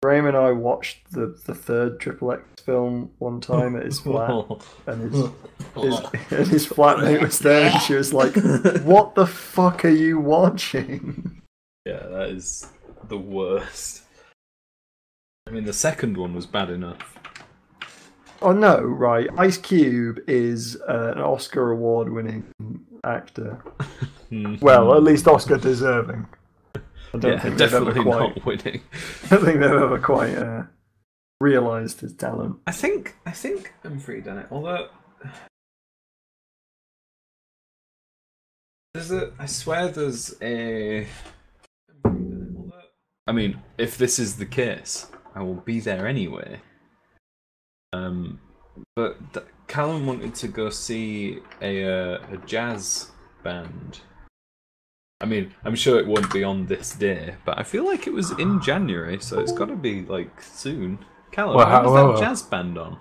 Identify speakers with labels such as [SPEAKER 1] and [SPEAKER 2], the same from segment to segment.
[SPEAKER 1] Graham and I watched the third Triple X film one time at his flat, and his flatmate was there, and she was like, "What the fuck are you watching?"
[SPEAKER 2] Yeah, that is the worst. I mean, the second one was bad enough.
[SPEAKER 1] Oh no, right. Ice Cube is an Oscar award-winning actor. Well, at least Oscar deserving. I don't think
[SPEAKER 2] definitely not winning.
[SPEAKER 1] I don't think they've ever quite realised his talent.
[SPEAKER 2] I think I'm free done it. Although I swear there's a. I mean, if this is the case, I will be there anyway. But Callum wanted to go see a jazz band. I mean, I'm sure it won't be on this day, but I feel like it was in January, so it's got to be like soon. Callum, when was that jazz band on?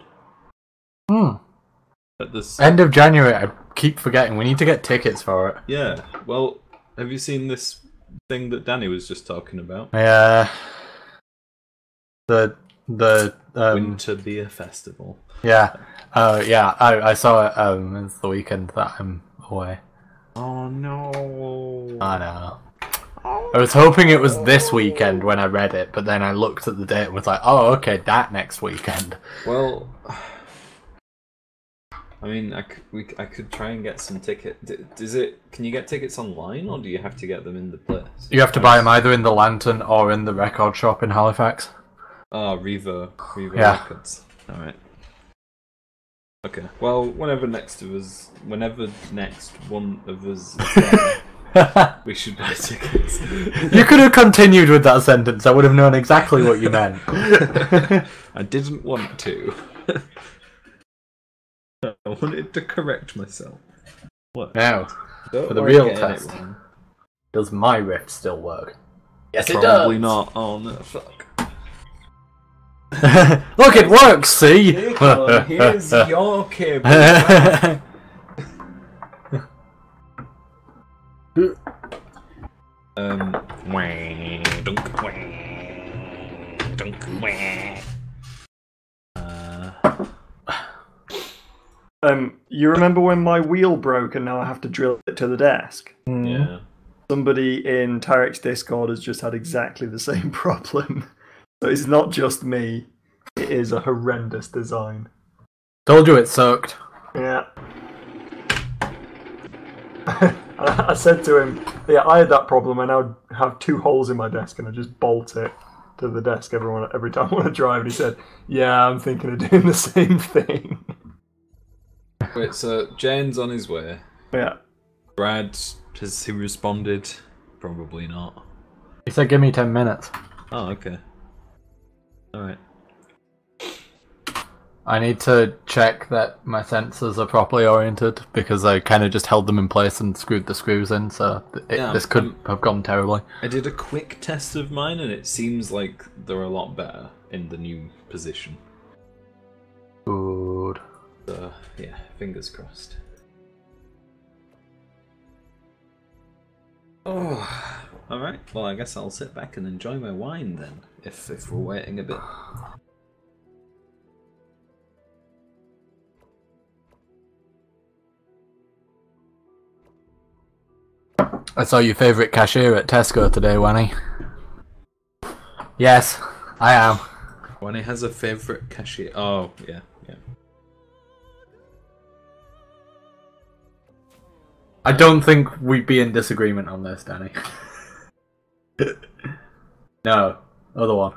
[SPEAKER 2] At this
[SPEAKER 3] end of January. I keep forgetting. We need to get tickets for it.
[SPEAKER 2] Yeah. Well, have you seen this thing that Danny was just talking about?
[SPEAKER 3] Yeah. The
[SPEAKER 2] Winter Beer Festival.
[SPEAKER 3] Yeah. Yeah. I saw it. It's the weekend that I'm away.
[SPEAKER 2] Oh no.
[SPEAKER 3] I know. I was hoping it was this weekend when I read it, but then I looked at the date and was like, oh, okay, that next weekend.
[SPEAKER 2] Well, I mean, I could try and get some tickets. Can you get tickets online, or do you have to get them in the place?
[SPEAKER 3] You have to buy them either in the Lantern or in the record shop in Halifax.
[SPEAKER 2] Oh, Revo Records. Alright. Okay. Well, whenever next one of us is there, we should buy tickets.
[SPEAKER 3] You could have continued with that sentence. I would have known exactly what you meant.
[SPEAKER 2] I didn't want to. I wanted to correct myself. What?
[SPEAKER 3] Now, for the real test. Does my riff still work?
[SPEAKER 2] Yes, it does. Probably not. Oh no, fuck.
[SPEAKER 3] Look, it works, see?
[SPEAKER 2] Here's your cable.
[SPEAKER 1] You remember when my wheel broke and now I have to drill it to the desk?
[SPEAKER 2] Yeah.
[SPEAKER 1] Somebody in Tarek's Discord has just had exactly the same problem. So it's not just me. It is a horrendous design.
[SPEAKER 3] Told you it sucked.
[SPEAKER 1] Yeah. I said to him, yeah, I had that problem. I now have 2 holes in my desk and I just bolt it to the desk every time I want to drive. And he said, yeah, I'm thinking of doing the same thing.
[SPEAKER 2] Wait, so Jane's on his way.
[SPEAKER 1] Yeah.
[SPEAKER 2] Brad, has he responded? Probably not.
[SPEAKER 3] He said, give me 10 minutes.
[SPEAKER 2] Oh, okay. Alright.
[SPEAKER 3] I need to check that my sensors are properly oriented because I kind of just held them in place and screwed the screws in, so this could have gone terribly.
[SPEAKER 2] I did a quick test of mine and it seems like they're a lot better in the new position.
[SPEAKER 3] Good.
[SPEAKER 2] So, yeah, fingers crossed. Oh, alright. Well, I guess I'll sit back and enjoy my wine then, if we're waiting a bit.
[SPEAKER 3] I saw your favourite cashier at Tesco today, Wanny. Yes, I am.
[SPEAKER 2] Wanny has a favourite cashier. Oh, yeah, yeah.
[SPEAKER 3] I don't think we'd be in disagreement on this, Danny. No, other one.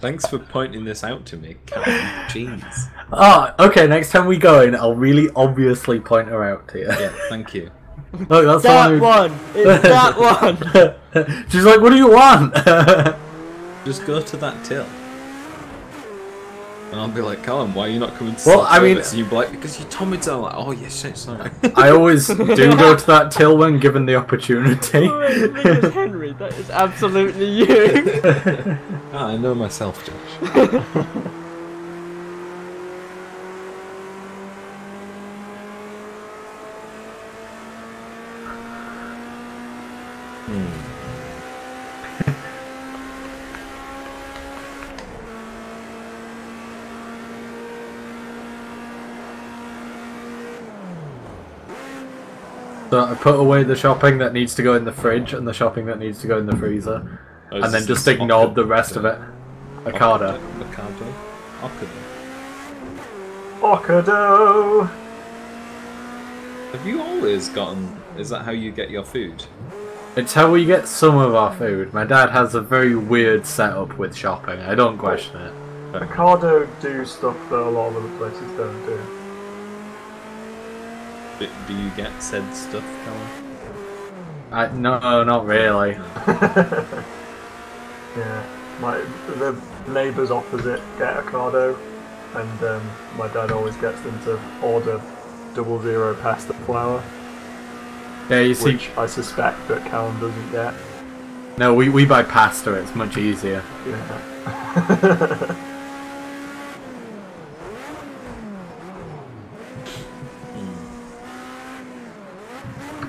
[SPEAKER 2] Thanks for pointing this out to me, Captain. Jeez.
[SPEAKER 3] Oh, okay, next time we go in, I'll really obviously point her out to you.
[SPEAKER 2] Yeah, thank you.
[SPEAKER 3] Look, that's
[SPEAKER 4] that one! It's that one!
[SPEAKER 3] She's like, what do you want?
[SPEAKER 2] Just go to that till. And I'll be like, Callum, why are you not coming to
[SPEAKER 3] well, I mean,
[SPEAKER 2] and you'll be like, because you told me to. I'm like, oh, yes, shit, sorry.
[SPEAKER 3] I always do go to that till when given the opportunity.
[SPEAKER 4] Oh, wait, Henry, that is absolutely you.
[SPEAKER 2] I know myself, Josh.
[SPEAKER 3] So I put away the shopping that needs to go in the fridge and the shopping that needs to go in the freezer, and then just ignored the rest of it. Ocado.
[SPEAKER 1] Ocado.
[SPEAKER 2] Have you always gotten? Is that how you get your food?
[SPEAKER 3] It's how we get some of our food. My dad has a very weird setup with shopping. I don't question it.
[SPEAKER 1] Ocado do stuff that a lot of other places don't do.
[SPEAKER 2] Do you get said stuff, Callum?
[SPEAKER 3] No, not really.
[SPEAKER 1] Yeah, the neighbours opposite get Ocado, and my dad always gets them to order 00 pasta flour.
[SPEAKER 3] Yeah, you see.
[SPEAKER 1] Which I suspect that Callum doesn't get.
[SPEAKER 3] No, we buy pasta. It's much easier.
[SPEAKER 1] Yeah.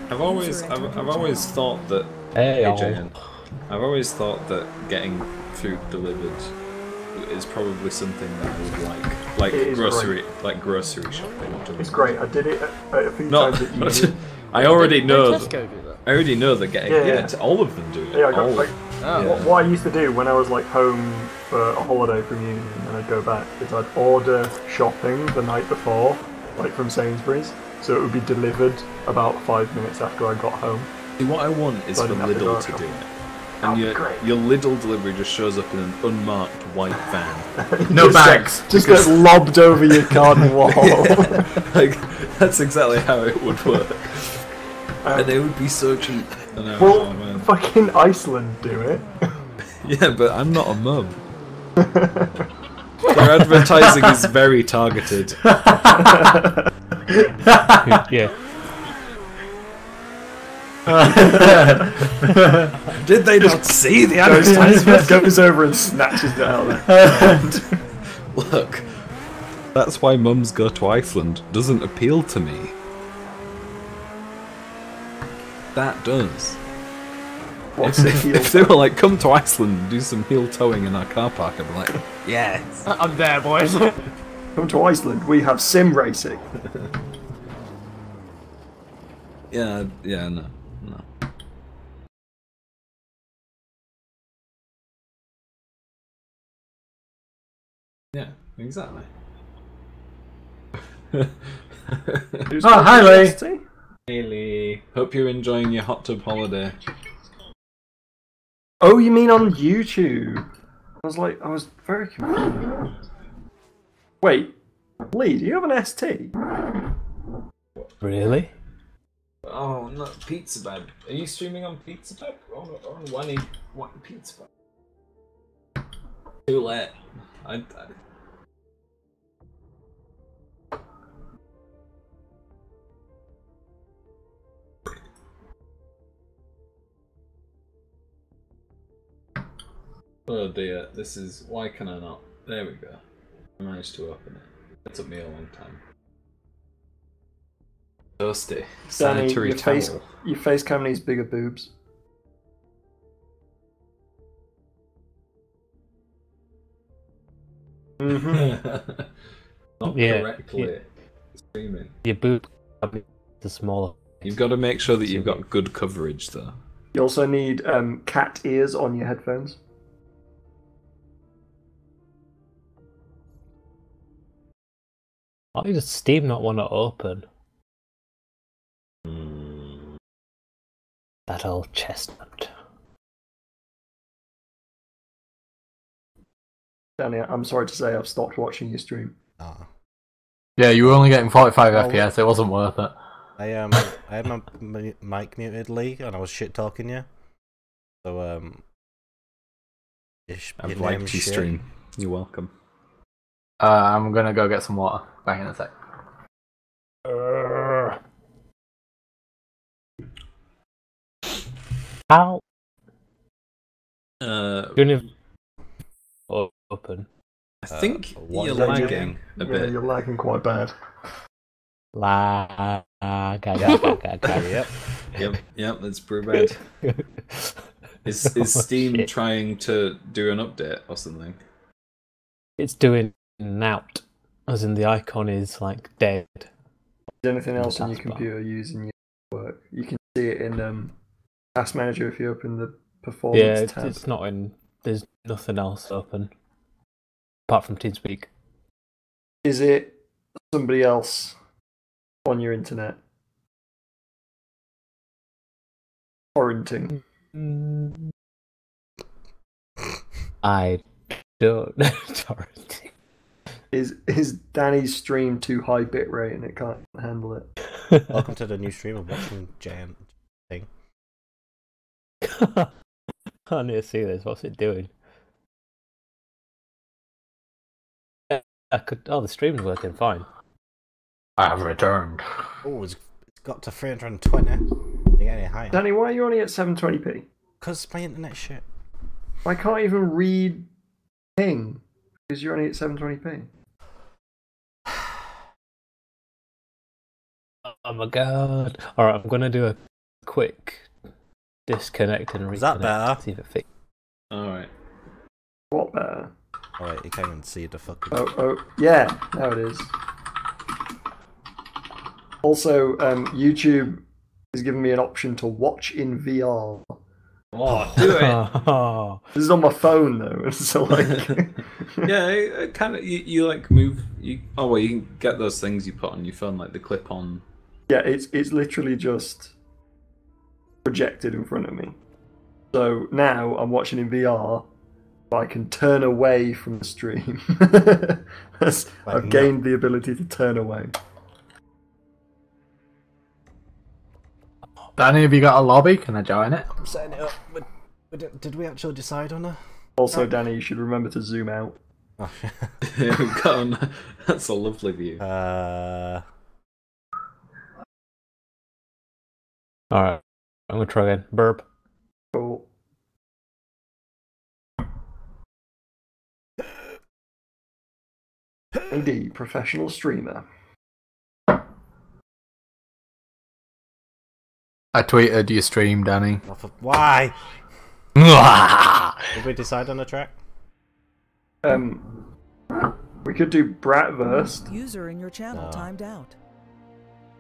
[SPEAKER 2] I've always thought that I've always thought that getting food delivered is probably something that I would like grocery shopping.
[SPEAKER 1] It's great. I did it a few times at uni.
[SPEAKER 2] I already know.
[SPEAKER 4] Tesco do that?
[SPEAKER 2] I already know that getting all of them do it.
[SPEAKER 1] Yeah, what I used to do when I was like home for a holiday from uni and then I'd go back is I'd order shopping the night before, like from Sainsbury's, so it would be delivered about 5 minutes after I got home.
[SPEAKER 2] See, what I want is for Lidl to do it. And your Lidl delivery just shows up in an unmarked white van.
[SPEAKER 3] No bags.
[SPEAKER 1] Just gets lobbed over your garden wall.
[SPEAKER 2] Like, that's exactly how it would work. And they would be so cheap.
[SPEAKER 1] Fucking Iceland do it.
[SPEAKER 2] Yeah, but I'm not a mum. Their advertising is very targeted.
[SPEAKER 4] Yeah.
[SPEAKER 2] Did they not see the advertisement?
[SPEAKER 1] Goes over and snatches it out of there.
[SPEAKER 2] Look, that's why mums go to Iceland. Doesn't appeal to me. That does. If they were like, come to Iceland and do some heel towing in our car park, I'd be like, yes.
[SPEAKER 4] I'm there, boys.
[SPEAKER 1] Come to Iceland, we have sim racing.
[SPEAKER 2] Yeah, no. Yeah, exactly.
[SPEAKER 3] Oh, hi, Lee.
[SPEAKER 2] Hey, Lee. Hope you're enjoying your hot tub holiday.
[SPEAKER 1] Oh, you mean on YouTube? I was very confused. Wait, Lee, do you have an ST?
[SPEAKER 4] Really?
[SPEAKER 2] Oh, no, Pizza Bag. Are you streaming on Pizza Bag? Oh, one Pizza Bag. Too late. Oh dear, this is... Why can I not? There we go. I managed to open it. It took me a long time. Toasty. Sanitary towel.
[SPEAKER 1] Your face cam needs bigger boobs.
[SPEAKER 2] Mm-hmm. Not correctly streaming.
[SPEAKER 4] Your boob is smaller.
[SPEAKER 2] You've got to make sure that you've got good coverage though.
[SPEAKER 1] You also need cat ears on your headphones.
[SPEAKER 4] Why does Steam not want to open? That old chestnut.
[SPEAKER 1] Danny, I'm sorry to say I've stopped watching your stream.
[SPEAKER 5] Oh.
[SPEAKER 3] Yeah, you were only getting 45 FPS, it wasn't worth it.
[SPEAKER 5] I had my mic muted, Lee, and I was shit talking you. So
[SPEAKER 2] I've liked your stream. You're welcome.
[SPEAKER 3] I'm gonna go get some water. Back in a sec.
[SPEAKER 4] How? Open.
[SPEAKER 2] I think you're lagging a bit.
[SPEAKER 1] You're lagging quite bad.
[SPEAKER 4] Lag.
[SPEAKER 5] Yep.
[SPEAKER 2] Yep, that's pretty bad. Is Steam trying to do an update or something?
[SPEAKER 6] It's doing out, as in the icon is like dead.
[SPEAKER 1] Is there anything else on your
[SPEAKER 6] taskbar.
[SPEAKER 1] computer using your work? You can see it in Task Manager if you open the performance
[SPEAKER 6] Yeah,
[SPEAKER 1] tab.
[SPEAKER 6] it's not in. There's nothing else open apart from TeamSpeak.
[SPEAKER 1] Is it somebody else on your internet? Torrenting.
[SPEAKER 6] I don't. Torrenting.
[SPEAKER 1] Is Danny's stream too high bitrate and it can't handle it?
[SPEAKER 5] Welcome to the new stream of watching giant thing.
[SPEAKER 6] I need to see this. What's it doing? The stream's working fine.
[SPEAKER 3] I have returned.
[SPEAKER 5] Oh, it's got to 320. You get any higher?
[SPEAKER 1] Danny, why are you only at 720p?
[SPEAKER 5] Because my internet shit.
[SPEAKER 1] I can't even read ping because you're only at 720p.
[SPEAKER 6] Oh my god! All right, I'm gonna do a quick disconnect and reconnect.
[SPEAKER 5] Is that better?
[SPEAKER 6] See if it fixes.
[SPEAKER 2] All right.
[SPEAKER 1] What better?
[SPEAKER 5] Alright, you can't even see the fucking.
[SPEAKER 1] Oh, yeah, now it is. Also, YouTube is giving me an option to watch in VR.
[SPEAKER 2] Oh, do it.
[SPEAKER 1] This is on my phone though, so like.
[SPEAKER 2] Yeah, it kind of. You like move. You can get those things you put on your phone, like the clip-on.
[SPEAKER 1] Yeah, it's literally just projected in front of me. So now I'm watching in VR, but I can turn away from the stream. I've gained the ability to turn away.
[SPEAKER 3] Danny, have you got a lobby? Can I join it?
[SPEAKER 5] I'm setting it up. Did we actually decide on a?
[SPEAKER 1] Also, Danny, you should remember to zoom out.
[SPEAKER 5] Oh,
[SPEAKER 2] Yeah, we've got that's a lovely view.
[SPEAKER 6] All right, I'm gonna try again. Burp.
[SPEAKER 1] Cool. AD, professional streamer.
[SPEAKER 3] I tweeted your stream, Danny.
[SPEAKER 5] Why?
[SPEAKER 3] Ah!
[SPEAKER 5] Did we decide on a track?
[SPEAKER 1] We could do Bratverse.
[SPEAKER 7] User in your channel timed out.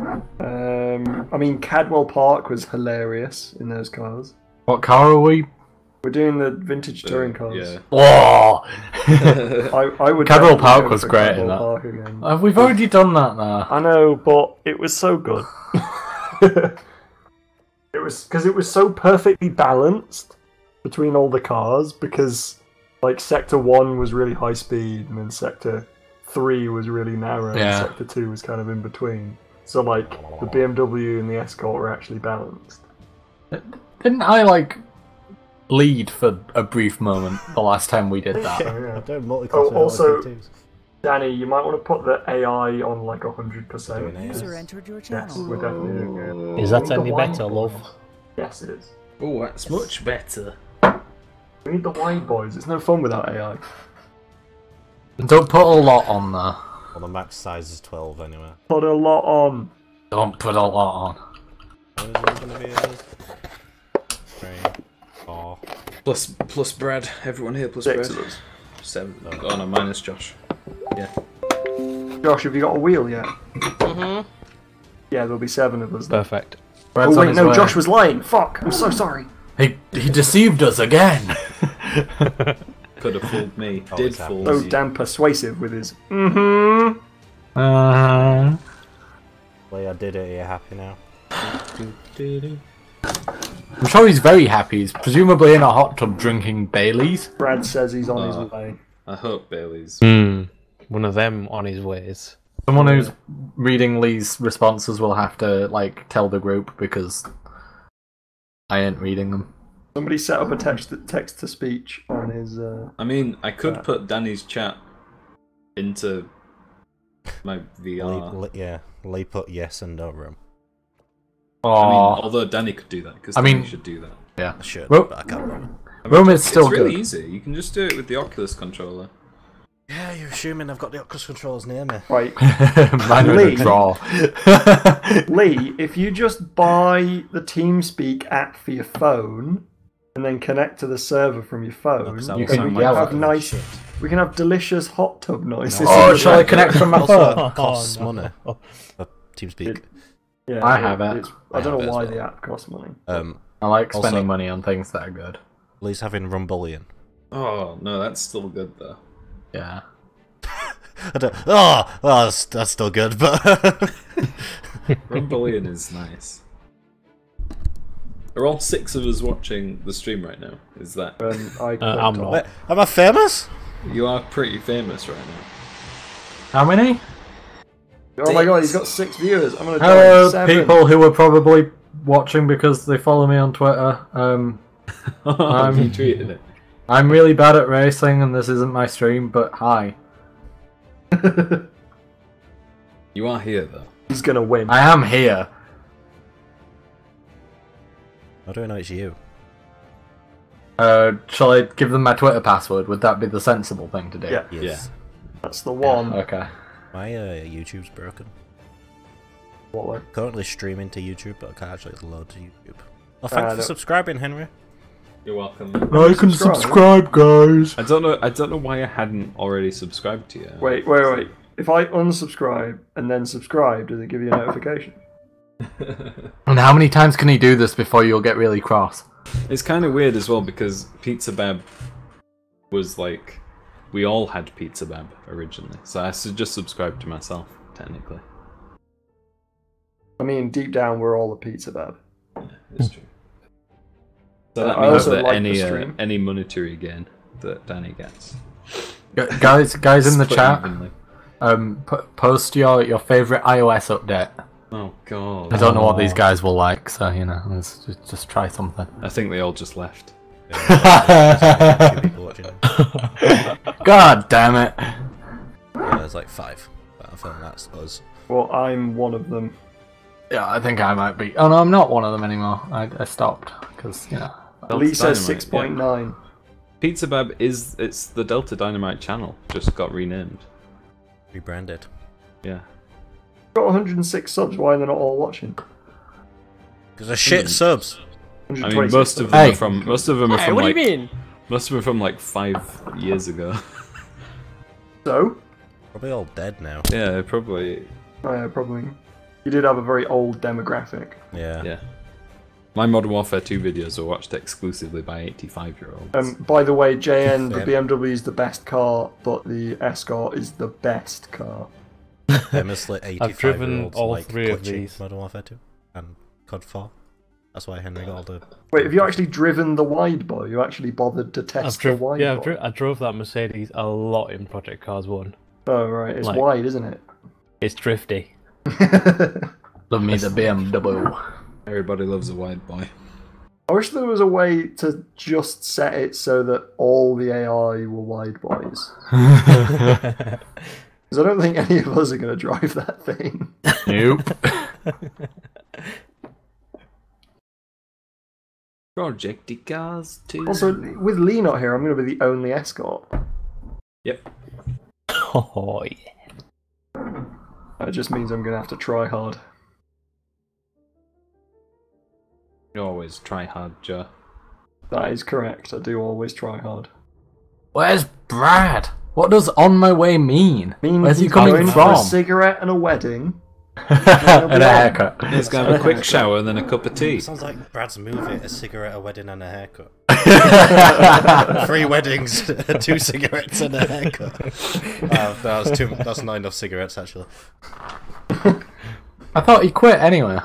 [SPEAKER 1] I mean, Cadwell Park was hilarious in those cars.
[SPEAKER 3] What car are we?
[SPEAKER 1] We're doing the vintage touring cars.
[SPEAKER 2] Yeah.
[SPEAKER 3] Whoa!
[SPEAKER 1] I would.
[SPEAKER 3] Cadwell
[SPEAKER 1] definitely
[SPEAKER 3] Park
[SPEAKER 1] go
[SPEAKER 3] was
[SPEAKER 1] for
[SPEAKER 3] great in
[SPEAKER 1] Cadwell
[SPEAKER 3] that.
[SPEAKER 1] Park again.
[SPEAKER 3] We've already done that now.
[SPEAKER 1] I know, but it was so good. It was because it was so perfectly balanced between all the cars. Because like Sector 1 was really high speed, and then Sector 3 was really narrow,
[SPEAKER 3] Yeah.
[SPEAKER 1] and Sector 2 was kind of in between. So like the BMW and the Escort were actually balanced.
[SPEAKER 3] Didn't I lead for a brief moment the last time we did that?
[SPEAKER 1] So, yeah.
[SPEAKER 5] I'm doing multi-class with
[SPEAKER 1] also-
[SPEAKER 5] LSD2s.
[SPEAKER 1] Danny, you might want to put the AI on like 100%.
[SPEAKER 5] Doing AI.
[SPEAKER 7] User entered your
[SPEAKER 1] Yes,
[SPEAKER 7] channel.
[SPEAKER 1] we're definitely doing it.
[SPEAKER 6] Is that
[SPEAKER 1] The
[SPEAKER 6] any
[SPEAKER 1] wide
[SPEAKER 6] better,
[SPEAKER 1] boys.
[SPEAKER 6] love?
[SPEAKER 1] Yes, it is.
[SPEAKER 2] Oh, that's much better.
[SPEAKER 1] We need the wide boys. It's no fun without AI.
[SPEAKER 3] Don't put a lot on there.
[SPEAKER 5] Well, the max size is 12 anyway.
[SPEAKER 1] Put a lot on.
[SPEAKER 3] Don't put a lot on.
[SPEAKER 5] What is it going to be? 3, 4.
[SPEAKER 2] Plus Brad. Everyone here plus
[SPEAKER 1] 6
[SPEAKER 2] Brad.
[SPEAKER 1] of us.
[SPEAKER 2] 7. Oh no, minus Josh. Yeah.
[SPEAKER 1] Josh, have you got a wheel yet?
[SPEAKER 4] Mm-hmm.
[SPEAKER 1] Yeah, there'll be 7 of us. Then.
[SPEAKER 6] Perfect.
[SPEAKER 3] Brad's
[SPEAKER 1] Oh
[SPEAKER 3] on
[SPEAKER 1] wait,
[SPEAKER 3] his
[SPEAKER 1] no,
[SPEAKER 3] way.
[SPEAKER 1] Josh was lying. Fuck, I'm so sorry.
[SPEAKER 3] He deceived us again.
[SPEAKER 2] Could have fooled me.
[SPEAKER 5] Oh,
[SPEAKER 2] Did
[SPEAKER 5] it's
[SPEAKER 2] fool
[SPEAKER 1] So
[SPEAKER 2] me.
[SPEAKER 1] damn persuasive with his mm-hmm.
[SPEAKER 5] Well, I did it. Are you happy now?
[SPEAKER 3] I'm sure he's very happy. He's presumably in a hot tub drinking Baileys.
[SPEAKER 1] Brad says he's on his way.
[SPEAKER 2] I hope Bailey's.
[SPEAKER 6] One of them on his ways.
[SPEAKER 3] Someone who's reading Lee's responses will have to tell the group because I ain't reading them.
[SPEAKER 1] Somebody set up a text to speech on his.
[SPEAKER 2] I mean, I could put Danny's chat into my VR.
[SPEAKER 5] Lee put yes and no room.
[SPEAKER 2] I mean,
[SPEAKER 3] Aww.
[SPEAKER 2] although Danny could do that, because
[SPEAKER 3] I
[SPEAKER 2] Danny
[SPEAKER 3] mean-
[SPEAKER 2] should do that.
[SPEAKER 3] Yeah.
[SPEAKER 5] I should,
[SPEAKER 3] Well-
[SPEAKER 5] but I can't remember.
[SPEAKER 3] Room is still
[SPEAKER 2] It's really
[SPEAKER 3] good.
[SPEAKER 2] easy. You can just do it with the Oculus controller.
[SPEAKER 5] Yeah, you're assuming I've got the Oculus controls near me.
[SPEAKER 1] Right,
[SPEAKER 3] Mine are in a drawer.
[SPEAKER 1] Lee, if you just buy the TeamSpeak app for your phone and then connect to the server from your phone,
[SPEAKER 5] that
[SPEAKER 3] You
[SPEAKER 5] will
[SPEAKER 3] can
[SPEAKER 1] we
[SPEAKER 5] sound
[SPEAKER 1] can
[SPEAKER 3] yell
[SPEAKER 1] have
[SPEAKER 3] at them.
[SPEAKER 1] nice. We can have delicious hot tub noises.
[SPEAKER 3] Oh, shall I connect from my
[SPEAKER 5] Also,
[SPEAKER 3] phone?
[SPEAKER 5] it costs
[SPEAKER 6] no.
[SPEAKER 5] money. TeamSpeak.
[SPEAKER 1] Yeah,
[SPEAKER 3] I have it.
[SPEAKER 1] I
[SPEAKER 5] I
[SPEAKER 1] don't
[SPEAKER 5] have
[SPEAKER 1] know
[SPEAKER 5] it as
[SPEAKER 1] why
[SPEAKER 5] well.
[SPEAKER 1] the app costs money.
[SPEAKER 3] I like
[SPEAKER 5] Also-
[SPEAKER 3] spending money on things that are good.
[SPEAKER 5] Lee's having Rumbullion.
[SPEAKER 2] Oh no, that's still good though.
[SPEAKER 3] Yeah.
[SPEAKER 5] I don't, oh, well, that's still good, but
[SPEAKER 2] Rumbullion is nice. Are all 6 of us watching the stream right now? Is that
[SPEAKER 1] I
[SPEAKER 6] I'm
[SPEAKER 1] clicked
[SPEAKER 6] not.
[SPEAKER 1] on-
[SPEAKER 5] Wait, am I famous?
[SPEAKER 2] you are pretty famous right now?
[SPEAKER 3] How many?
[SPEAKER 1] Oh my god, he's got 6 viewers. I'm gonna
[SPEAKER 3] Hello,
[SPEAKER 1] join 7.
[SPEAKER 3] people who are probably watching because they follow me on Twitter.
[SPEAKER 2] You tweeted it.
[SPEAKER 3] I'm really bad at racing, and this isn't my stream. But hi,
[SPEAKER 2] You are here though.
[SPEAKER 1] He's gonna win.
[SPEAKER 3] I am here.
[SPEAKER 5] I don't know it's you.
[SPEAKER 3] Shall I give them my Twitter password? Would that be the sensible thing to do?
[SPEAKER 1] Yeah,
[SPEAKER 5] Yes.
[SPEAKER 1] that's the one.
[SPEAKER 3] Okay.
[SPEAKER 5] My YouTube's broken.
[SPEAKER 1] What way?
[SPEAKER 5] Currently streaming to YouTube, but I can't actually load to YouTube. Oh,
[SPEAKER 1] I
[SPEAKER 5] thanks for
[SPEAKER 1] don't-
[SPEAKER 5] subscribing, Henry.
[SPEAKER 2] You're welcome.
[SPEAKER 3] Like and
[SPEAKER 1] Subscribe.
[SPEAKER 3] subscribe, guys.
[SPEAKER 2] I don't know why I hadn't already subscribed to you.
[SPEAKER 1] Wait. If I unsubscribe and then subscribe, does it give you a notification?
[SPEAKER 3] And how many times can he do this before you'll get really cross?
[SPEAKER 2] It's kind of weird as well because Pizza Bab was like, we all had Pizza Bab originally, so I just subscribed to myself technically.
[SPEAKER 1] I mean, deep down, we're all a pizza bab.
[SPEAKER 2] It's true. So that
[SPEAKER 1] I
[SPEAKER 2] means
[SPEAKER 1] also
[SPEAKER 2] that
[SPEAKER 1] like the stream.
[SPEAKER 2] any monetary gain that Danny gets,
[SPEAKER 3] Guys in the
[SPEAKER 2] split
[SPEAKER 3] chat,
[SPEAKER 2] evenly.
[SPEAKER 3] post your favorite iOS update.
[SPEAKER 2] Oh god!
[SPEAKER 3] I don't know what these guys will like, so you know, let's just try something.
[SPEAKER 2] I think they all just left.
[SPEAKER 5] Few people watching.
[SPEAKER 3] God damn it!
[SPEAKER 5] Yeah, there's like 5. But I feel like that's us.
[SPEAKER 1] Well, I'm one of them.
[SPEAKER 3] Yeah, I think I might be. Oh no, I'm not one of them anymore. I stopped because you know.
[SPEAKER 1] Lee says
[SPEAKER 2] Dynamite,
[SPEAKER 1] 6.9.
[SPEAKER 2] Pizza Bab it's the Delta Dynamite channel, just got renamed.
[SPEAKER 5] Rebranded.
[SPEAKER 2] Yeah.
[SPEAKER 1] Got 106 subs. Why are they not all watching?
[SPEAKER 5] Because they're shit subs.
[SPEAKER 2] I mean,
[SPEAKER 1] 126
[SPEAKER 2] most of
[SPEAKER 1] subs.
[SPEAKER 2] them
[SPEAKER 3] Hey.
[SPEAKER 2] are from
[SPEAKER 4] Hey, what do you mean?
[SPEAKER 2] most of them are from like 5 years ago.
[SPEAKER 1] So?
[SPEAKER 5] Probably all dead now.
[SPEAKER 2] Yeah, probably.
[SPEAKER 1] Oh, yeah, probably. You did have a very old demographic.
[SPEAKER 5] Yeah.
[SPEAKER 2] Yeah. My Modern Warfare 2 videos were watched exclusively by 85-year-olds.
[SPEAKER 1] By the way, JN, the
[SPEAKER 5] Yeah.
[SPEAKER 1] BMW is the best car, but the Escort is the best car.
[SPEAKER 5] Famously 85
[SPEAKER 6] I've driven
[SPEAKER 5] year olds
[SPEAKER 6] all
[SPEAKER 5] like
[SPEAKER 6] 3 of
[SPEAKER 5] glitchy
[SPEAKER 6] these.
[SPEAKER 5] Modern Warfare 2 and COD 4. That's why Henry got all the...
[SPEAKER 1] Wait, have you actually driven the wide boy? You actually bothered to test the wide boy?
[SPEAKER 6] I drove that Mercedes a lot in Project Cars 1.
[SPEAKER 1] Oh, right. It's
[SPEAKER 6] Like-
[SPEAKER 1] wide, isn't it?
[SPEAKER 6] It's drifty.
[SPEAKER 3] Love me the BMW.
[SPEAKER 2] Everybody loves a wide boy.
[SPEAKER 1] I wish there was a way to just set it so that all the AI were wide boys. Because I don't think any of us are going to drive that thing.
[SPEAKER 3] Nope.
[SPEAKER 2] Project Cars 2.
[SPEAKER 1] Also, with Lee not here, I'm going to be the only Escort.
[SPEAKER 2] Yep.
[SPEAKER 6] Oh, yeah.
[SPEAKER 1] That just means I'm going to have to try hard.
[SPEAKER 2] You always try hard, Joe.
[SPEAKER 1] That is correct. I do always try hard.
[SPEAKER 3] Where's Brad? What does on my way mean? Where's he
[SPEAKER 1] he's
[SPEAKER 3] coming
[SPEAKER 1] going
[SPEAKER 3] from?
[SPEAKER 1] For a cigarette and a wedding.
[SPEAKER 3] And a haircut.
[SPEAKER 2] He's gonna have a quick shower and then a cup of tea.
[SPEAKER 5] Sounds like Brad's movie, a cigarette, a wedding and a haircut. 3 weddings, 2 cigarettes and a haircut. That's not enough cigarettes, actually.
[SPEAKER 3] I thought he quit anyway.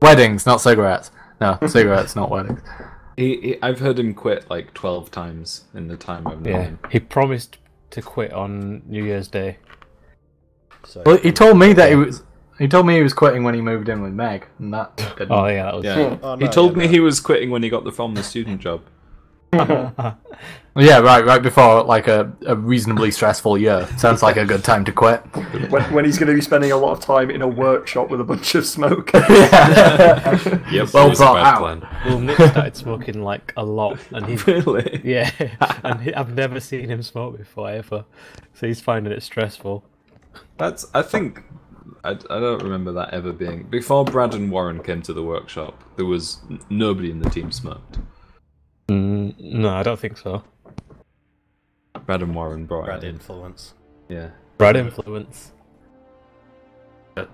[SPEAKER 3] Weddings, not cigarettes. No, cigarettes, not weddings.
[SPEAKER 2] I've heard him quit like 12 times in the time I've known
[SPEAKER 6] Yeah.
[SPEAKER 2] him.
[SPEAKER 6] He promised to quit on New Year's Day.
[SPEAKER 5] So,
[SPEAKER 3] Well, he told me that he was. He told me he was quitting when he moved in with meg, and that didn't.
[SPEAKER 6] Oh, yeah, that was...
[SPEAKER 2] Yeah.
[SPEAKER 5] Oh,
[SPEAKER 2] He
[SPEAKER 5] no,
[SPEAKER 2] told
[SPEAKER 5] yeah,
[SPEAKER 2] me
[SPEAKER 5] no.
[SPEAKER 2] he was quitting when he got the from the student job.
[SPEAKER 3] Yeah, right before like a reasonably stressful year. Sounds like a good time to quit.
[SPEAKER 1] When he's going to be spending a lot of time in a workshop with a bunch of smoke.
[SPEAKER 3] Yeah.
[SPEAKER 2] Yep,
[SPEAKER 3] Well
[SPEAKER 2] always a
[SPEAKER 3] thought
[SPEAKER 2] bad
[SPEAKER 3] out.
[SPEAKER 2] plan.
[SPEAKER 6] Well, Nick started smoking like a lot, and he
[SPEAKER 2] Really?
[SPEAKER 6] yeah, and I've never seen him smoke before ever, so he's finding it stressful.
[SPEAKER 2] I think I don't remember that ever being before Brad and Warren came to the workshop. There was nobody in the team smoked.
[SPEAKER 6] No, I don't think so.
[SPEAKER 2] Brad and Warren brought
[SPEAKER 5] Brad
[SPEAKER 2] it in.
[SPEAKER 5] influence.
[SPEAKER 2] Yeah.
[SPEAKER 6] Brad influence.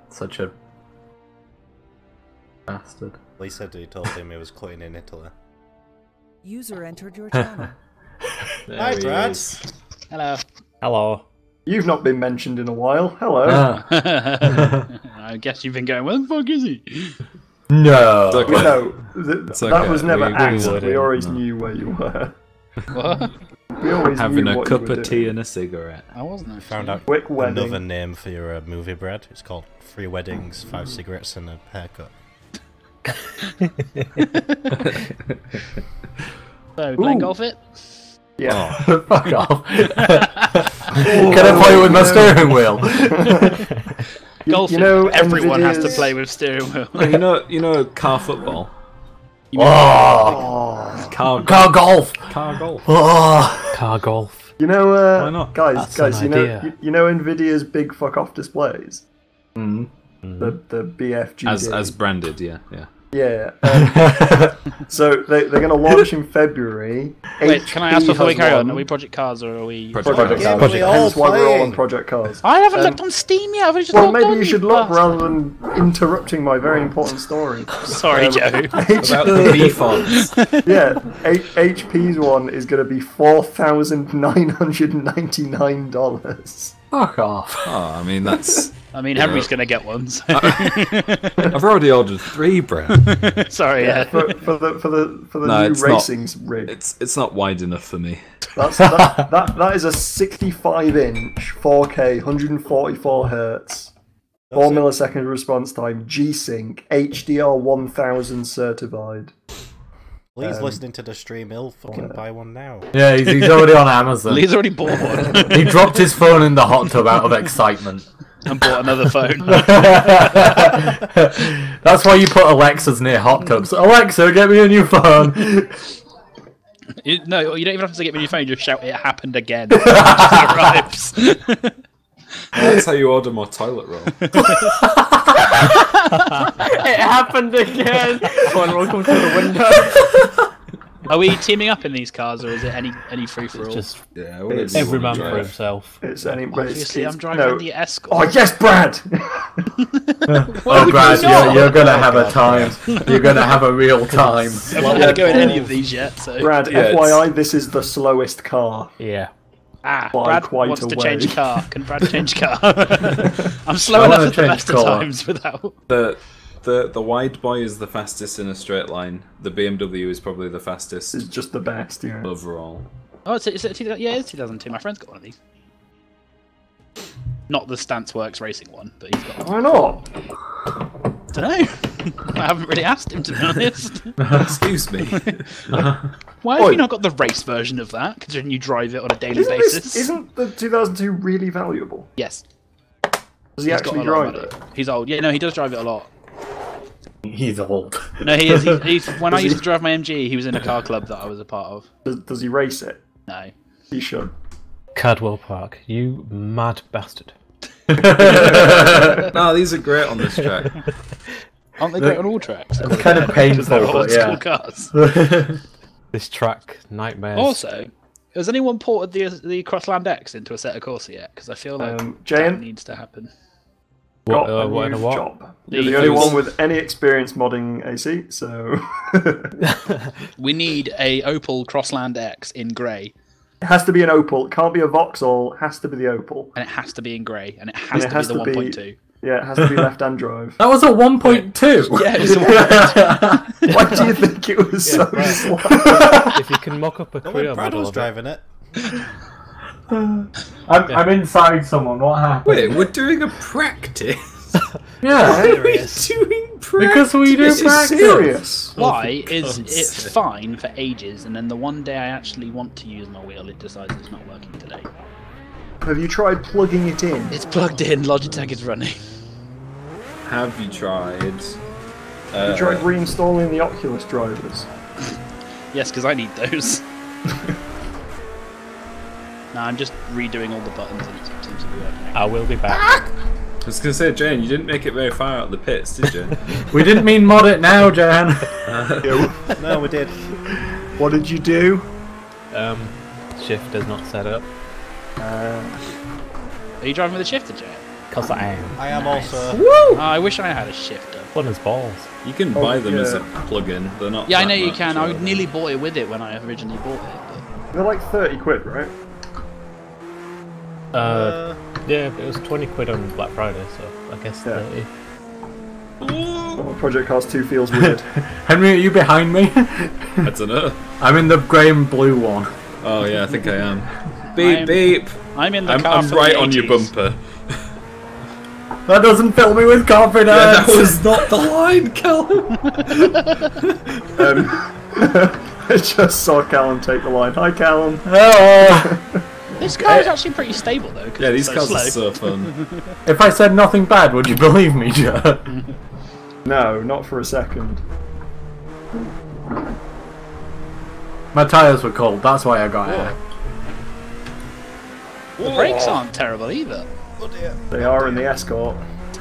[SPEAKER 3] Such a bastard.
[SPEAKER 5] Lisa said he told him he was quitting in Italy.
[SPEAKER 7] User entered your channel.
[SPEAKER 2] There
[SPEAKER 5] Hi,
[SPEAKER 2] he
[SPEAKER 5] Brad.
[SPEAKER 2] is.
[SPEAKER 4] Hello.
[SPEAKER 6] Hello.
[SPEAKER 1] You've not been mentioned in a while. Hello.
[SPEAKER 4] I guess you've been going, where the fuck is he?
[SPEAKER 3] No.
[SPEAKER 2] It's okay.
[SPEAKER 1] No,
[SPEAKER 2] It's
[SPEAKER 1] that
[SPEAKER 2] okay.
[SPEAKER 1] was never
[SPEAKER 2] We
[SPEAKER 1] asked.
[SPEAKER 6] would,
[SPEAKER 1] We always
[SPEAKER 2] no.
[SPEAKER 1] knew where you were.
[SPEAKER 4] What?
[SPEAKER 1] We always
[SPEAKER 2] Having
[SPEAKER 1] knew
[SPEAKER 2] a
[SPEAKER 1] what
[SPEAKER 2] cup
[SPEAKER 1] you were
[SPEAKER 2] of tea
[SPEAKER 1] doing.
[SPEAKER 2] and a cigarette.
[SPEAKER 4] I wasn't. actually.
[SPEAKER 5] Found out
[SPEAKER 1] Quick wedding.
[SPEAKER 5] another name for your movie, Brad. It's called 3 Weddings, 5 Cigarettes, and a Haircut.
[SPEAKER 4] So, playing
[SPEAKER 1] Ooh.
[SPEAKER 4] golf it?
[SPEAKER 1] Yeah.
[SPEAKER 3] Fuck off. Can I play with my steering wheel?
[SPEAKER 4] Golf
[SPEAKER 1] you know,
[SPEAKER 4] everyone has to
[SPEAKER 1] Nvidia's-
[SPEAKER 4] play with steering wheel.
[SPEAKER 2] You know car football?
[SPEAKER 3] Oh,
[SPEAKER 2] Car
[SPEAKER 3] car golf.
[SPEAKER 2] Car golf.
[SPEAKER 3] Oh,
[SPEAKER 6] Car golf.
[SPEAKER 1] You know,
[SPEAKER 2] Why not?
[SPEAKER 1] guys,
[SPEAKER 6] That's
[SPEAKER 1] you
[SPEAKER 6] an
[SPEAKER 1] know,
[SPEAKER 6] idea.
[SPEAKER 1] you know, Nvidia's big fuck off displays,
[SPEAKER 3] Mm.
[SPEAKER 1] the BFGD.
[SPEAKER 2] As branded, yeah.
[SPEAKER 1] Yeah. So they're going to launch in February.
[SPEAKER 4] Wait, can I ask
[SPEAKER 1] HP
[SPEAKER 4] before we
[SPEAKER 1] has
[SPEAKER 4] carry on?
[SPEAKER 1] one.
[SPEAKER 4] Are we Project Cars or are we...
[SPEAKER 2] Project
[SPEAKER 1] Project
[SPEAKER 2] Cars.
[SPEAKER 1] Cars.
[SPEAKER 5] we all
[SPEAKER 1] Hence why we're all on
[SPEAKER 5] playing.
[SPEAKER 1] Project Cars.
[SPEAKER 4] I haven't
[SPEAKER 1] Um,
[SPEAKER 4] looked on Steam yet. I've just
[SPEAKER 1] Well,
[SPEAKER 4] logged
[SPEAKER 1] maybe
[SPEAKER 4] on,
[SPEAKER 1] you should look
[SPEAKER 4] bastard.
[SPEAKER 1] rather than interrupting my very important story.
[SPEAKER 4] Sorry, Joe.
[SPEAKER 2] About the B fonts.
[SPEAKER 1] Yeah, HP's one is going to be $4,999.
[SPEAKER 3] fuck off.
[SPEAKER 2] Oh, I mean that's.
[SPEAKER 4] I mean, Henry's going to get one. So.
[SPEAKER 2] I've already ordered 3, Brad.
[SPEAKER 4] Sorry, yeah.
[SPEAKER 1] For the
[SPEAKER 2] No,
[SPEAKER 1] new
[SPEAKER 2] it's not.
[SPEAKER 1] racing rig.
[SPEAKER 2] It's not wide enough for me.
[SPEAKER 1] That is a 65-inch 4K 144 hertz 4 millisecond response time G-Sync HDR 1000 certified.
[SPEAKER 5] Please listening to the stream. He'll fucking buy one now.
[SPEAKER 3] Yeah, he's already on Amazon.
[SPEAKER 4] Lee's already bought one
[SPEAKER 3] He dropped his phone in the hot tub out of excitement.
[SPEAKER 4] and bought another phone.
[SPEAKER 3] That's why you put Alexas near hot tubs. Alexa, get me a new phone.
[SPEAKER 4] No, you don't even have to get me your phone. Just shout, "It happened again." It just arrives.
[SPEAKER 2] That's how you order more toilet roll.
[SPEAKER 4] It happened again.
[SPEAKER 6] Someone will come through the window.
[SPEAKER 4] Are we teaming up in these cars, or is it any free for all?
[SPEAKER 6] Just
[SPEAKER 2] Yeah,
[SPEAKER 1] It's
[SPEAKER 6] every man
[SPEAKER 2] drive.
[SPEAKER 6] for himself.
[SPEAKER 1] It's any. but
[SPEAKER 4] Obviously,
[SPEAKER 1] it's,
[SPEAKER 4] I'm driving
[SPEAKER 1] no.
[SPEAKER 4] the Escort.
[SPEAKER 1] Oh yes, Brad.
[SPEAKER 3] Oh, Brad, you're gonna have a time. You're gonna have a real time.
[SPEAKER 4] I'm not going to go in any of these yet. So.
[SPEAKER 1] Brad,
[SPEAKER 2] Yeah,
[SPEAKER 1] FYI, this is the slowest car.
[SPEAKER 6] Yeah.
[SPEAKER 4] Ah,
[SPEAKER 1] By
[SPEAKER 4] Brad
[SPEAKER 1] quite
[SPEAKER 4] wants
[SPEAKER 1] a
[SPEAKER 4] to
[SPEAKER 1] way.
[SPEAKER 4] change car. Can Brad change car? I'm slow
[SPEAKER 3] I
[SPEAKER 4] enough
[SPEAKER 3] wanna
[SPEAKER 4] at the
[SPEAKER 3] change
[SPEAKER 4] best of
[SPEAKER 3] colour.
[SPEAKER 4] times without.
[SPEAKER 2] The wide boy is the fastest in a straight line. The BMW is probably the fastest
[SPEAKER 1] It's just the best, yeah.
[SPEAKER 2] overall.
[SPEAKER 4] Oh, it's 2002. My friend's got one of these. Not the Stance Works racing one, but he's got one.
[SPEAKER 1] Why not?
[SPEAKER 4] Don't know. I haven't really asked him, to be honest.
[SPEAKER 2] Excuse me.
[SPEAKER 4] Why have
[SPEAKER 1] Oi.
[SPEAKER 4] you not got the race version of that, considering you drive it on a daily
[SPEAKER 1] Isn't,
[SPEAKER 4] basis?
[SPEAKER 1] isn't the 2002 really valuable?
[SPEAKER 4] Yes.
[SPEAKER 1] Does he
[SPEAKER 4] He's got
[SPEAKER 1] actually
[SPEAKER 4] a lot of
[SPEAKER 1] drive
[SPEAKER 4] money.
[SPEAKER 1] it?
[SPEAKER 4] He's old. Yeah, no, he does drive it a lot.
[SPEAKER 3] He's old.
[SPEAKER 4] No, he is. He's when I
[SPEAKER 1] Does
[SPEAKER 4] used
[SPEAKER 1] he-
[SPEAKER 4] to drive my MG, he was in a car club that I was a part of.
[SPEAKER 1] Does he race it?
[SPEAKER 4] No.
[SPEAKER 1] He should.
[SPEAKER 6] Cadwell Park, you mad bastard.
[SPEAKER 2] No, these are great on this track.
[SPEAKER 4] Aren't they great on all tracks?
[SPEAKER 3] It's kind of painful,
[SPEAKER 4] Old
[SPEAKER 3] but
[SPEAKER 4] school
[SPEAKER 3] yeah.
[SPEAKER 4] cars.
[SPEAKER 6] This track, nightmares.
[SPEAKER 4] Also, has anyone ported the Crossland X into a set of Corsa yet? Because I feel like that
[SPEAKER 1] Jane,
[SPEAKER 4] needs to happen.
[SPEAKER 1] got
[SPEAKER 6] What,
[SPEAKER 1] a
[SPEAKER 6] what,
[SPEAKER 1] new
[SPEAKER 6] what?
[SPEAKER 1] job. You're the only one with any experience modding AC, so...
[SPEAKER 4] We need a Opel Crossland X in grey,
[SPEAKER 1] It has to be an Opel. It can't be a Vauxhall. It has to be the Opel.
[SPEAKER 4] and it has to be in grey, and it
[SPEAKER 1] And
[SPEAKER 4] has
[SPEAKER 1] it
[SPEAKER 4] to
[SPEAKER 1] has
[SPEAKER 4] be the
[SPEAKER 1] to be-
[SPEAKER 4] 1.2.
[SPEAKER 1] Yeah, it has to be left-hand drive.
[SPEAKER 3] That was a 1.2.
[SPEAKER 4] Yeah, it's a
[SPEAKER 1] Why do you think it was so slow?
[SPEAKER 6] If you can mock up a
[SPEAKER 5] No,
[SPEAKER 6] Creo
[SPEAKER 5] when Brad
[SPEAKER 6] model
[SPEAKER 5] was
[SPEAKER 6] of it.
[SPEAKER 5] driving it.
[SPEAKER 3] I'm inside someone. What happened?
[SPEAKER 2] Wait, we're doing a practice.
[SPEAKER 3] Yeah.
[SPEAKER 6] Serious.
[SPEAKER 2] Doing
[SPEAKER 3] Because we do
[SPEAKER 1] This is
[SPEAKER 3] practice.
[SPEAKER 1] serious.
[SPEAKER 4] Why
[SPEAKER 2] for
[SPEAKER 4] is
[SPEAKER 2] God's
[SPEAKER 4] it
[SPEAKER 2] sake.
[SPEAKER 4] fine for ages, and then the one day I actually want to use my wheel, it decides it's not working today?
[SPEAKER 1] Have you tried plugging it in?
[SPEAKER 4] It's plugged in. Logitech is running.
[SPEAKER 2] Have you tried?
[SPEAKER 1] Have you tried reinstalling the Oculus drivers?
[SPEAKER 4] Yes, because I need those. No, I'm just redoing all the buttons, and it seems to be working.
[SPEAKER 6] I will be back.
[SPEAKER 2] I was gonna say, Jane, you didn't make it very far out of the pits, did you?
[SPEAKER 3] We didn't mean mod it now, Jan.
[SPEAKER 5] No, we did.
[SPEAKER 1] What did you do?
[SPEAKER 6] Shift is not set up.
[SPEAKER 4] Are you driving with a shifter, Jay?
[SPEAKER 6] Because I am.
[SPEAKER 5] I am also.
[SPEAKER 4] Oh, I wish I had a shifter.
[SPEAKER 6] Fun as balls.
[SPEAKER 2] You can buy them as a
[SPEAKER 1] yeah.
[SPEAKER 2] plug-in. They're not.
[SPEAKER 4] Yeah, I
[SPEAKER 2] that
[SPEAKER 4] know you
[SPEAKER 2] much,
[SPEAKER 4] can. I
[SPEAKER 2] are they?
[SPEAKER 4] nearly bought it with it when I originally bought it.
[SPEAKER 1] They're like 30 quid, right?
[SPEAKER 6] Yeah, it was 20 quid on Black Friday, so I guess
[SPEAKER 1] Yeah.
[SPEAKER 6] 30.
[SPEAKER 1] Oh, Project Cars 2 feels weird.
[SPEAKER 3] Henry, are you behind me?
[SPEAKER 2] I don't know.
[SPEAKER 3] I'm in the grey and blue one.
[SPEAKER 2] Oh yeah, I think I am. Beep
[SPEAKER 4] I'm-
[SPEAKER 2] beep.
[SPEAKER 4] I'm in the
[SPEAKER 2] I'm
[SPEAKER 4] car from
[SPEAKER 2] right
[SPEAKER 4] the
[SPEAKER 2] on your
[SPEAKER 4] 80s.
[SPEAKER 2] bumper.
[SPEAKER 3] That doesn't fill me with confidence.
[SPEAKER 2] Yeah, that was not the line, Callum.
[SPEAKER 1] I just saw Callum take the line. Hi, Callum.
[SPEAKER 3] Oh.
[SPEAKER 4] This car is actually pretty stable though. 'cause
[SPEAKER 2] Yeah,
[SPEAKER 4] it's
[SPEAKER 2] these
[SPEAKER 4] so
[SPEAKER 2] cars
[SPEAKER 4] slow.
[SPEAKER 2] are so fun.
[SPEAKER 3] If I said nothing bad, would you believe me, Joe?
[SPEAKER 1] No, not for a second.
[SPEAKER 3] My tyres were cold, that's why I got here.
[SPEAKER 4] The brakes aren't terrible either.
[SPEAKER 1] They are in the Escort.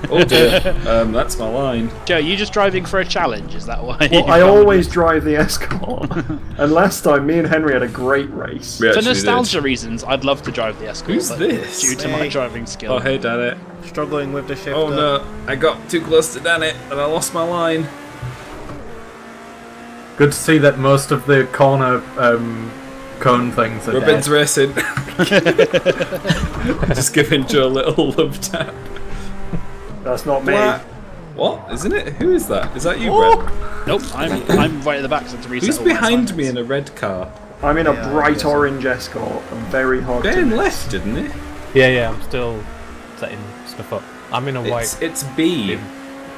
[SPEAKER 2] Oh dear. That's my line.
[SPEAKER 4] Joe, you just driving for a challenge? Is that why?
[SPEAKER 1] Well, I always drive the Escort. And last time, me and Henry had a great race.
[SPEAKER 2] We
[SPEAKER 4] For
[SPEAKER 2] actually
[SPEAKER 4] nostalgia reasons, I'd love to drive the Escort.
[SPEAKER 2] Who's
[SPEAKER 4] but
[SPEAKER 2] this?
[SPEAKER 4] Due to my
[SPEAKER 5] Me.
[SPEAKER 4] driving
[SPEAKER 2] Did.
[SPEAKER 4] skill.
[SPEAKER 2] Oh hey, Danny.
[SPEAKER 5] Struggling with the shifter.
[SPEAKER 2] Oh no, I got too close to Danny and I lost my line.
[SPEAKER 3] Good to see that most of the corner cone things are
[SPEAKER 2] Robin's
[SPEAKER 3] dead.
[SPEAKER 2] racing. Just giving Joe a little love tap.
[SPEAKER 1] That's not me.
[SPEAKER 2] What? Isn't it? Who is that? Is that you, Brett?
[SPEAKER 4] Nope, I'm right at the back, so to reset
[SPEAKER 2] Who's
[SPEAKER 4] all my
[SPEAKER 2] behind me
[SPEAKER 4] silence.
[SPEAKER 2] in a red car?
[SPEAKER 1] I'm in a
[SPEAKER 5] Yeah, I
[SPEAKER 1] bright
[SPEAKER 5] guess.
[SPEAKER 1] orange Escort. I'm very hard
[SPEAKER 2] Ben
[SPEAKER 1] to
[SPEAKER 2] left, didn't he?
[SPEAKER 6] Yeah, I'm still setting stuff up. I'm in a white.
[SPEAKER 2] It's B.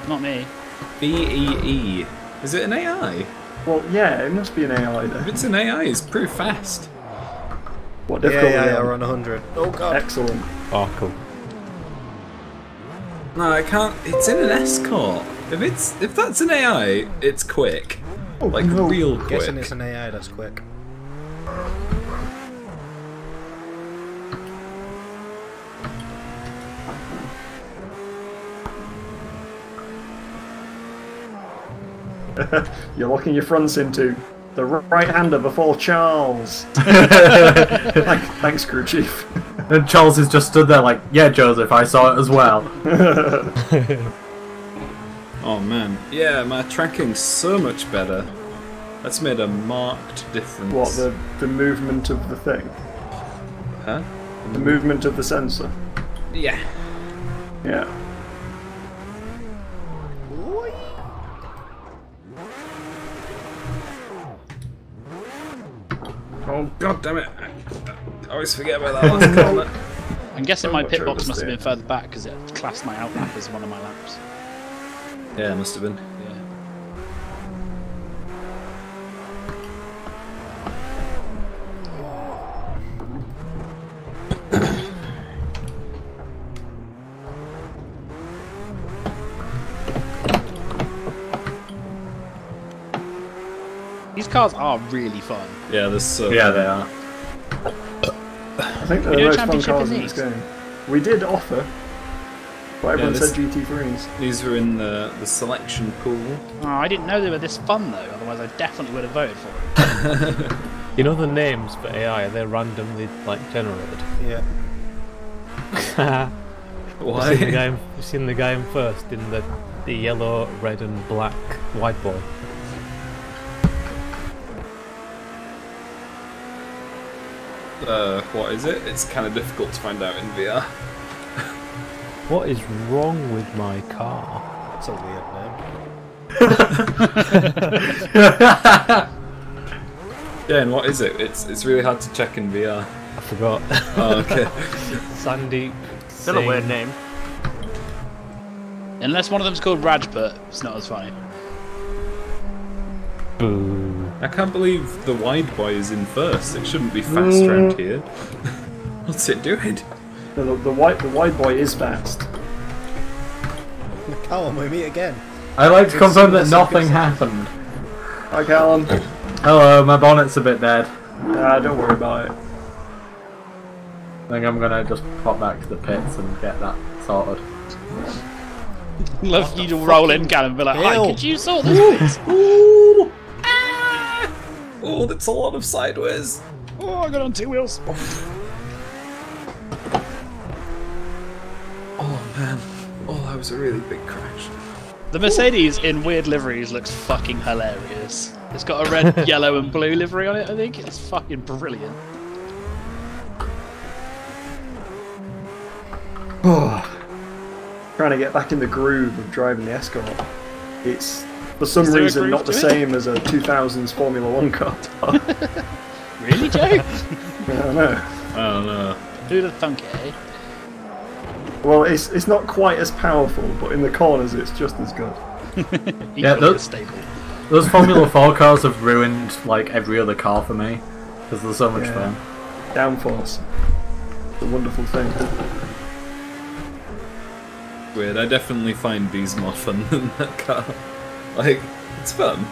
[SPEAKER 4] Not me.
[SPEAKER 2] B-E-E. Is it an AI?
[SPEAKER 1] Well, yeah, it must be an AI
[SPEAKER 2] If
[SPEAKER 1] then.
[SPEAKER 2] it's an AI, it's pretty fast.
[SPEAKER 1] What
[SPEAKER 5] Yeah,
[SPEAKER 1] difficulty?
[SPEAKER 5] yeah,
[SPEAKER 1] are
[SPEAKER 5] I
[SPEAKER 1] you
[SPEAKER 5] run 100. Oh god.
[SPEAKER 1] Excellent.
[SPEAKER 6] Oh, cool.
[SPEAKER 2] No, I can't. It's in an Escort. If that's an AI, it's quick.
[SPEAKER 1] Oh,
[SPEAKER 2] Like
[SPEAKER 1] no.
[SPEAKER 2] real quick.
[SPEAKER 5] Guessing it's an AI that's quick.
[SPEAKER 1] You're locking your fronts into the right-hander before Charles. Thanks, crew chief.
[SPEAKER 3] And Charles has just stood there like, yeah, Joseph, I saw it as well.
[SPEAKER 2] Oh man. Yeah, my tracking's so much better. That's made a marked difference.
[SPEAKER 1] What, the movement of the thing?
[SPEAKER 2] Huh?
[SPEAKER 1] The movement of the sensor?
[SPEAKER 2] Yeah.
[SPEAKER 1] Yeah.
[SPEAKER 2] Oh god damn it. I always forget about that last corner.
[SPEAKER 4] I'm guessing
[SPEAKER 1] So
[SPEAKER 4] my
[SPEAKER 1] much
[SPEAKER 4] pit box must have been
[SPEAKER 1] oversteer.
[SPEAKER 4] further back because it classed my outlap as one of my laps.
[SPEAKER 2] Yeah, it must have been.
[SPEAKER 4] Yeah. These cars are really fun.
[SPEAKER 2] Yeah, there's so
[SPEAKER 3] Yeah, they are.
[SPEAKER 1] I think they're
[SPEAKER 4] We
[SPEAKER 1] the
[SPEAKER 4] do a
[SPEAKER 1] most fun
[SPEAKER 4] championship
[SPEAKER 1] cars
[SPEAKER 4] in
[SPEAKER 1] in this
[SPEAKER 4] these?
[SPEAKER 1] game. We did offer, but everyone
[SPEAKER 2] this-
[SPEAKER 1] said GT3s.
[SPEAKER 2] These were in the selection pool.
[SPEAKER 4] Oh, I didn't know they were this fun though, otherwise I definitely would have voted for it.
[SPEAKER 6] You know the names for AI? They're randomly like generated.
[SPEAKER 5] Yeah.
[SPEAKER 2] Why?
[SPEAKER 6] You've seen the guy in first in the yellow, red, and black white boy.
[SPEAKER 2] What is it? It's kind of difficult to find out in VR.
[SPEAKER 6] What is wrong with my car?
[SPEAKER 5] That's a weird name.
[SPEAKER 2] Yeah, and what is it? It's really hard to check in VR.
[SPEAKER 6] I forgot.
[SPEAKER 2] Oh, okay.
[SPEAKER 6] Sandeep.
[SPEAKER 8] Still a weird name.
[SPEAKER 4] Unless one of them's called Rajput, it's not as funny.
[SPEAKER 6] Boo.
[SPEAKER 2] I can't believe the wide boy is in first. It shouldn't be fast around here. What's it doing?
[SPEAKER 1] The wide boy is fast.
[SPEAKER 5] Callum, we meet again.
[SPEAKER 3] I'd like to confirm that nothing happened.
[SPEAKER 1] Hi, Callum.
[SPEAKER 3] Hello, my bonnet's a bit dead.
[SPEAKER 1] Don't worry about it.
[SPEAKER 3] I think I'm gonna just pop back to the pits and get that sorted.
[SPEAKER 4] Love you to roll in, Callum, and be like, "Hi,
[SPEAKER 5] Ew.
[SPEAKER 4] could you sort this, please?"
[SPEAKER 2] Ooh! Ah! Oh, that's a lot of sideways.
[SPEAKER 4] Oh, I got on 2 wheels.
[SPEAKER 2] Oh man. Oh, that was a really big crash.
[SPEAKER 4] The Mercedes in weird liveries looks fucking hilarious. It's got a red, yellow, and blue livery on it. I think it's fucking brilliant.
[SPEAKER 1] Trying to get back in the groove of driving the Escort. It's, for some
[SPEAKER 4] Is there a
[SPEAKER 1] reason,
[SPEAKER 4] groove
[SPEAKER 1] not the
[SPEAKER 4] to it?
[SPEAKER 1] same as a 2000s Formula 1 car.
[SPEAKER 4] Really, Joe?
[SPEAKER 1] I don't know.
[SPEAKER 2] Oh no.
[SPEAKER 4] Who'd have thunk it, eh?
[SPEAKER 1] Well, it's not quite as powerful, but in the corners it's just as good.
[SPEAKER 3] Yeah,
[SPEAKER 4] Equally as stable.
[SPEAKER 3] Those Formula 4 cars have ruined like every other car for me because they're so much fun.
[SPEAKER 1] Downforce. It's a wonderful thing.
[SPEAKER 2] Weird. I definitely find these more fun than that car. Like, it's fun.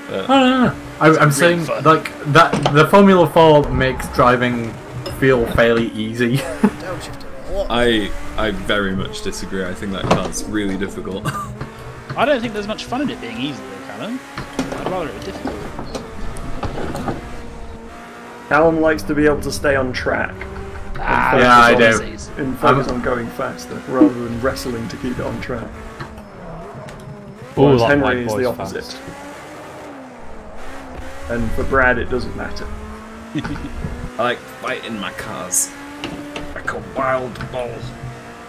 [SPEAKER 2] But
[SPEAKER 3] No. I'm saying
[SPEAKER 4] fun.
[SPEAKER 3] like that the Formula 4 makes driving feel fairly easy.
[SPEAKER 5] Downshift a lot.
[SPEAKER 2] I very much disagree. I think that car's really difficult.
[SPEAKER 4] I don't think there's much fun in it being easy, though, Callum. I'd rather it be difficult.
[SPEAKER 1] Callum likes to be able to stay on track.
[SPEAKER 4] Ah,
[SPEAKER 3] Yeah, I do.
[SPEAKER 4] policies.
[SPEAKER 1] And focus on going faster, rather than wrestling to keep it on track.
[SPEAKER 6] Ooh,
[SPEAKER 1] Whereas
[SPEAKER 6] that
[SPEAKER 1] Henry
[SPEAKER 6] white
[SPEAKER 1] is
[SPEAKER 6] boy's
[SPEAKER 1] the opposite.
[SPEAKER 6] fast.
[SPEAKER 1] And for Brad, it doesn't matter.
[SPEAKER 2] I like fighting my cars. Like a wild bull.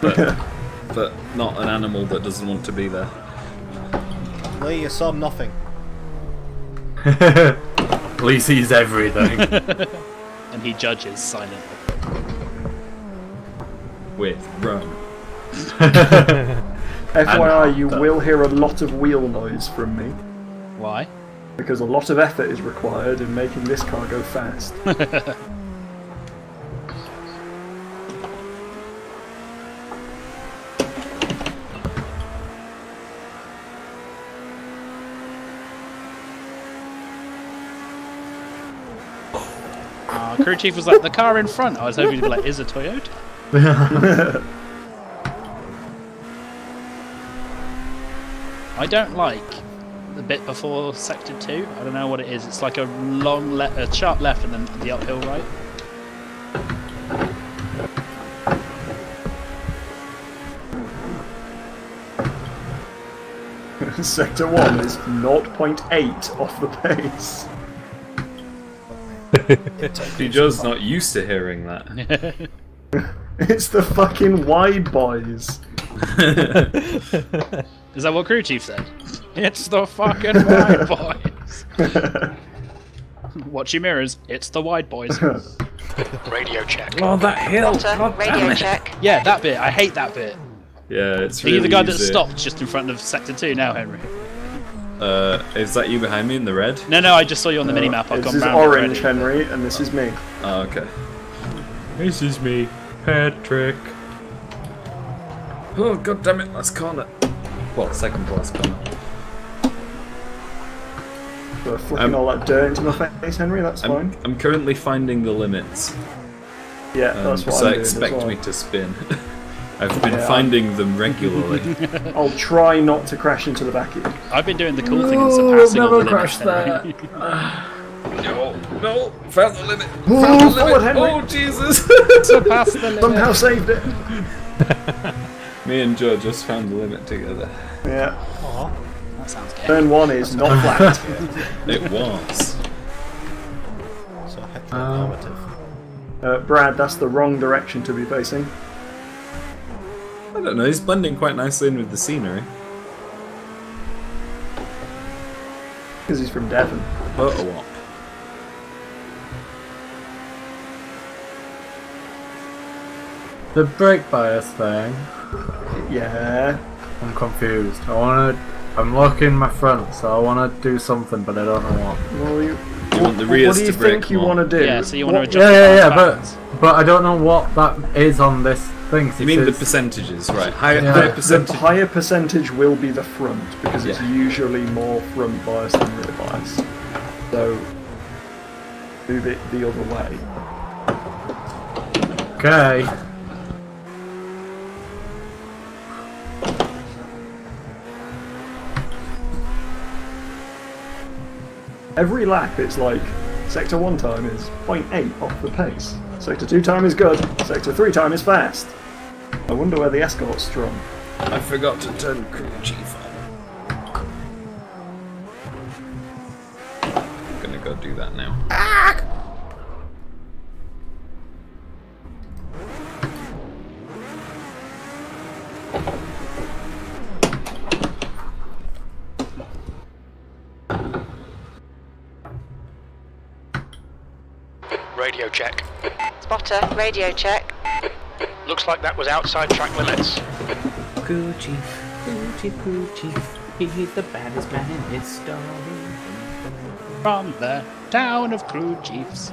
[SPEAKER 2] But not an animal that doesn't want to be there.
[SPEAKER 5] Lee, you saw nothing.
[SPEAKER 3] Lee sees everything.
[SPEAKER 4] And he judges silently.
[SPEAKER 2] With rum.
[SPEAKER 1] FYI, you will hear a lot of wheel noise from me,
[SPEAKER 4] Why?
[SPEAKER 1] because a lot of effort is required in making this car go fast.
[SPEAKER 4] Crew chief was like, the car in front. I was hoping to be like, is a Toyota? I don't like the bit before sector 2. I don't know what it is. It's like a long, a sharp left and then the uphill right.
[SPEAKER 1] Sector 1 is 0.8 off the pace.
[SPEAKER 2] You're just not used to hearing that.
[SPEAKER 1] It's the fucking wide boys.
[SPEAKER 4] Is that what crew chief said? It's the fucking wide boys. Watch your mirrors. It's the wide boys.
[SPEAKER 8] Radio check.
[SPEAKER 2] Oh, that hill!
[SPEAKER 9] Doctor, radio check.
[SPEAKER 4] Yeah, that bit. I hate that bit.
[SPEAKER 2] Yeah, it's
[SPEAKER 4] Are
[SPEAKER 2] really
[SPEAKER 4] you the guy that
[SPEAKER 2] easy.
[SPEAKER 4] stopped just in front of sector 2 now, Henry?
[SPEAKER 2] Is that you behind me in the red?
[SPEAKER 4] No, I just saw you on the minimap. I've
[SPEAKER 1] This
[SPEAKER 4] gone
[SPEAKER 1] is
[SPEAKER 4] round
[SPEAKER 1] orange,
[SPEAKER 4] already.
[SPEAKER 1] Henry, and this is me.
[SPEAKER 2] Oh, okay.
[SPEAKER 6] This is me, Patrick.
[SPEAKER 2] Oh, god damn it, last corner. Well, second to last corner.
[SPEAKER 1] For flicking all that dirt into my face, Henry, that's fine.
[SPEAKER 2] I'm currently finding the limits.
[SPEAKER 1] Yeah, that's what
[SPEAKER 2] so
[SPEAKER 1] I'm doing as
[SPEAKER 2] expect
[SPEAKER 1] well.
[SPEAKER 2] me to spin. I've been
[SPEAKER 1] Yeah,
[SPEAKER 2] finding them regularly.
[SPEAKER 1] I'll try not to crash into the back of you.
[SPEAKER 4] I've been doing the cool thing and surpassing all the limits.
[SPEAKER 3] crashed that.
[SPEAKER 2] No, found the limit.
[SPEAKER 1] Oh,
[SPEAKER 2] Found the
[SPEAKER 1] forward,
[SPEAKER 2] limit.
[SPEAKER 1] Henry.
[SPEAKER 2] Oh, Jesus.
[SPEAKER 4] Surpassed the limit.
[SPEAKER 1] Somehow saved it.
[SPEAKER 2] Me and Joe just found the limit together.
[SPEAKER 1] Yeah.
[SPEAKER 4] That sounds gay.
[SPEAKER 1] Turn 1 is not flat.
[SPEAKER 2] It was.
[SPEAKER 5] So heteronormative.
[SPEAKER 1] Brad, that's the wrong direction to be facing.
[SPEAKER 2] I don't know, he's blending quite nicely in with the scenery.
[SPEAKER 1] Because he's from Devon.
[SPEAKER 2] Photo op.
[SPEAKER 3] The brake bias thing.
[SPEAKER 1] Yeah.
[SPEAKER 3] I'm confused. I'm locking my front, so I wanna do something, but I don't know what.
[SPEAKER 1] Well,
[SPEAKER 2] You want the rears
[SPEAKER 1] what do you
[SPEAKER 2] to brake
[SPEAKER 1] think you
[SPEAKER 2] more?
[SPEAKER 1] want to do?
[SPEAKER 4] Yeah, so you want to adjust
[SPEAKER 3] Yeah,
[SPEAKER 4] the balance.
[SPEAKER 3] but I don't know what that is on this thing.
[SPEAKER 2] You mean the percentages, right? Higher
[SPEAKER 1] The
[SPEAKER 2] percentage.
[SPEAKER 1] higher percentage will be the front because it's
[SPEAKER 2] Yeah.
[SPEAKER 1] usually more front bias than rear bias. So move it the other way.
[SPEAKER 3] Okay.
[SPEAKER 1] Every lap it's like sector 1 time is 0.8 off the pace. Sector 2 time is good. Sector 3 time is fast. I wonder where the escort's strong.
[SPEAKER 2] I forgot to turn crew chief on. I'm gonna go do that now.
[SPEAKER 8] Radio check.
[SPEAKER 9] Spotter, radio check.
[SPEAKER 8] Looks like that was outside track limits.
[SPEAKER 6] Crew chief, crew chief, he's the baddest man in history.
[SPEAKER 4] From the town of crew chiefs.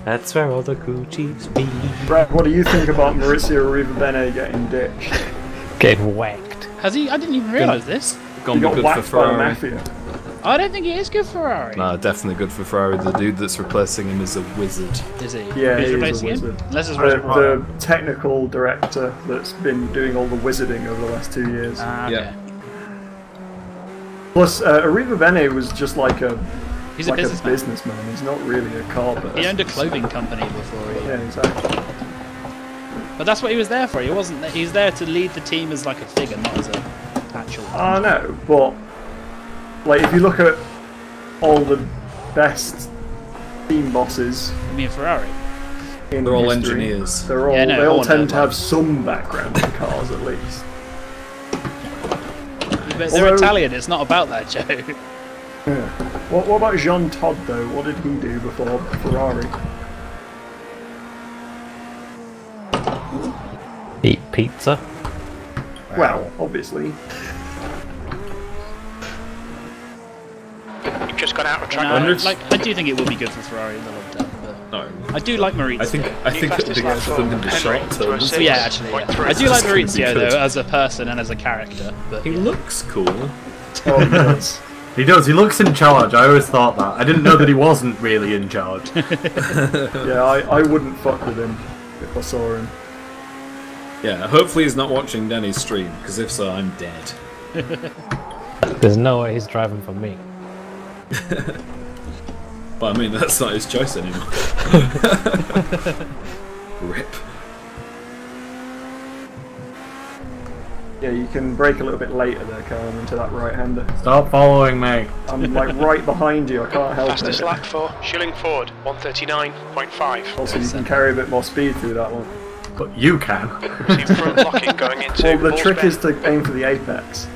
[SPEAKER 6] That's where all the crew chiefs be.
[SPEAKER 1] Brad, what do you think about Maurizio Arrivabene getting ditched?
[SPEAKER 6] Getting whacked.
[SPEAKER 4] Has he? I didn't even realise this.
[SPEAKER 2] Gonna
[SPEAKER 1] He
[SPEAKER 2] be
[SPEAKER 1] got
[SPEAKER 2] good for
[SPEAKER 1] whacked by the
[SPEAKER 2] Ferrari.
[SPEAKER 1] Mafia.
[SPEAKER 4] I don't think it is good Ferrari.
[SPEAKER 2] No, definitely good for Ferrari. The dude that's replacing him is a wizard.
[SPEAKER 4] Is he?
[SPEAKER 1] Yeah,
[SPEAKER 4] Who's
[SPEAKER 1] he is a
[SPEAKER 4] replacing him?
[SPEAKER 1] wizard.
[SPEAKER 4] Unless it's
[SPEAKER 1] The technical director that's been doing all the wizarding over the last 2 years.
[SPEAKER 4] Ah,
[SPEAKER 2] Yeah.
[SPEAKER 4] okay.
[SPEAKER 1] Plus, Arrivabene was just like a
[SPEAKER 4] He's a businessman.
[SPEAKER 1] businessman. He's not really a car person.
[SPEAKER 4] He owned a clothing company before he.
[SPEAKER 1] Yeah, exactly.
[SPEAKER 4] But that's what he was there for. He wasn't. He was there to lead the team as like a figure, not as a actual.
[SPEAKER 1] I know, but like if you look at all the best team bosses
[SPEAKER 4] I mean, Ferrari.
[SPEAKER 1] in
[SPEAKER 2] They're all
[SPEAKER 1] history,
[SPEAKER 2] engineers.
[SPEAKER 1] They're all
[SPEAKER 4] Yeah, no,
[SPEAKER 1] they all
[SPEAKER 4] Honda,
[SPEAKER 1] tend to
[SPEAKER 4] like-
[SPEAKER 1] have some background in cars at least.
[SPEAKER 4] But they're
[SPEAKER 1] Although-
[SPEAKER 4] Italian. It's not about that, Joe.
[SPEAKER 1] Yeah. What about Jean Todt though? What did he do before Ferrari?
[SPEAKER 6] Eat pizza.
[SPEAKER 1] Well, obviously.
[SPEAKER 8] You've just gone out of track
[SPEAKER 4] No,
[SPEAKER 2] wonder
[SPEAKER 8] limits.
[SPEAKER 2] if-
[SPEAKER 4] like I do think it would be good for Ferrari in the long term, but
[SPEAKER 2] No.
[SPEAKER 4] I do like Maurizio.
[SPEAKER 2] I think
[SPEAKER 8] New
[SPEAKER 2] it would be
[SPEAKER 8] fastest
[SPEAKER 2] good
[SPEAKER 8] lap
[SPEAKER 2] for
[SPEAKER 8] for
[SPEAKER 2] them in the
[SPEAKER 8] Henry
[SPEAKER 2] short
[SPEAKER 8] to
[SPEAKER 2] term.
[SPEAKER 8] a six.
[SPEAKER 4] yeah, actually, yeah.
[SPEAKER 8] 6.3.
[SPEAKER 4] I do like
[SPEAKER 2] It's gonna be
[SPEAKER 4] Maurizio
[SPEAKER 2] good.
[SPEAKER 4] though as a person and as a character. But
[SPEAKER 2] He
[SPEAKER 4] yeah.
[SPEAKER 2] looks cool.
[SPEAKER 1] Oh, he does.
[SPEAKER 3] He does. He looks in charge. I always thought that. I didn't know that he wasn't really in charge.
[SPEAKER 1] Yeah, I wouldn't fuck with him if I saw him.
[SPEAKER 2] Yeah, hopefully he's not watching Danny's stream, because if so, I'm dead.
[SPEAKER 6] There's no way he's driving for me.
[SPEAKER 2] Well, I mean, that's not his choice anymore. Rip.
[SPEAKER 1] Yeah, you can brake a little bit later there, Karen, into that right-hander.
[SPEAKER 3] Stop following me.
[SPEAKER 1] I'm like right behind you, I can't help
[SPEAKER 8] Fastest
[SPEAKER 1] it.
[SPEAKER 8] lap for Schillingford, 139.5.
[SPEAKER 1] Also, you can carry a bit more speed through that one.
[SPEAKER 3] But you can.
[SPEAKER 8] See front locking going into
[SPEAKER 1] Well, the
[SPEAKER 8] Bulls
[SPEAKER 1] trick
[SPEAKER 8] Bend.
[SPEAKER 1] is to aim for the apex.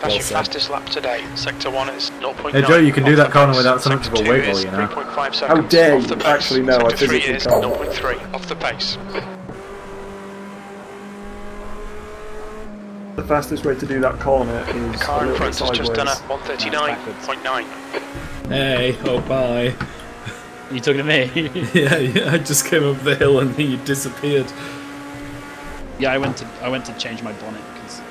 [SPEAKER 8] That's your
[SPEAKER 2] said.
[SPEAKER 8] fastest lap today. Sector 1 is 0.9.
[SPEAKER 3] Hey, Joe, you can do
[SPEAKER 8] off
[SPEAKER 3] that
[SPEAKER 8] the
[SPEAKER 3] corner
[SPEAKER 8] pace.
[SPEAKER 3] without so much
[SPEAKER 8] Sector
[SPEAKER 3] of a
[SPEAKER 8] 2
[SPEAKER 3] wiggle,
[SPEAKER 8] is
[SPEAKER 3] you know?
[SPEAKER 8] 3.5 seconds
[SPEAKER 1] dare
[SPEAKER 8] off the
[SPEAKER 1] you.
[SPEAKER 8] pace.
[SPEAKER 1] Actually, no, I
[SPEAKER 8] Sector 3
[SPEAKER 1] physically
[SPEAKER 8] is
[SPEAKER 1] can't.
[SPEAKER 8] 0.3 off the pace.
[SPEAKER 1] The fastest way to do that corner is
[SPEAKER 8] The
[SPEAKER 1] a
[SPEAKER 8] car in
[SPEAKER 1] little bit
[SPEAKER 8] front has just done a
[SPEAKER 1] sideways.
[SPEAKER 8] 139.9.
[SPEAKER 2] Hey, oh bye.
[SPEAKER 4] You talking to me?
[SPEAKER 2] Yeah, I just came up the hill and then you disappeared.
[SPEAKER 4] Yeah, I went to change my bonnet because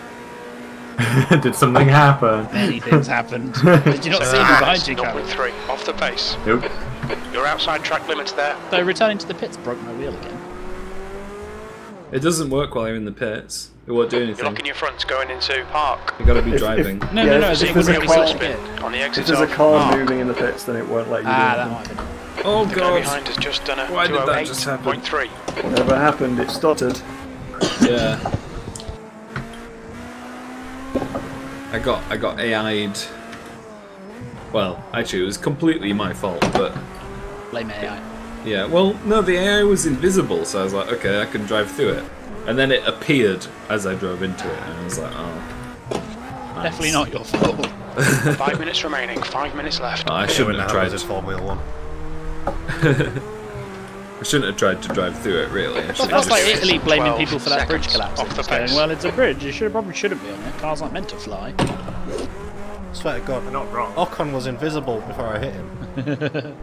[SPEAKER 3] Did something happen?
[SPEAKER 4] many things happened. Did you not see me behind you, Karen?
[SPEAKER 8] 0.3 off the pace.
[SPEAKER 3] Nope.
[SPEAKER 8] You're outside track limits there.
[SPEAKER 4] So returning to the pits broke my wheel again.
[SPEAKER 2] It doesn't work while you're in the pits. It won't do
[SPEAKER 8] You're
[SPEAKER 2] anything.
[SPEAKER 8] locking your fronts going into park.
[SPEAKER 2] You gotta be
[SPEAKER 1] If-
[SPEAKER 2] driving.
[SPEAKER 4] No,
[SPEAKER 1] Yeah,
[SPEAKER 4] no, no.
[SPEAKER 1] if
[SPEAKER 4] As in it
[SPEAKER 1] there's
[SPEAKER 4] wouldn't
[SPEAKER 1] a
[SPEAKER 4] be
[SPEAKER 1] car-
[SPEAKER 4] such a bit.
[SPEAKER 8] On the
[SPEAKER 1] If
[SPEAKER 8] exit
[SPEAKER 1] there's a
[SPEAKER 8] of
[SPEAKER 1] car
[SPEAKER 8] Park.
[SPEAKER 1] moving in the pits, then it won't let you do
[SPEAKER 4] Ah,
[SPEAKER 1] it.
[SPEAKER 4] that might have been.
[SPEAKER 2] Oh
[SPEAKER 8] The guy
[SPEAKER 2] god.
[SPEAKER 8] behind has just done a
[SPEAKER 2] Why did that just happen?
[SPEAKER 8] 208.3.
[SPEAKER 1] Whatever happened, it stuttered.
[SPEAKER 2] Yeah. I got AI'd. Well, actually, it was completely my fault, but
[SPEAKER 4] Blame AI.
[SPEAKER 2] yeah. Well, no, the AI was invisible, so I was like, okay, I can drive through it. And then it appeared as I drove into it, and I was like, oh. Nice.
[SPEAKER 4] Definitely not your fault.
[SPEAKER 8] 5 minutes remaining, 5 minutes left.
[SPEAKER 2] Oh, I
[SPEAKER 5] Shouldn't
[SPEAKER 2] shouldn't have
[SPEAKER 5] have
[SPEAKER 2] tried.
[SPEAKER 5] this Formula 1.
[SPEAKER 2] I shouldn't have tried to drive through it, really. I should have
[SPEAKER 4] That's like
[SPEAKER 2] just...
[SPEAKER 4] Italy blaming
[SPEAKER 8] 12
[SPEAKER 4] people for that bridge
[SPEAKER 8] seconds
[SPEAKER 4] collapse.
[SPEAKER 8] off the
[SPEAKER 4] It's going,
[SPEAKER 8] pace.
[SPEAKER 4] well, it's a bridge. You probably shouldn't be on it. Cars aren't meant to fly.
[SPEAKER 5] Swear to God,
[SPEAKER 1] Not wrong.
[SPEAKER 5] Ocon was invisible before I hit him.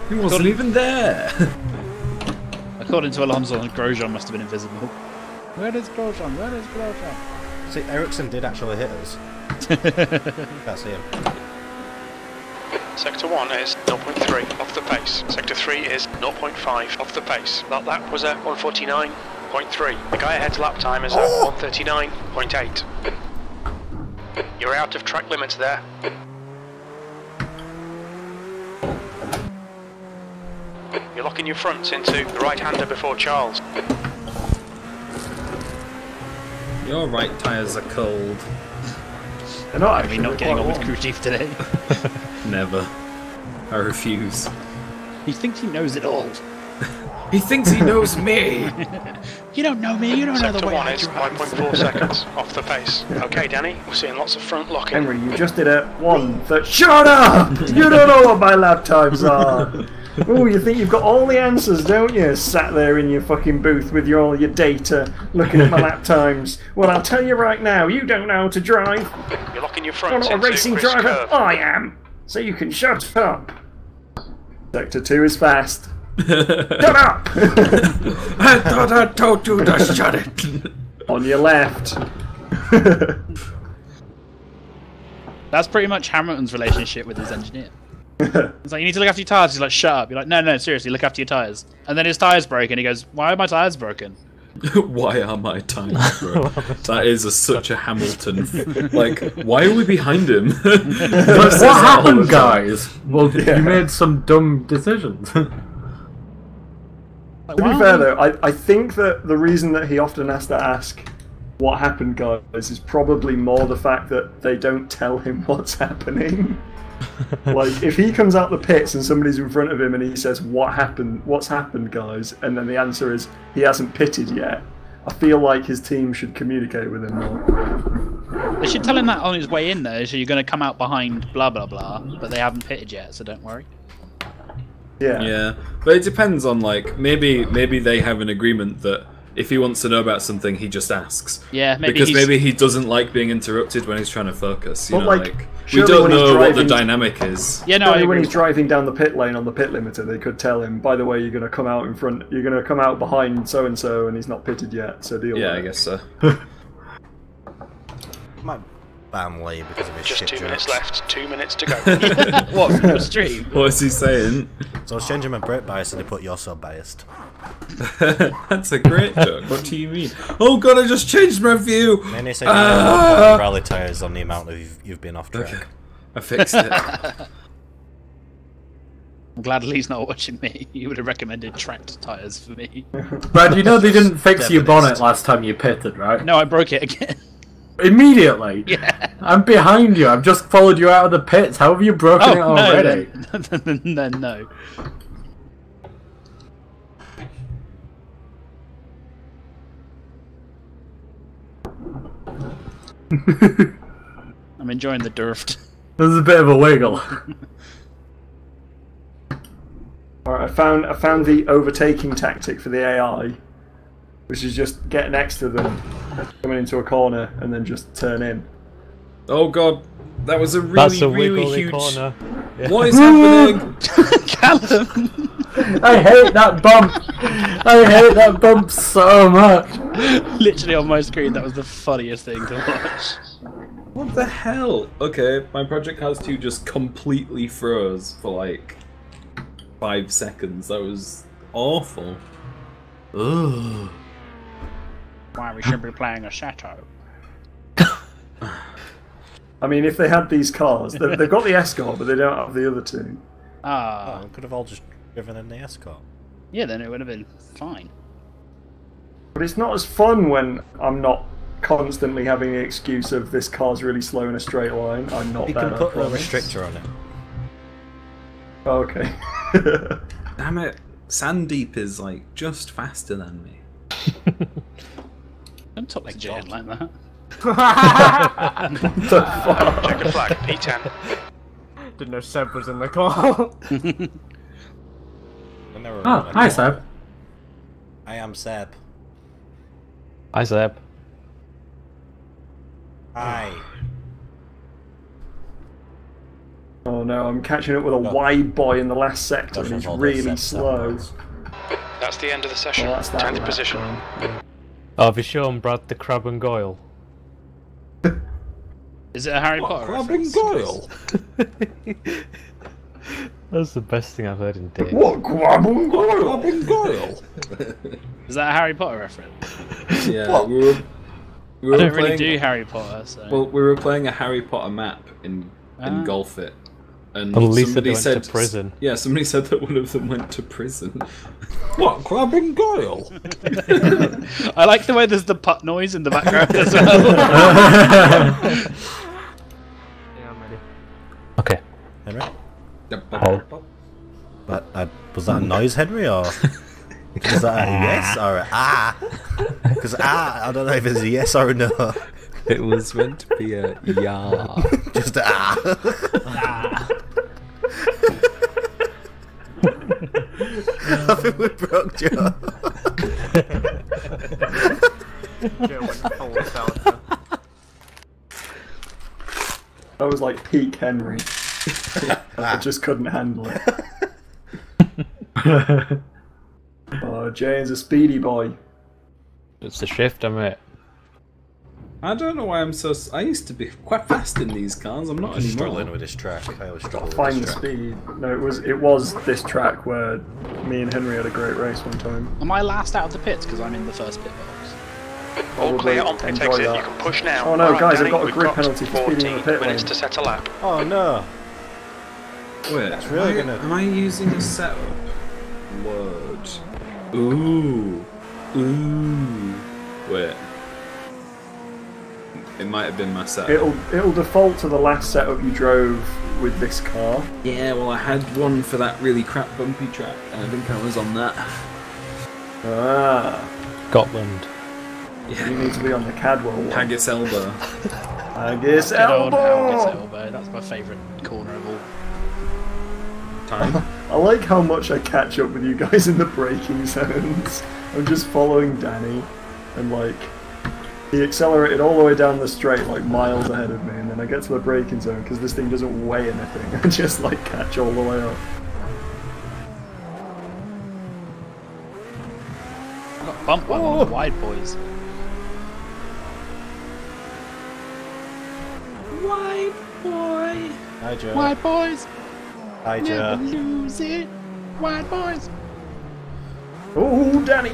[SPEAKER 2] He wasn't even there!
[SPEAKER 4] According to Alonso, Grosjean must have been invisible. Where is Grosjean? Where is Grosjean?
[SPEAKER 5] See, Ericsson did actually hit us. Can't see him.
[SPEAKER 8] Sector 1 is 0.3 off the pace. Sector 3 is 0.5 off the pace. That lap was at 149.3. The guy ahead's lap time is at 139.8. You're out of track limits there. You're locking your fronts into the right-hander before Charles.
[SPEAKER 2] Your right tyres are cold.
[SPEAKER 1] They're not
[SPEAKER 4] Are
[SPEAKER 1] actually.
[SPEAKER 4] we not
[SPEAKER 1] they're
[SPEAKER 4] getting
[SPEAKER 1] quite
[SPEAKER 4] on with
[SPEAKER 1] warm.
[SPEAKER 4] crew chief today?
[SPEAKER 2] Never. I refuse.
[SPEAKER 4] He thinks he knows it all.
[SPEAKER 2] He thinks he knows me!
[SPEAKER 4] You don't know me, you don't know the
[SPEAKER 8] Sector
[SPEAKER 4] way
[SPEAKER 8] 1
[SPEAKER 4] I
[SPEAKER 8] is
[SPEAKER 4] drive.
[SPEAKER 8] 5.4 seconds off the pace. Okay, Danny, we're seeing lots of front locking.
[SPEAKER 1] Henry, you just did a 1:30. Shut up! You don't know what my lap times are. Oh, you think you've got all the answers, don't you? Sat there in your fucking booth with all your data, looking at my lap times. Well, I'll tell you right now, you don't know how to drive.
[SPEAKER 8] You're locking your
[SPEAKER 1] I'm
[SPEAKER 8] fronts
[SPEAKER 1] not a
[SPEAKER 8] into
[SPEAKER 1] racing
[SPEAKER 8] Chris
[SPEAKER 1] driver.
[SPEAKER 8] curve.
[SPEAKER 1] I am. So you can shut up. Sector 2 is fast. Shut up!
[SPEAKER 2] I thought I told you to shut it!
[SPEAKER 1] On your left.
[SPEAKER 4] That's pretty much Hamilton's relationship with his engineer. It's like, you need to look after your tyres. He's like, shut up. You're like, no, seriously, look after your tyres. And then his tyres broke, and he goes, why are my tyres broken?
[SPEAKER 2] Why are my tyres broken? That is such a Hamilton. Like, why are we behind him?
[SPEAKER 3] What happened, guys? Well, you made some dumb decisions.
[SPEAKER 4] Like,
[SPEAKER 1] To be
[SPEAKER 4] why
[SPEAKER 1] fair
[SPEAKER 4] aren't
[SPEAKER 1] though, I think that the reason that he often has to ask what happened, guys, is probably more the fact that they don't tell him what's happening. Like, if he comes out the pits and somebody's in front of him and he says, "What happened? What's happened, guys?" and then the answer is, he hasn't pitted yet, I feel like his team should communicate with him more.
[SPEAKER 4] They should tell him that on his way in, though, so you're going to come out behind blah blah blah, but they haven't pitted yet, so don't worry.
[SPEAKER 1] Yeah.
[SPEAKER 2] Yeah, but it depends on, like, maybe they have an agreement that if he wants to know about something, he just asks.
[SPEAKER 4] Yeah, maybe
[SPEAKER 2] because
[SPEAKER 4] he's...
[SPEAKER 2] maybe he doesn't like being interrupted when he's trying to focus. You
[SPEAKER 1] But,
[SPEAKER 2] know,
[SPEAKER 1] like,
[SPEAKER 2] we
[SPEAKER 1] surely
[SPEAKER 2] don't
[SPEAKER 1] when he's
[SPEAKER 2] know what the
[SPEAKER 1] driving-
[SPEAKER 2] dynamic is.
[SPEAKER 4] Yeah, no, I
[SPEAKER 1] Surely when
[SPEAKER 4] agree.
[SPEAKER 1] he's driving down the pit lane on the pit limiter, they could tell him, by the way, you're going to come out in front, you're going to come out behind so and so, and he's not pitted yet. So deal
[SPEAKER 2] Yeah,
[SPEAKER 1] with
[SPEAKER 2] I
[SPEAKER 1] it.
[SPEAKER 2] guess so.
[SPEAKER 5] Might ban Lee because of his
[SPEAKER 8] Just
[SPEAKER 5] shit
[SPEAKER 8] 2 minutes
[SPEAKER 5] jokes.
[SPEAKER 8] left, 2 minutes to go.
[SPEAKER 4] What, from your stream?
[SPEAKER 2] What is he saying?
[SPEAKER 5] So I was changing my brake bias and they put "you're so biased."
[SPEAKER 2] That's a great joke. What do you mean? Oh god, I just changed my view!
[SPEAKER 5] And then they said you put rally tyres on the amount of you've been off track.
[SPEAKER 2] Okay. I fixed it.
[SPEAKER 4] I'm glad Lee's not watching me. He would have recommended tracked tyres for me.
[SPEAKER 3] Brad, you know they didn't fix your
[SPEAKER 5] Definitely.
[SPEAKER 3] bonnet last time you pitted, right?
[SPEAKER 4] No, I broke it again.
[SPEAKER 3] Immediately.
[SPEAKER 4] Yeah.
[SPEAKER 3] I'm behind you. I've just followed you out of the pits. How have you broken it
[SPEAKER 4] Oh, no,
[SPEAKER 3] already?
[SPEAKER 4] then no. I'm enjoying the durft.
[SPEAKER 3] There's a bit of a wiggle.
[SPEAKER 1] Alright, I found the overtaking tactic for the AI, which is just get next to them, coming into a corner, and then just turn in.
[SPEAKER 2] Oh god, that was a really,
[SPEAKER 6] That's a
[SPEAKER 2] really
[SPEAKER 6] wiggly
[SPEAKER 2] huge...
[SPEAKER 6] corner. Yeah.
[SPEAKER 2] What is happening?
[SPEAKER 4] Callum!
[SPEAKER 3] I hate that bump. I hate that bump so much.
[SPEAKER 4] Literally on my screen, that was the funniest thing to watch.
[SPEAKER 2] What the hell? Okay, my Project Cars 2 just completely froze for like 5 seconds. That was awful. Ugh.
[SPEAKER 4] Why we should be playing a Chateau.
[SPEAKER 1] I mean, if they had these cars, they've got the Escort, but they don't have the other two.
[SPEAKER 4] Ah,
[SPEAKER 5] Oh, we could have all just driven in the Escort.
[SPEAKER 4] yeah, then it would have been fine.
[SPEAKER 1] But it's not as fun when I'm not constantly having the excuse of this car's really slow in a straight line. I'm not
[SPEAKER 5] You
[SPEAKER 1] that.
[SPEAKER 5] can
[SPEAKER 1] I
[SPEAKER 5] put a
[SPEAKER 1] promise.
[SPEAKER 5] restrictor on it.
[SPEAKER 1] Oh, okay.
[SPEAKER 2] Damn it. Sandeep is like just faster than me.
[SPEAKER 4] Don't talk like Jan like that.
[SPEAKER 1] The fuck?
[SPEAKER 8] Checker flag, P10.
[SPEAKER 10] Didn't know Seb was in the call.
[SPEAKER 3] Oh, hi, Seb.
[SPEAKER 5] I am Seb.
[SPEAKER 6] Hi, Seb.
[SPEAKER 5] Hi.
[SPEAKER 1] Oh no, I'm catching up with a wide boy in the last sector and he's really slow.
[SPEAKER 8] That's the end of the session.
[SPEAKER 1] Well, that's that
[SPEAKER 8] Turn to
[SPEAKER 1] lap
[SPEAKER 8] position.
[SPEAKER 1] time.
[SPEAKER 6] Oh, have you shown Brad the Crab and Goyle?
[SPEAKER 4] Is it a Harry Potter
[SPEAKER 2] Crab and
[SPEAKER 4] reference?
[SPEAKER 2] Goyle?
[SPEAKER 6] That's the best thing I've heard in days.
[SPEAKER 1] What? Crab and Goyle?
[SPEAKER 2] Crab and Goyle?
[SPEAKER 4] Is that a Harry Potter reference?
[SPEAKER 2] Yeah, we
[SPEAKER 4] I
[SPEAKER 2] were
[SPEAKER 4] don't
[SPEAKER 2] playing,
[SPEAKER 4] really do Harry Potter, so...
[SPEAKER 2] Well, we were playing a Harry Potter map in Golf It. And
[SPEAKER 6] At least
[SPEAKER 2] somebody
[SPEAKER 6] they went to prison.
[SPEAKER 2] Yeah, somebody said that one of them went to prison. What? Crab and Goyle?
[SPEAKER 4] I like the way there's the putt noise in the background as well.
[SPEAKER 1] Yeah, I'm ready.
[SPEAKER 6] Okay.
[SPEAKER 5] Henry?
[SPEAKER 6] Oh.
[SPEAKER 5] But was that a noise, Henry, or was that a yes or a ah? Because I don't know if it's a yes or a no.
[SPEAKER 2] It was meant to be a yeah.
[SPEAKER 5] Just a ah. I think we broke Joe.
[SPEAKER 1] That was like peak Henry. I just couldn't handle it. Oh, Jane's a speedy boy.
[SPEAKER 6] It's the shifter, mate.
[SPEAKER 2] I don't know why I'm so... I used to be quite fast in these cars, I'm not
[SPEAKER 5] I'm struggling
[SPEAKER 2] anymore.
[SPEAKER 5] with this track. I always struggle with
[SPEAKER 1] Find
[SPEAKER 5] this
[SPEAKER 1] the
[SPEAKER 5] track.
[SPEAKER 1] speed. No, it was this track where me and Henry had a great race one time.
[SPEAKER 4] Am I last out of the pits because I'm in the first pit box?
[SPEAKER 8] All clear on
[SPEAKER 1] Probably
[SPEAKER 8] pit
[SPEAKER 1] enjoy
[SPEAKER 8] exit.
[SPEAKER 1] that.
[SPEAKER 8] You can push now.
[SPEAKER 1] Oh no,
[SPEAKER 8] Alright,
[SPEAKER 1] guys, I've
[SPEAKER 8] Danny,
[SPEAKER 1] got a
[SPEAKER 8] we've
[SPEAKER 1] grid
[SPEAKER 8] got
[SPEAKER 1] penalty for speeding in the
[SPEAKER 8] 14
[SPEAKER 1] pit
[SPEAKER 8] minutes
[SPEAKER 1] lane.
[SPEAKER 8] to set a lap.
[SPEAKER 5] Oh no!
[SPEAKER 2] Wait,
[SPEAKER 5] It's really
[SPEAKER 2] am,
[SPEAKER 5] gonna-
[SPEAKER 2] am I using a setup? Word. Ooh. Ooh. Wait. It might have been my setup.
[SPEAKER 1] It'll default to the last setup you drove with this car.
[SPEAKER 2] Yeah, well I had one for that really crap bumpy track, and I think I was on that.
[SPEAKER 1] Ah,
[SPEAKER 6] Scotland.
[SPEAKER 1] you need to be on the Cadwell one.
[SPEAKER 2] Haggis elbow.
[SPEAKER 1] Haggis
[SPEAKER 4] Good old Haggis
[SPEAKER 1] elbow!
[SPEAKER 4] elbow. That's my favourite corner of all.
[SPEAKER 2] Time.
[SPEAKER 1] I like how much I catch up with you guys in the braking zones. I'm just following Danny, and like, he accelerated all the way down the straight, like miles ahead of me, and then I get to the braking zone because this thing doesn't weigh anything. I just like catch all the way up.
[SPEAKER 4] I got bumped by one of the wide boys. Wide boy.
[SPEAKER 5] Hi Joe.
[SPEAKER 4] Wide boys.
[SPEAKER 5] Hi
[SPEAKER 4] Never
[SPEAKER 5] Joe.
[SPEAKER 4] lose it. Wide boys.
[SPEAKER 1] Oh, Danny!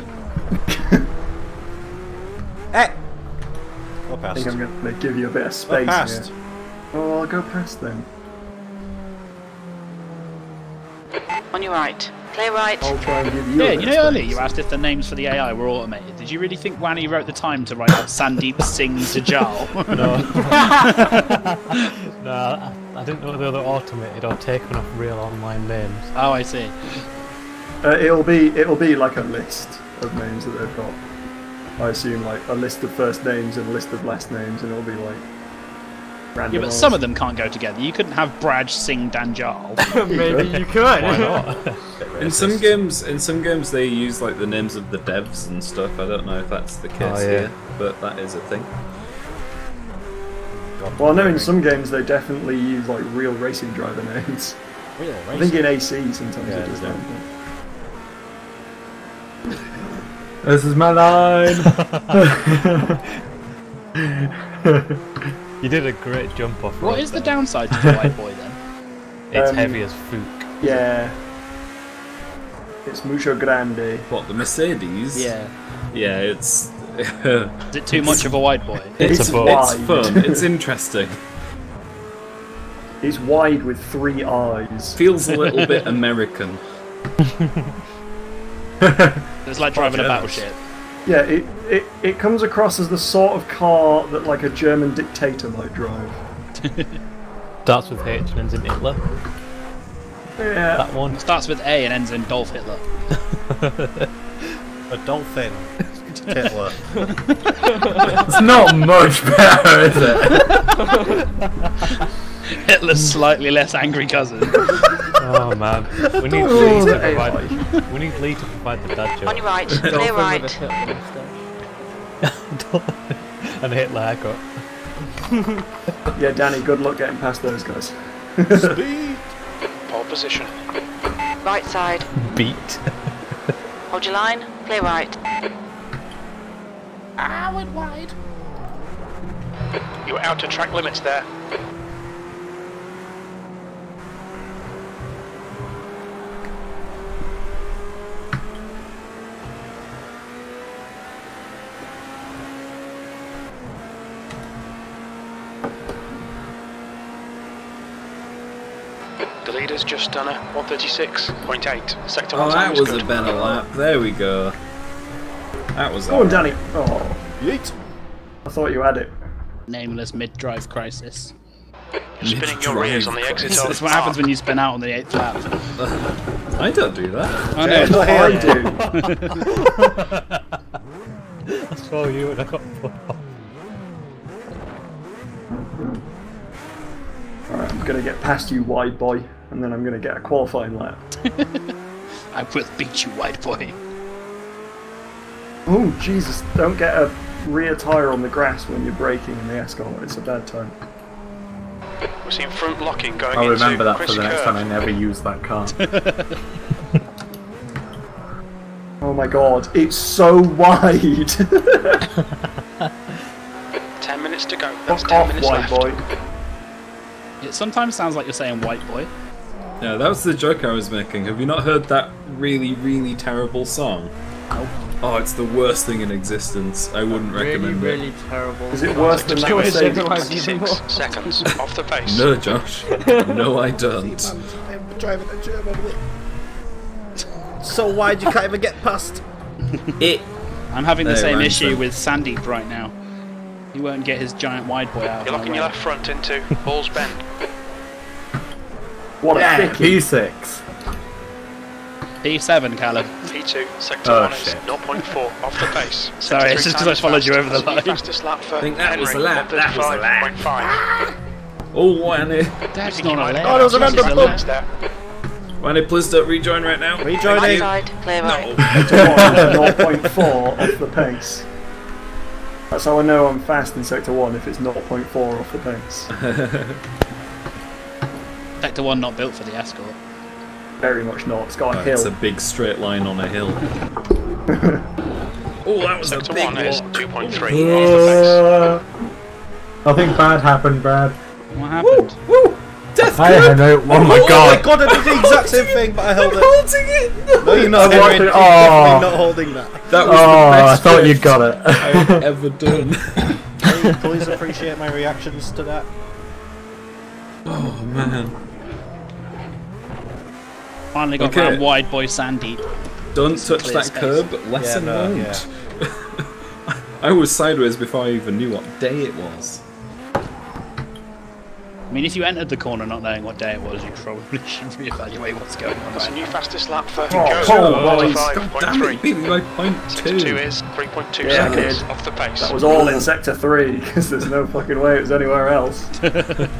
[SPEAKER 5] Hey! Go
[SPEAKER 1] I
[SPEAKER 5] past.
[SPEAKER 1] think I'm going to give you a bit of space
[SPEAKER 5] past.
[SPEAKER 1] here. Oh, I'll go past then.
[SPEAKER 9] On your right. Clear right.
[SPEAKER 1] I'll try and give you a
[SPEAKER 4] Yeah,
[SPEAKER 1] bit
[SPEAKER 4] you
[SPEAKER 1] of
[SPEAKER 4] know earlier
[SPEAKER 1] space.
[SPEAKER 4] you asked if the names for the AI were automated. Did you really think Wanny wrote the time to write Sandeep Singh Sajal?
[SPEAKER 6] No. No, I didn't know they were automated or taken off real online names.
[SPEAKER 4] Oh, I see.
[SPEAKER 1] It'll be like a list of names that they've got. I assume like a list of first names and a list of last names, and it'll be like random.
[SPEAKER 4] Yeah, but some of them can't go together. You couldn't have Braj Singh Danjal.
[SPEAKER 3] Maybe you could.
[SPEAKER 6] Why not?
[SPEAKER 2] In some games they use like the names of the devs and stuff. I don't know if that's the case here, but that is a thing.
[SPEAKER 1] Well, I know in some games they definitely use like real racing driver names.
[SPEAKER 5] Real
[SPEAKER 1] I think in AC sometimes
[SPEAKER 5] Yeah,
[SPEAKER 1] it does
[SPEAKER 5] yeah.
[SPEAKER 1] that.
[SPEAKER 3] This is my line.
[SPEAKER 6] You did a great jump off.
[SPEAKER 4] What
[SPEAKER 6] road
[SPEAKER 4] is the
[SPEAKER 6] there.
[SPEAKER 4] downside to the white boy then?
[SPEAKER 6] It's heavy as fook.
[SPEAKER 1] Yeah. It's mucho grande.
[SPEAKER 2] What, the Mercedes?
[SPEAKER 4] Yeah.
[SPEAKER 2] Yeah, it's
[SPEAKER 4] Is it too much of a white boy?
[SPEAKER 1] It's
[SPEAKER 6] a boat.
[SPEAKER 2] it's
[SPEAKER 1] wide.
[SPEAKER 2] fun. It's interesting.
[SPEAKER 1] It's wide with 3 eyes.
[SPEAKER 2] Feels a little bit American.
[SPEAKER 4] It's like driving a battleship.
[SPEAKER 1] Yeah, it comes across as the sort of car that like a German dictator might drive.
[SPEAKER 6] Starts with H and ends in Hitler.
[SPEAKER 1] Yeah.
[SPEAKER 6] That one.
[SPEAKER 4] Starts with A and ends in Dolph Hitler.
[SPEAKER 5] A dolphin. Hitler.
[SPEAKER 3] It's not much better, is it?
[SPEAKER 4] Hitler's slightly less angry cousin.
[SPEAKER 6] Oh Oh man, we need Lee to provide. We need Lee to provide the dad joke.
[SPEAKER 9] On your right, clear right.
[SPEAKER 6] And a Hitler haircut.
[SPEAKER 1] Yeah, Danny, good luck getting past those guys.
[SPEAKER 8] Speed. Pole position.
[SPEAKER 9] Right side.
[SPEAKER 6] Beat.
[SPEAKER 9] Hold your line, clear right.
[SPEAKER 8] I went wide. You're out of track limits there. The leader's just done a 136.8. Sector 1
[SPEAKER 2] Oh,
[SPEAKER 8] time
[SPEAKER 2] that
[SPEAKER 8] is
[SPEAKER 2] was
[SPEAKER 8] good.
[SPEAKER 2] a better lap. There we go. That was.
[SPEAKER 1] Go on, Danny. Oh,
[SPEAKER 5] Yeet.
[SPEAKER 1] I thought you had it.
[SPEAKER 4] Nameless mid-drive crisis.
[SPEAKER 8] You're spinning your rears on the exit of.
[SPEAKER 4] That's what happens when you spin out on the 8th lap.
[SPEAKER 2] I don't do that.
[SPEAKER 4] I know.
[SPEAKER 1] I do.
[SPEAKER 6] I saw you and I got put off.
[SPEAKER 1] Alright, I'm gonna get past you, wide boy, and then I'm gonna get a qualifying lap.
[SPEAKER 4] I will beat you, white boy.
[SPEAKER 1] Oh, Jesus, don't get a rear tyre on the grass when you're braking in the Escort, it's a bad time.
[SPEAKER 8] We're seeing front locking going
[SPEAKER 3] I'll
[SPEAKER 8] into
[SPEAKER 3] remember that for
[SPEAKER 8] Chris
[SPEAKER 3] the next
[SPEAKER 8] Curve.
[SPEAKER 3] time I never use that car.
[SPEAKER 1] Oh my god, it's so wide!
[SPEAKER 8] 10 minutes to go. That's
[SPEAKER 1] Fuck
[SPEAKER 8] 10
[SPEAKER 1] off,
[SPEAKER 8] minutes
[SPEAKER 1] wide
[SPEAKER 8] left.
[SPEAKER 1] boy.
[SPEAKER 4] It sometimes sounds like you're saying white boy.
[SPEAKER 2] Yeah, that was the joke I was making. Have you not heard that really, really terrible song?
[SPEAKER 4] No.
[SPEAKER 2] Oh, it's the worst thing in existence. I wouldn't recommend
[SPEAKER 10] really
[SPEAKER 2] it.
[SPEAKER 10] terrible.
[SPEAKER 1] Is it worse than that
[SPEAKER 10] Go ahead,
[SPEAKER 1] Mercedes?
[SPEAKER 8] 26 seconds off the pace.
[SPEAKER 2] No, Josh. No, I don't.
[SPEAKER 5] I'm driving a German whip. So wide you can't even get past.
[SPEAKER 2] It.
[SPEAKER 4] I'm having the
[SPEAKER 2] Hey,
[SPEAKER 4] same
[SPEAKER 2] Ransom.
[SPEAKER 4] issue with Sandeep right now. He won't get his giant wide boy out.
[SPEAKER 8] You're
[SPEAKER 4] of
[SPEAKER 8] locking
[SPEAKER 4] my
[SPEAKER 8] your
[SPEAKER 4] way.
[SPEAKER 8] left front into Balls Bend.
[SPEAKER 1] What a
[SPEAKER 3] Yeah,
[SPEAKER 1] thickie.
[SPEAKER 3] P6.
[SPEAKER 4] P7, Callum.
[SPEAKER 8] P2, sector
[SPEAKER 3] Oh,
[SPEAKER 8] 1 is
[SPEAKER 3] shit.
[SPEAKER 8] 0.4 off the pace.
[SPEAKER 4] Sorry, it's just because I followed you over the line.
[SPEAKER 8] Fastest lap for
[SPEAKER 2] I think that was
[SPEAKER 8] Henry,
[SPEAKER 2] the lap, that was the lap.
[SPEAKER 8] 135.5.
[SPEAKER 2] Oh, Wanny.
[SPEAKER 4] That's not a lap.
[SPEAKER 5] Oh, there was a random
[SPEAKER 4] It's a
[SPEAKER 5] bump.
[SPEAKER 4] lap.
[SPEAKER 8] There.
[SPEAKER 2] Wanny, please don't rejoin right now.
[SPEAKER 9] Right
[SPEAKER 5] Rejoining.
[SPEAKER 9] side, clear right.
[SPEAKER 1] 0.4 off the pace. That's how I know I'm fast in Sector 1, if it's 0.4 off the pace.
[SPEAKER 4] Sector 1 not built for the Escort.
[SPEAKER 1] Very much not, it's got a
[SPEAKER 2] It's a
[SPEAKER 1] hill.
[SPEAKER 2] big straight line on a hill. Oh, that was a
[SPEAKER 8] Sector
[SPEAKER 2] big
[SPEAKER 8] 1 is
[SPEAKER 2] walk.
[SPEAKER 8] 2.3 off the
[SPEAKER 3] Nothing bad happened, Brad.
[SPEAKER 4] What happened?
[SPEAKER 2] Woo! Death
[SPEAKER 3] Hi,
[SPEAKER 2] grip!
[SPEAKER 3] Henry. Oh my
[SPEAKER 5] Oh my
[SPEAKER 3] god.
[SPEAKER 5] god, I did the exact same thing, but I held it.
[SPEAKER 2] Holding it!
[SPEAKER 5] No, you're not.
[SPEAKER 3] I
[SPEAKER 5] Henry.
[SPEAKER 3] wanted-
[SPEAKER 5] You're
[SPEAKER 3] oh.
[SPEAKER 5] definitely not holding that.
[SPEAKER 2] That was
[SPEAKER 3] Oh,
[SPEAKER 2] the
[SPEAKER 3] I
[SPEAKER 2] best
[SPEAKER 3] thought you
[SPEAKER 2] drift
[SPEAKER 3] got it.
[SPEAKER 2] I've ever done.
[SPEAKER 5] Please appreciate my reactions to that.
[SPEAKER 2] Oh, man.
[SPEAKER 4] Finally got
[SPEAKER 2] Okay.
[SPEAKER 4] round wide boy Sandeep.
[SPEAKER 2] Don't
[SPEAKER 4] Some
[SPEAKER 2] touch
[SPEAKER 4] clear
[SPEAKER 2] that
[SPEAKER 4] space.
[SPEAKER 2] curb. Lesson
[SPEAKER 5] Yeah, no,
[SPEAKER 2] learned. I was sideways before I even knew what day it was.
[SPEAKER 4] I mean, if you entered the corner not knowing what day it was, you probably should reevaluate what's going on.
[SPEAKER 8] That's a
[SPEAKER 4] Right
[SPEAKER 8] new
[SPEAKER 4] now.
[SPEAKER 8] fastest lap for
[SPEAKER 1] Oh,
[SPEAKER 8] Go.
[SPEAKER 1] Paul, well,
[SPEAKER 2] God damn it,
[SPEAKER 8] 45.3.
[SPEAKER 2] beat me by
[SPEAKER 8] Sector 2
[SPEAKER 2] 0.2.
[SPEAKER 8] is 3.2
[SPEAKER 1] Yeah, I
[SPEAKER 8] seconds
[SPEAKER 1] did.
[SPEAKER 8] off the pace.
[SPEAKER 1] That was all in Sector 3, because there's no fucking way it was anywhere else.
[SPEAKER 5] Didn't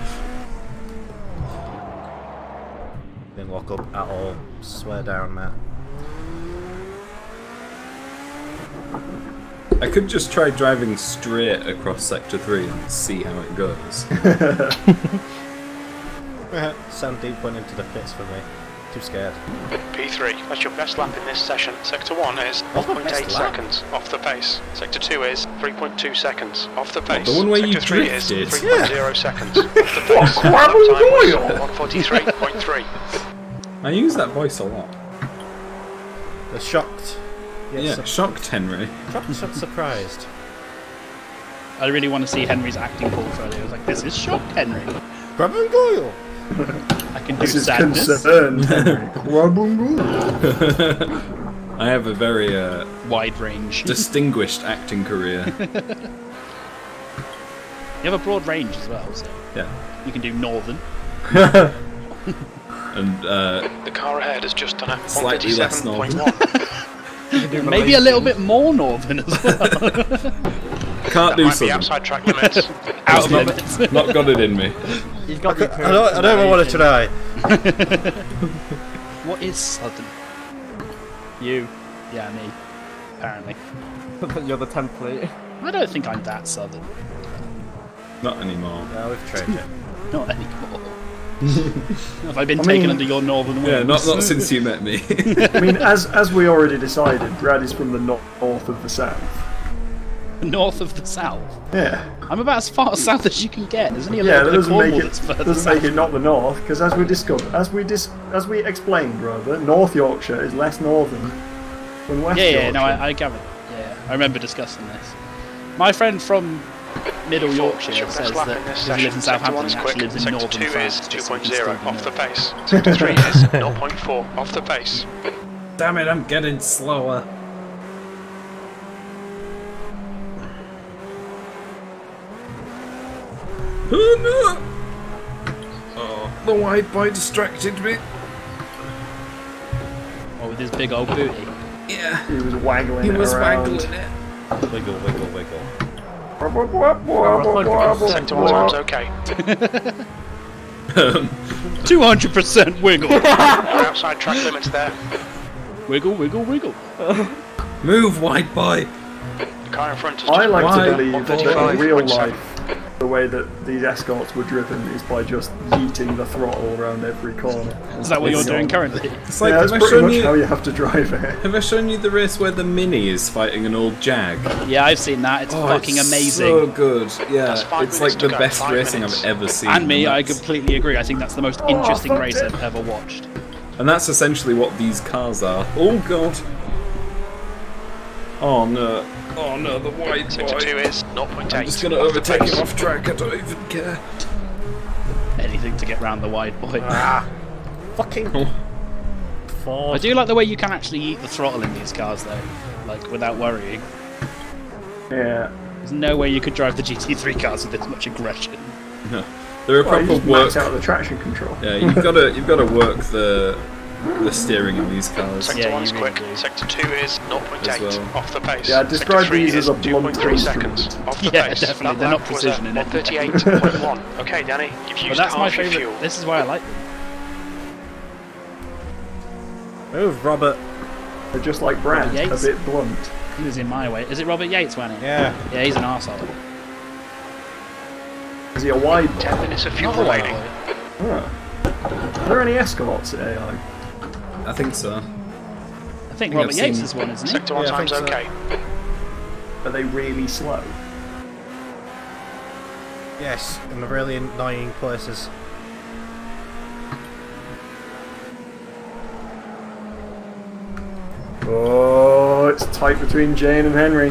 [SPEAKER 5] lock up at all. Swear down, Matt.
[SPEAKER 2] I could just try driving straight across Sector 3 and see how it goes.
[SPEAKER 5] Sandeep went into the pits for me. Too scared.
[SPEAKER 8] P3, that's your best lap in this session. Sector 1 is
[SPEAKER 5] What's my
[SPEAKER 8] 0.8
[SPEAKER 5] best lap?
[SPEAKER 8] seconds off the pace. Sector 2 is 3.2 seconds off the pace.
[SPEAKER 2] the one where you
[SPEAKER 8] Sector 3 is
[SPEAKER 2] drifted?
[SPEAKER 8] 3.0 seconds off the pace. Lap time was 143.3.
[SPEAKER 2] I use that voice a lot.
[SPEAKER 5] They're shocked.
[SPEAKER 2] Yeah, shocked Henry.
[SPEAKER 5] Shocked, surprised.
[SPEAKER 4] I really want to see Henry's acting portfolio. I was like, this is shocked, Henry.
[SPEAKER 5] Grab and Goyle.
[SPEAKER 4] I can do
[SPEAKER 1] This is
[SPEAKER 4] sadness.
[SPEAKER 1] concerned.
[SPEAKER 2] I have a very
[SPEAKER 4] Wide range.
[SPEAKER 2] distinguished acting career.
[SPEAKER 4] You have a broad range as well, so
[SPEAKER 2] Yeah.
[SPEAKER 4] you can do northern.
[SPEAKER 2] And
[SPEAKER 8] The car ahead has just done a
[SPEAKER 2] Slightly less northern.
[SPEAKER 8] 137.1.
[SPEAKER 4] Maybe a little bit more northern as well.
[SPEAKER 2] Can't do
[SPEAKER 8] Might be
[SPEAKER 2] something.
[SPEAKER 8] outside track limits.
[SPEAKER 4] Out of limits.
[SPEAKER 2] Not got it in me.
[SPEAKER 10] He's got the
[SPEAKER 5] I don't even want to try.
[SPEAKER 4] What is Southern?
[SPEAKER 10] You.
[SPEAKER 4] Yeah, me. Apparently.
[SPEAKER 10] You're the template.
[SPEAKER 4] I don't think I'm that Southern.
[SPEAKER 2] Not anymore.
[SPEAKER 5] No, we've changed it.
[SPEAKER 4] Not anymore. Have I been taken under your northern wings?
[SPEAKER 2] Yeah, not since you met me.
[SPEAKER 1] I mean, as we already decided, Brad is from the north of the south.
[SPEAKER 4] North of the south?
[SPEAKER 1] Yeah.
[SPEAKER 4] I'm about as far south as you can get. There's only a
[SPEAKER 1] Yeah,
[SPEAKER 4] little
[SPEAKER 1] that
[SPEAKER 4] bit of
[SPEAKER 1] doesn't make
[SPEAKER 4] Cornwall
[SPEAKER 1] it
[SPEAKER 4] that's further
[SPEAKER 1] doesn't
[SPEAKER 4] south.
[SPEAKER 1] make it not the north, because as we discovered, as we explained, rather, North Yorkshire is less northern than West Yorkshire.
[SPEAKER 4] Yeah, no, I gathered. Yeah, I remember discussing this. My friend from Middle Yorkshire says that he lives in Southampton and actually lives in
[SPEAKER 8] Sector
[SPEAKER 4] northern
[SPEAKER 8] 2
[SPEAKER 4] France.
[SPEAKER 8] is
[SPEAKER 4] just so he can
[SPEAKER 8] 2.0
[SPEAKER 4] still be
[SPEAKER 8] off the
[SPEAKER 4] northern.
[SPEAKER 8] pace. Sector 3 is 0.4 off the pace.
[SPEAKER 2] Damn it, I'm getting slower. Oh no! Oh, the wide boy distracted me.
[SPEAKER 4] Or with his big old booty.
[SPEAKER 2] Yeah,
[SPEAKER 1] He was waggling
[SPEAKER 2] he
[SPEAKER 1] it
[SPEAKER 2] was
[SPEAKER 1] around.
[SPEAKER 2] waggling it.
[SPEAKER 5] Wiggle, wiggle, wiggle.
[SPEAKER 8] Sector 1 time's okay.
[SPEAKER 4] 200% wiggle!
[SPEAKER 8] You're outside track limits there.
[SPEAKER 4] Wiggle, wiggle, wiggle.
[SPEAKER 2] Move, wide boy.
[SPEAKER 8] The car in front is
[SPEAKER 1] I
[SPEAKER 8] just
[SPEAKER 1] like
[SPEAKER 2] Why?
[SPEAKER 1] to believe that in
[SPEAKER 8] 135.7.
[SPEAKER 1] real life, the way that these escorts were driven is by just yeeting the throttle around every corner.
[SPEAKER 4] Is that what you're doing currently?
[SPEAKER 2] It's like,
[SPEAKER 1] Yeah, that's
[SPEAKER 2] have I
[SPEAKER 1] pretty
[SPEAKER 2] shown
[SPEAKER 1] much
[SPEAKER 2] you?
[SPEAKER 1] how you have to drive it.
[SPEAKER 2] Have I shown you the race where the Mini is fighting an old Jag?
[SPEAKER 4] Yeah, I've seen that. It's fucking
[SPEAKER 2] it's
[SPEAKER 4] amazing.
[SPEAKER 2] So good. Yeah,
[SPEAKER 8] That's 5
[SPEAKER 2] it's
[SPEAKER 8] minutes
[SPEAKER 2] like
[SPEAKER 8] to
[SPEAKER 2] the
[SPEAKER 8] go,
[SPEAKER 2] best
[SPEAKER 8] 5
[SPEAKER 2] racing
[SPEAKER 8] minutes.
[SPEAKER 2] I've ever seen.
[SPEAKER 4] And me, I
[SPEAKER 2] that's-
[SPEAKER 4] completely agree. I think that's the most interesting
[SPEAKER 1] fuck
[SPEAKER 4] race
[SPEAKER 1] it.
[SPEAKER 4] I've ever watched.
[SPEAKER 2] And that's essentially what these cars are. Oh god. Oh no. Oh no, the wide
[SPEAKER 8] Sector 2
[SPEAKER 2] boy.
[SPEAKER 8] is 0.8.
[SPEAKER 2] I'm just gonna
[SPEAKER 8] off the
[SPEAKER 2] overtake
[SPEAKER 8] pace.
[SPEAKER 2] him off track, I don't even care.
[SPEAKER 4] Anything to get round the wide boy.
[SPEAKER 5] Fucking.
[SPEAKER 4] I do like the way you can actually eat the throttle in these cars, though, like without worrying.
[SPEAKER 1] Yeah.
[SPEAKER 4] There's no way you could drive the GT3 cars with this much aggression.
[SPEAKER 2] No. There are
[SPEAKER 1] Well, you
[SPEAKER 2] proper
[SPEAKER 1] just
[SPEAKER 2] work.
[SPEAKER 1] max out the traction control.
[SPEAKER 2] Yeah, you've gotta work the steering in these cars.
[SPEAKER 8] Sector
[SPEAKER 4] Yeah,
[SPEAKER 8] 1's
[SPEAKER 4] you really
[SPEAKER 8] quick.
[SPEAKER 4] do.
[SPEAKER 8] Sector 2 is 0.8
[SPEAKER 2] As well.
[SPEAKER 8] off the pace.
[SPEAKER 1] Yeah, describe
[SPEAKER 8] Sector 3
[SPEAKER 1] these as
[SPEAKER 8] is
[SPEAKER 1] a blunt
[SPEAKER 8] 2.3 seconds
[SPEAKER 1] instrument.
[SPEAKER 8] off the
[SPEAKER 4] Yeah,
[SPEAKER 8] pace.
[SPEAKER 4] definitely.
[SPEAKER 8] That
[SPEAKER 4] They're not
[SPEAKER 8] lap was
[SPEAKER 4] precision in any way.
[SPEAKER 8] 138.1. Okay, Danny, you've
[SPEAKER 4] But
[SPEAKER 8] used
[SPEAKER 4] that's my
[SPEAKER 8] half your
[SPEAKER 4] favourite.
[SPEAKER 8] fuel.
[SPEAKER 4] This is why I like them.
[SPEAKER 5] Move, Robert.
[SPEAKER 1] They're just like Brad, a
[SPEAKER 4] Yates?
[SPEAKER 1] bit blunt.
[SPEAKER 4] He was in my way. Is it Robert Yates, Wanny?
[SPEAKER 5] Yeah.
[SPEAKER 4] Yeah, he's an arsehole.
[SPEAKER 1] Is he a wide
[SPEAKER 8] 10 minutes of fuel
[SPEAKER 4] Not a wide
[SPEAKER 8] remaining.
[SPEAKER 4] boy.
[SPEAKER 1] boy? Are there any escorts at AI?
[SPEAKER 2] I think so.
[SPEAKER 4] I think
[SPEAKER 2] I've
[SPEAKER 4] Robert Yates
[SPEAKER 2] seen-
[SPEAKER 4] is one, isn't he?
[SPEAKER 8] Sector 1
[SPEAKER 5] Yeah, I
[SPEAKER 8] time's
[SPEAKER 5] think so.
[SPEAKER 8] okay.
[SPEAKER 1] Are they really slow?
[SPEAKER 5] Yes, in the really annoying places.
[SPEAKER 1] Oh, it's tight between Jane and Henry.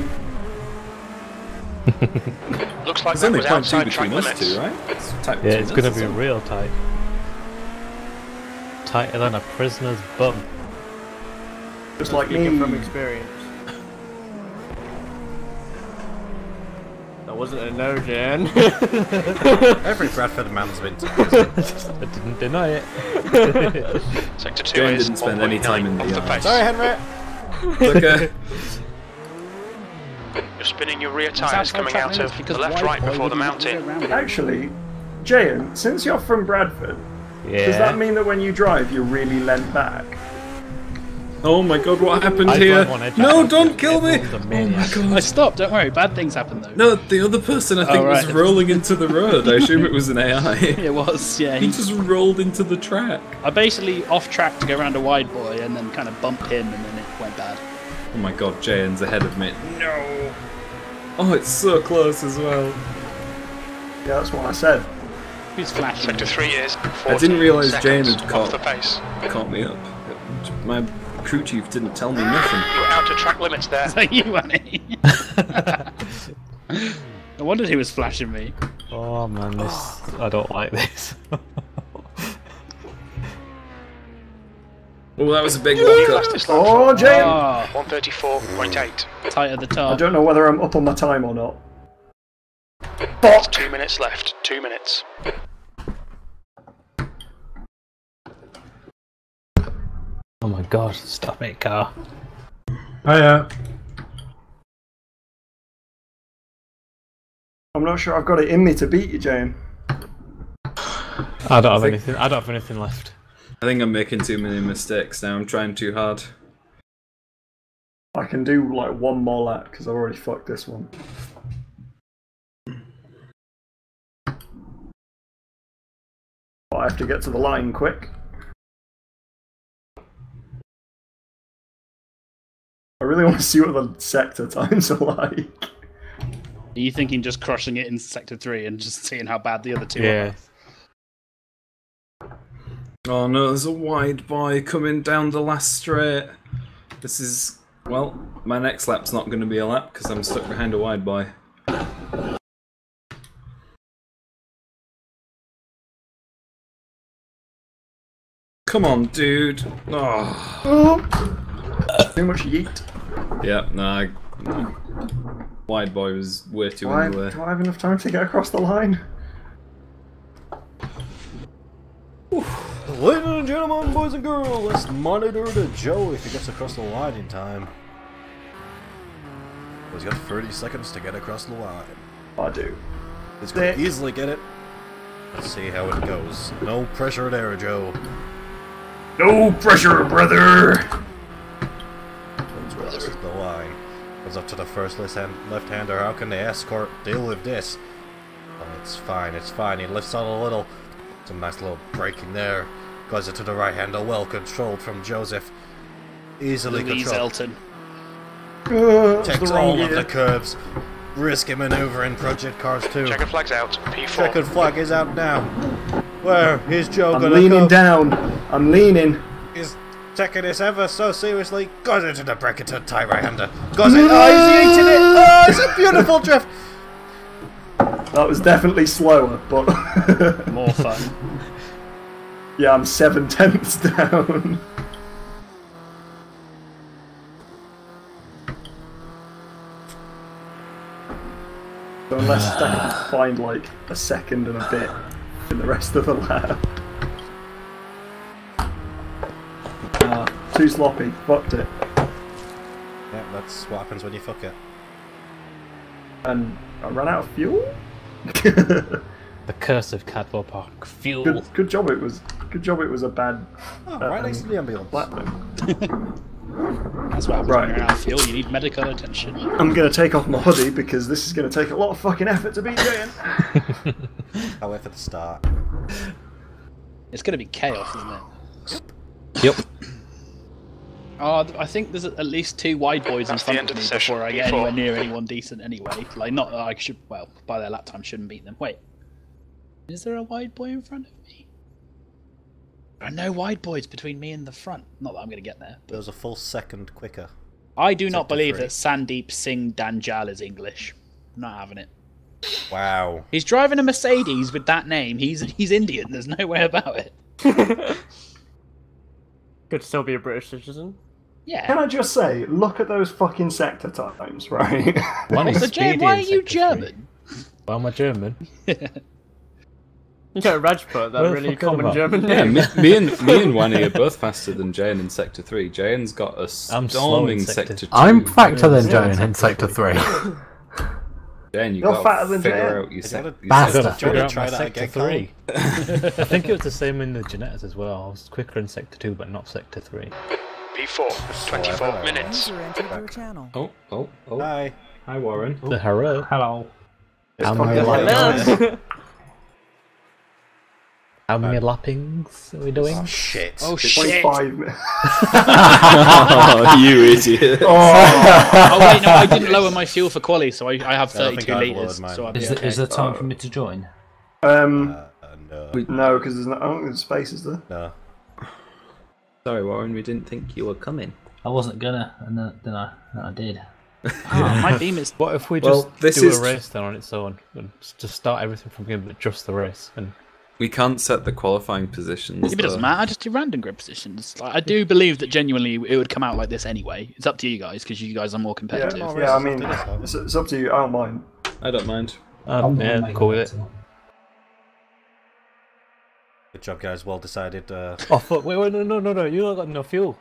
[SPEAKER 8] Looks like
[SPEAKER 2] There's
[SPEAKER 8] that
[SPEAKER 2] only
[SPEAKER 8] was
[SPEAKER 2] 0.2
[SPEAKER 8] outside track
[SPEAKER 2] between us
[SPEAKER 8] limits.
[SPEAKER 2] two, right? It's tight
[SPEAKER 6] Yeah,
[SPEAKER 2] between
[SPEAKER 6] it's
[SPEAKER 2] us,
[SPEAKER 6] gonna be
[SPEAKER 2] isn't it?
[SPEAKER 6] real tight. Tighter than a prisoner's bum.
[SPEAKER 1] Just like
[SPEAKER 10] Speaking
[SPEAKER 1] me.
[SPEAKER 10] from experience. That wasn't a no, Jan.
[SPEAKER 5] Every Bradford man's been to prison.
[SPEAKER 6] I didn't deny it.
[SPEAKER 8] Sector 2
[SPEAKER 2] Jane
[SPEAKER 8] is
[SPEAKER 2] didn't spend any
[SPEAKER 8] 1.9
[SPEAKER 2] time in
[SPEAKER 8] off
[SPEAKER 2] the
[SPEAKER 8] the
[SPEAKER 2] yard.
[SPEAKER 8] pace.
[SPEAKER 5] Sorry, Henry.
[SPEAKER 2] Okay.
[SPEAKER 8] You're spinning your rear
[SPEAKER 4] It's
[SPEAKER 8] tyres
[SPEAKER 4] outside
[SPEAKER 8] coming
[SPEAKER 4] track
[SPEAKER 8] out
[SPEAKER 4] limits
[SPEAKER 8] of
[SPEAKER 4] because
[SPEAKER 8] the left
[SPEAKER 4] wide
[SPEAKER 8] right
[SPEAKER 4] boy
[SPEAKER 8] before the
[SPEAKER 4] wouldn't let you
[SPEAKER 8] mountain.
[SPEAKER 4] go round it.
[SPEAKER 1] Actually, Jane, since you're from Bradford,
[SPEAKER 6] Yeah.
[SPEAKER 1] does that mean that when you drive you're really leant back?
[SPEAKER 2] Oh my god, what happened
[SPEAKER 6] I
[SPEAKER 2] here?
[SPEAKER 6] drive on edge.
[SPEAKER 2] No, don't kill me!
[SPEAKER 6] Everyone's a
[SPEAKER 2] Oh my
[SPEAKER 6] maniac.
[SPEAKER 4] I
[SPEAKER 2] god.
[SPEAKER 4] stopped, don't worry, bad things happen though.
[SPEAKER 2] No, the other person I think was
[SPEAKER 4] right.
[SPEAKER 2] rolling into the road. I assume it was an AI.
[SPEAKER 4] It was, yeah.
[SPEAKER 2] He just rolled into the track.
[SPEAKER 4] I basically off track to go around a wide boy and then kind of bumped him and then it went bad.
[SPEAKER 2] Oh my god, Jane's ahead of me. No! Oh, it's so close as well.
[SPEAKER 1] Yeah, that's what I said.
[SPEAKER 4] Who's flashing?
[SPEAKER 8] Sector 3 is 40
[SPEAKER 2] I didn't realise Jane
[SPEAKER 8] seconds
[SPEAKER 2] had
[SPEAKER 8] off the pace.
[SPEAKER 2] caught me up. My crew chief didn't tell me nothing.
[SPEAKER 8] You're out of track limits there.
[SPEAKER 4] Is that you, Annie? I wondered who was flashing me.
[SPEAKER 6] Oh man, this I don't like this.
[SPEAKER 2] Oh, that was a big walk up.
[SPEAKER 8] Fastest lap
[SPEAKER 1] Oh,
[SPEAKER 8] for
[SPEAKER 1] Jane!
[SPEAKER 4] Oh,
[SPEAKER 8] 134.8.
[SPEAKER 4] tight at the
[SPEAKER 1] I
[SPEAKER 4] top.
[SPEAKER 1] don't know whether I'm up on my time or not.
[SPEAKER 8] There's 2 minutes left. 2 minutes.
[SPEAKER 6] Oh my god, stop it, car.
[SPEAKER 3] Hiya.
[SPEAKER 1] I'm not sure I've got it in me to beat you, Jane.
[SPEAKER 6] I don't have anything. I don't have anything left.
[SPEAKER 2] I think I'm making too many mistakes now. I'm trying too hard.
[SPEAKER 1] I can do like one more lap because I've already fucked this one. But I have to get to the line quick. I really want to see what the sector times are like.
[SPEAKER 4] Are you thinking just crushing it in Sector 3 and just seeing how bad the other two
[SPEAKER 6] Yeah.
[SPEAKER 4] are?
[SPEAKER 2] Oh no, there's a wide boy coming down the last straight. This is... well, my next lap's not going to be a lap because I'm stuck behind a wide boy. Come on, dude. Oh.
[SPEAKER 1] Too much yeet.
[SPEAKER 2] Yeah, no, wide boy was way too in the way.
[SPEAKER 1] Do I have enough time to get across the line?
[SPEAKER 5] Ladies and gentlemen, boys and girls, let's monitor the Joe if he gets across the line in time. He's got 30 seconds to get across the line.
[SPEAKER 1] I do.
[SPEAKER 5] He's going to easily get it. Let's see how it goes. No pressure there, Joe.
[SPEAKER 1] No pressure, brother!
[SPEAKER 5] This is the line. Goes up to the first left-hander. How can the escort deal with this? Oh, it's fine, it's fine. He lifts out a little. Some nice little braking there. Goes it to the right-hander. Well controlled from Joseph. Easily controlled. Takes all of the curves. Risky maneuver in Project Cars 2.
[SPEAKER 8] Checkered flag's out. P4.
[SPEAKER 5] Checkered flag is out now. Where is Joe gonna go?
[SPEAKER 1] I'm leaning down. I'm leaning.
[SPEAKER 5] He's taking this ever so seriously. Goes into the bracket to tie right-hander. Goes it. Oh, he's eating it. Oh, it's a beautiful drift.
[SPEAKER 1] That was definitely slower, but
[SPEAKER 4] more fun.
[SPEAKER 1] Yeah, I'm 7/10 down. So unless I can find like a second and a bit in the rest of the lap. Too sloppy. Fucked it.
[SPEAKER 5] Yeah, that's what happens when you fuck it.
[SPEAKER 1] And I ran out of fuel?
[SPEAKER 6] The curse of Cadwell Park. Fuel.
[SPEAKER 1] Good job it was a bad
[SPEAKER 5] right next to the ambulance.
[SPEAKER 4] That's what happens when you're out of fuel. You need medical attention.
[SPEAKER 1] I'm going to take off my hoodie because this is going to take a lot of fucking effort to beat Jane.
[SPEAKER 5] I'll wait for the start.
[SPEAKER 4] It's going to be chaos, isn't it?
[SPEAKER 6] Yep.
[SPEAKER 4] Oh, I think there's at least 2 wide boys in front of me before I get anywhere near anyone decent anyway. Like, not that I should, well, by their lap time shouldn't beat them. Wait. Is there a wide boy in front of me? There are no wide boys between me and the front. Not that I'm going to get there.
[SPEAKER 5] There was a full second quicker.
[SPEAKER 4] I do not believe that Sandeep Singh Danjal is English. I'm not having it.
[SPEAKER 5] Wow.
[SPEAKER 4] He's driving a Mercedes with that name. He's Indian. There's no way about it.
[SPEAKER 10] Could still be a British citizen.
[SPEAKER 4] Yeah.
[SPEAKER 1] Can I just say, look at those fucking sector times, right?
[SPEAKER 4] Also, Jay, why are you German?
[SPEAKER 6] Why am I German?
[SPEAKER 10] You got Rajput, that really common German name.
[SPEAKER 2] Yeah, me and Wani are both faster than Jane in Sector 3. Jane's got a storming Sector 2.
[SPEAKER 3] I'm faster than Jane in Sector 3.
[SPEAKER 2] Jane,
[SPEAKER 1] You're fatter than
[SPEAKER 2] figure
[SPEAKER 1] Jane.
[SPEAKER 2] out your Sector
[SPEAKER 3] Try that again, 3. I think it was the same in the Genettas as well. I was quicker in Sector 2, but not Sector 3.
[SPEAKER 8] P4, 24 minutes.
[SPEAKER 7] User entered your channel.
[SPEAKER 2] Oh.
[SPEAKER 5] Hi.
[SPEAKER 2] Hi, Warren.
[SPEAKER 6] The hello.
[SPEAKER 10] Hello.
[SPEAKER 6] How many lappings are we doing?
[SPEAKER 5] Oh, shit.
[SPEAKER 4] Oh, shit.
[SPEAKER 1] 25 minutes.
[SPEAKER 2] Oh, you idiot.
[SPEAKER 4] Oh, wait, no, I didn't lower my fuel for quali, so I have 32 litres. So
[SPEAKER 11] Is there time for me to join?
[SPEAKER 5] No.
[SPEAKER 1] No, because I don't think there's spaces there.
[SPEAKER 5] No.
[SPEAKER 2] Sorry, Warren, we didn't think you were coming.
[SPEAKER 11] I wasn't gonna, and then I did.
[SPEAKER 4] my beam is...
[SPEAKER 6] What if we
[SPEAKER 2] Well,
[SPEAKER 6] just do a race then on its own? And just start everything from beginning, but just the race? And
[SPEAKER 2] we can't set the qualifying positions.
[SPEAKER 4] If it doesn't matter, I just do random grid positions. Like, I do believe that genuinely it would come out like this anyway. It's up to you guys, because you guys are more competitive.
[SPEAKER 1] Yeah, I mean, it's up to you. I don't mind.
[SPEAKER 2] I don't mind.
[SPEAKER 6] yeah, cool with it.
[SPEAKER 5] Good job, guys. Well decided.
[SPEAKER 6] Oh fuck! Wait, no! You not got no fuel.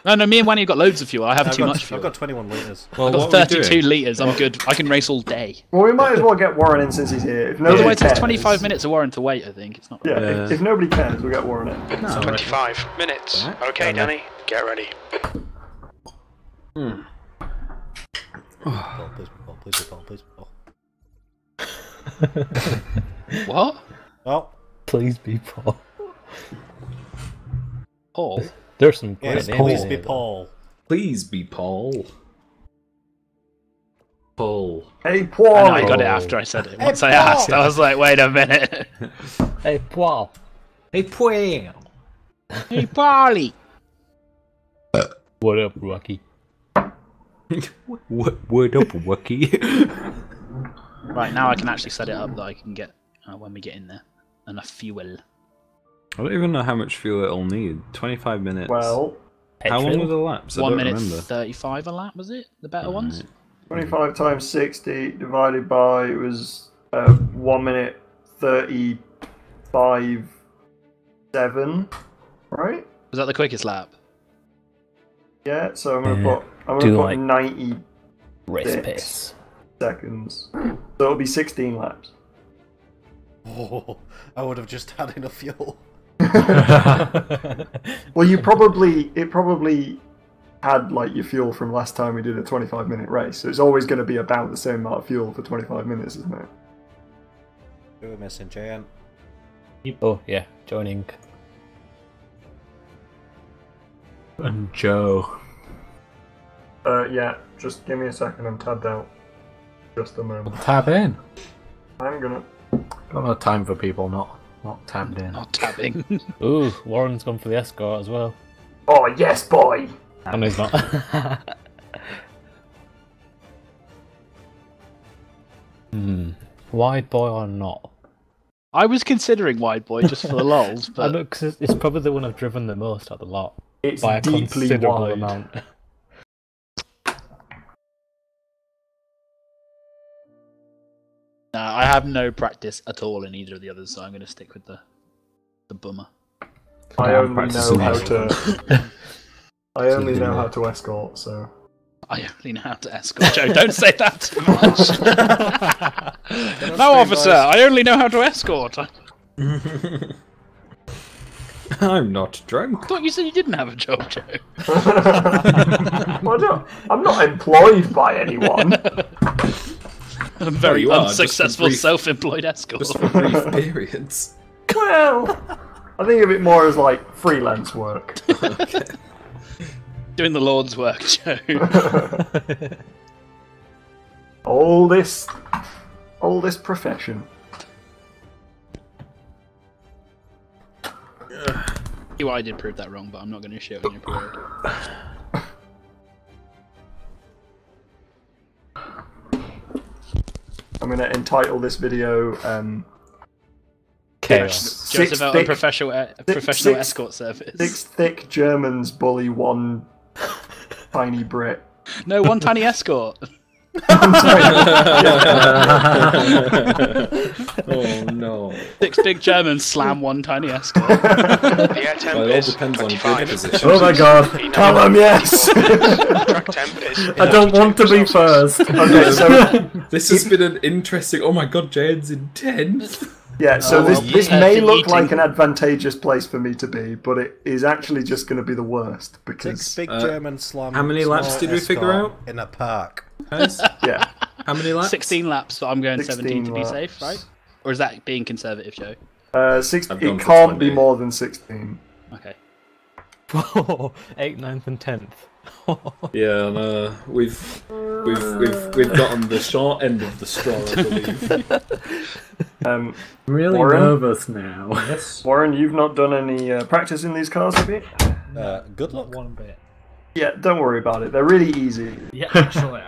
[SPEAKER 4] No, me and Wanny have got loads of fuel. I have too much fuel.
[SPEAKER 5] I've got 21 litres.
[SPEAKER 2] Well,
[SPEAKER 4] I've got 32 litres. I'm good. I can race all day.
[SPEAKER 1] Well, we might as well get Warren in since he's here. If nobody
[SPEAKER 4] Otherwise,
[SPEAKER 1] cares,
[SPEAKER 4] it's 25 minutes of Warren to wait, I think. It's not.
[SPEAKER 1] Yeah, if nobody cares, we'll get Warren in.
[SPEAKER 8] No. 25 minutes. Okay, Danny, get ready.
[SPEAKER 5] Please.
[SPEAKER 4] What?
[SPEAKER 5] Oh.
[SPEAKER 6] Please be Paul.
[SPEAKER 4] Paul?
[SPEAKER 6] There's some great
[SPEAKER 5] Yes,
[SPEAKER 6] names
[SPEAKER 5] please
[SPEAKER 6] in
[SPEAKER 5] be
[SPEAKER 6] here, though.
[SPEAKER 5] Paul.
[SPEAKER 2] Please be Paul. Paul.
[SPEAKER 1] Hey, Paul!
[SPEAKER 4] I know, I got it after I said it. Once I asked, I was like, wait a minute.
[SPEAKER 6] Hey, Paul.
[SPEAKER 2] Hey, Paul.
[SPEAKER 4] Hey, Paulie.
[SPEAKER 6] What up, Rocky?
[SPEAKER 2] What up, Wookie?
[SPEAKER 4] Right, now I can actually set it up that I can get, when we get in there, enough fuel.
[SPEAKER 2] I don't even know how much fuel it'll need. 25 minutes.
[SPEAKER 1] Well,
[SPEAKER 2] how long were the laps? I
[SPEAKER 4] 1
[SPEAKER 2] don't
[SPEAKER 4] minute
[SPEAKER 2] remember.
[SPEAKER 4] 35 a lap, was it? The better ones?
[SPEAKER 1] 25 times 60 divided by, it was 1 minute 35.7, right?
[SPEAKER 4] Was that the quickest lap?
[SPEAKER 1] Yeah, so I'm gonna put
[SPEAKER 6] like
[SPEAKER 1] 90
[SPEAKER 6] race pace
[SPEAKER 1] seconds. So it'll be 16 laps.
[SPEAKER 5] Oh, I would have just had enough fuel.
[SPEAKER 1] Well, it probably had like your fuel from last time we did a 25-minute race, so it's always going to be about the same amount of fuel for 25 minutes, isn't it?
[SPEAKER 5] We're missing Jan.
[SPEAKER 6] Oh, yeah, joining.
[SPEAKER 3] And Joe.
[SPEAKER 1] Yeah, just give me a second, I'm tabbed out. Just a moment.
[SPEAKER 3] Tab in.
[SPEAKER 1] I'm gonna...
[SPEAKER 3] Got no time for people not tabbed in.
[SPEAKER 4] Not tabbing.
[SPEAKER 6] Ooh, Warren's gone for the escort as well.
[SPEAKER 1] Oh, yes, boy!
[SPEAKER 6] Oh, no, he's not. Wide boy or not?
[SPEAKER 4] I was considering wide boy just for the lols,
[SPEAKER 6] I
[SPEAKER 4] but
[SPEAKER 6] know, 'cause it's probably the one I've driven the most out of the lot.
[SPEAKER 1] It's
[SPEAKER 6] by a
[SPEAKER 1] deeply
[SPEAKER 6] considerable
[SPEAKER 1] wide.
[SPEAKER 6] amount.
[SPEAKER 4] I have no practice at all in either of the others, so I'm going to stick with the bummer.
[SPEAKER 1] I only know how to... I only know how to escort, so...
[SPEAKER 4] I only know how to escort. Joe, don't say that too much. No, officer, I only know how to escort.
[SPEAKER 2] I'm not drunk.
[SPEAKER 4] I thought you said you didn't have a job, Joe.
[SPEAKER 1] Well, I'm not employed by anyone.
[SPEAKER 4] A very
[SPEAKER 2] Well,
[SPEAKER 4] unsuccessful
[SPEAKER 2] brief-
[SPEAKER 4] self-employed escort.
[SPEAKER 2] Just for brief periods.
[SPEAKER 1] Well, I think of it more as like freelance work.
[SPEAKER 2] Okay.
[SPEAKER 4] Doing the Lord's work, Joe.
[SPEAKER 1] all this profession.
[SPEAKER 4] I did prove that wrong, but I'm not going to shit on your parade.
[SPEAKER 1] I'm going to entitle this video
[SPEAKER 6] Chaos.
[SPEAKER 4] Just about a professional escort service.
[SPEAKER 1] 6 thick Germans bully 1 tiny Brit.
[SPEAKER 4] No, 1 tiny escort.
[SPEAKER 2] Oh no.
[SPEAKER 4] 6 big Germans slam 1 tiny escort.
[SPEAKER 8] The air temp
[SPEAKER 2] Well, it all
[SPEAKER 8] is
[SPEAKER 2] depends on
[SPEAKER 8] 25.
[SPEAKER 2] grid position.
[SPEAKER 3] Oh my god.
[SPEAKER 1] Tell them yes!
[SPEAKER 8] Track temp is
[SPEAKER 3] I don't want to be first.
[SPEAKER 1] Okay, so
[SPEAKER 2] This has been an interesting. Oh my god, Jane's in 10th.
[SPEAKER 1] yeah, so
[SPEAKER 4] Oh,
[SPEAKER 1] this
[SPEAKER 4] yeah,
[SPEAKER 1] may
[SPEAKER 4] for
[SPEAKER 1] look
[SPEAKER 4] eating.
[SPEAKER 1] like an advantageous place for me to be, but it is actually just going to be the worst
[SPEAKER 5] 6
[SPEAKER 1] because
[SPEAKER 5] big German slum.
[SPEAKER 2] how many laps
[SPEAKER 5] small
[SPEAKER 2] did we figure
[SPEAKER 5] escort
[SPEAKER 2] out?
[SPEAKER 5] in a park?
[SPEAKER 1] yeah,
[SPEAKER 2] How many laps?
[SPEAKER 4] 16 laps, but I'm going
[SPEAKER 1] 16
[SPEAKER 4] 17 to be
[SPEAKER 1] laps.
[SPEAKER 4] safe, right? Or is that being conservative, Joe?
[SPEAKER 1] 6.
[SPEAKER 2] I've gone
[SPEAKER 1] It
[SPEAKER 2] for
[SPEAKER 1] can't be
[SPEAKER 2] 20.
[SPEAKER 1] more than 16.
[SPEAKER 4] Okay.
[SPEAKER 6] 8th, 9th, and 10th.
[SPEAKER 2] Yeah, no, we've gotten the short end of the straw, I believe.
[SPEAKER 3] Really
[SPEAKER 1] Warren?
[SPEAKER 3] nervous now.
[SPEAKER 6] Yes.
[SPEAKER 1] Warren, you've not done any practice in these cars, have you?
[SPEAKER 5] Good luck.
[SPEAKER 6] One bit.
[SPEAKER 1] Yeah, don't worry about it. They're really easy.
[SPEAKER 6] Yeah, actually.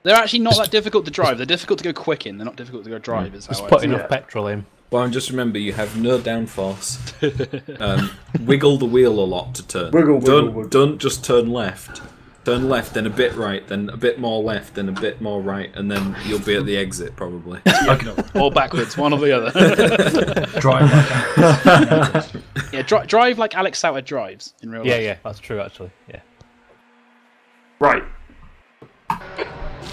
[SPEAKER 4] They're actually not that difficult to drive. They're difficult to go quick in. They're not difficult to go drive. Is
[SPEAKER 6] Just
[SPEAKER 4] how
[SPEAKER 6] put
[SPEAKER 4] I
[SPEAKER 6] enough
[SPEAKER 1] Yeah.
[SPEAKER 6] petrol in.
[SPEAKER 2] Well, and just remember, you have no downforce. Wiggle the wheel a lot to turn.
[SPEAKER 1] Wiggle,
[SPEAKER 2] Don't just turn left. Turn left, then a bit right, then a bit more left, then a bit more right, and then you'll be at the exit probably.
[SPEAKER 4] Or backwards, one or the other.
[SPEAKER 6] Drive like that.
[SPEAKER 4] Yeah, drive like Alex Sauer drives in real life.
[SPEAKER 6] Yeah, that's true actually. Yeah.
[SPEAKER 1] Right.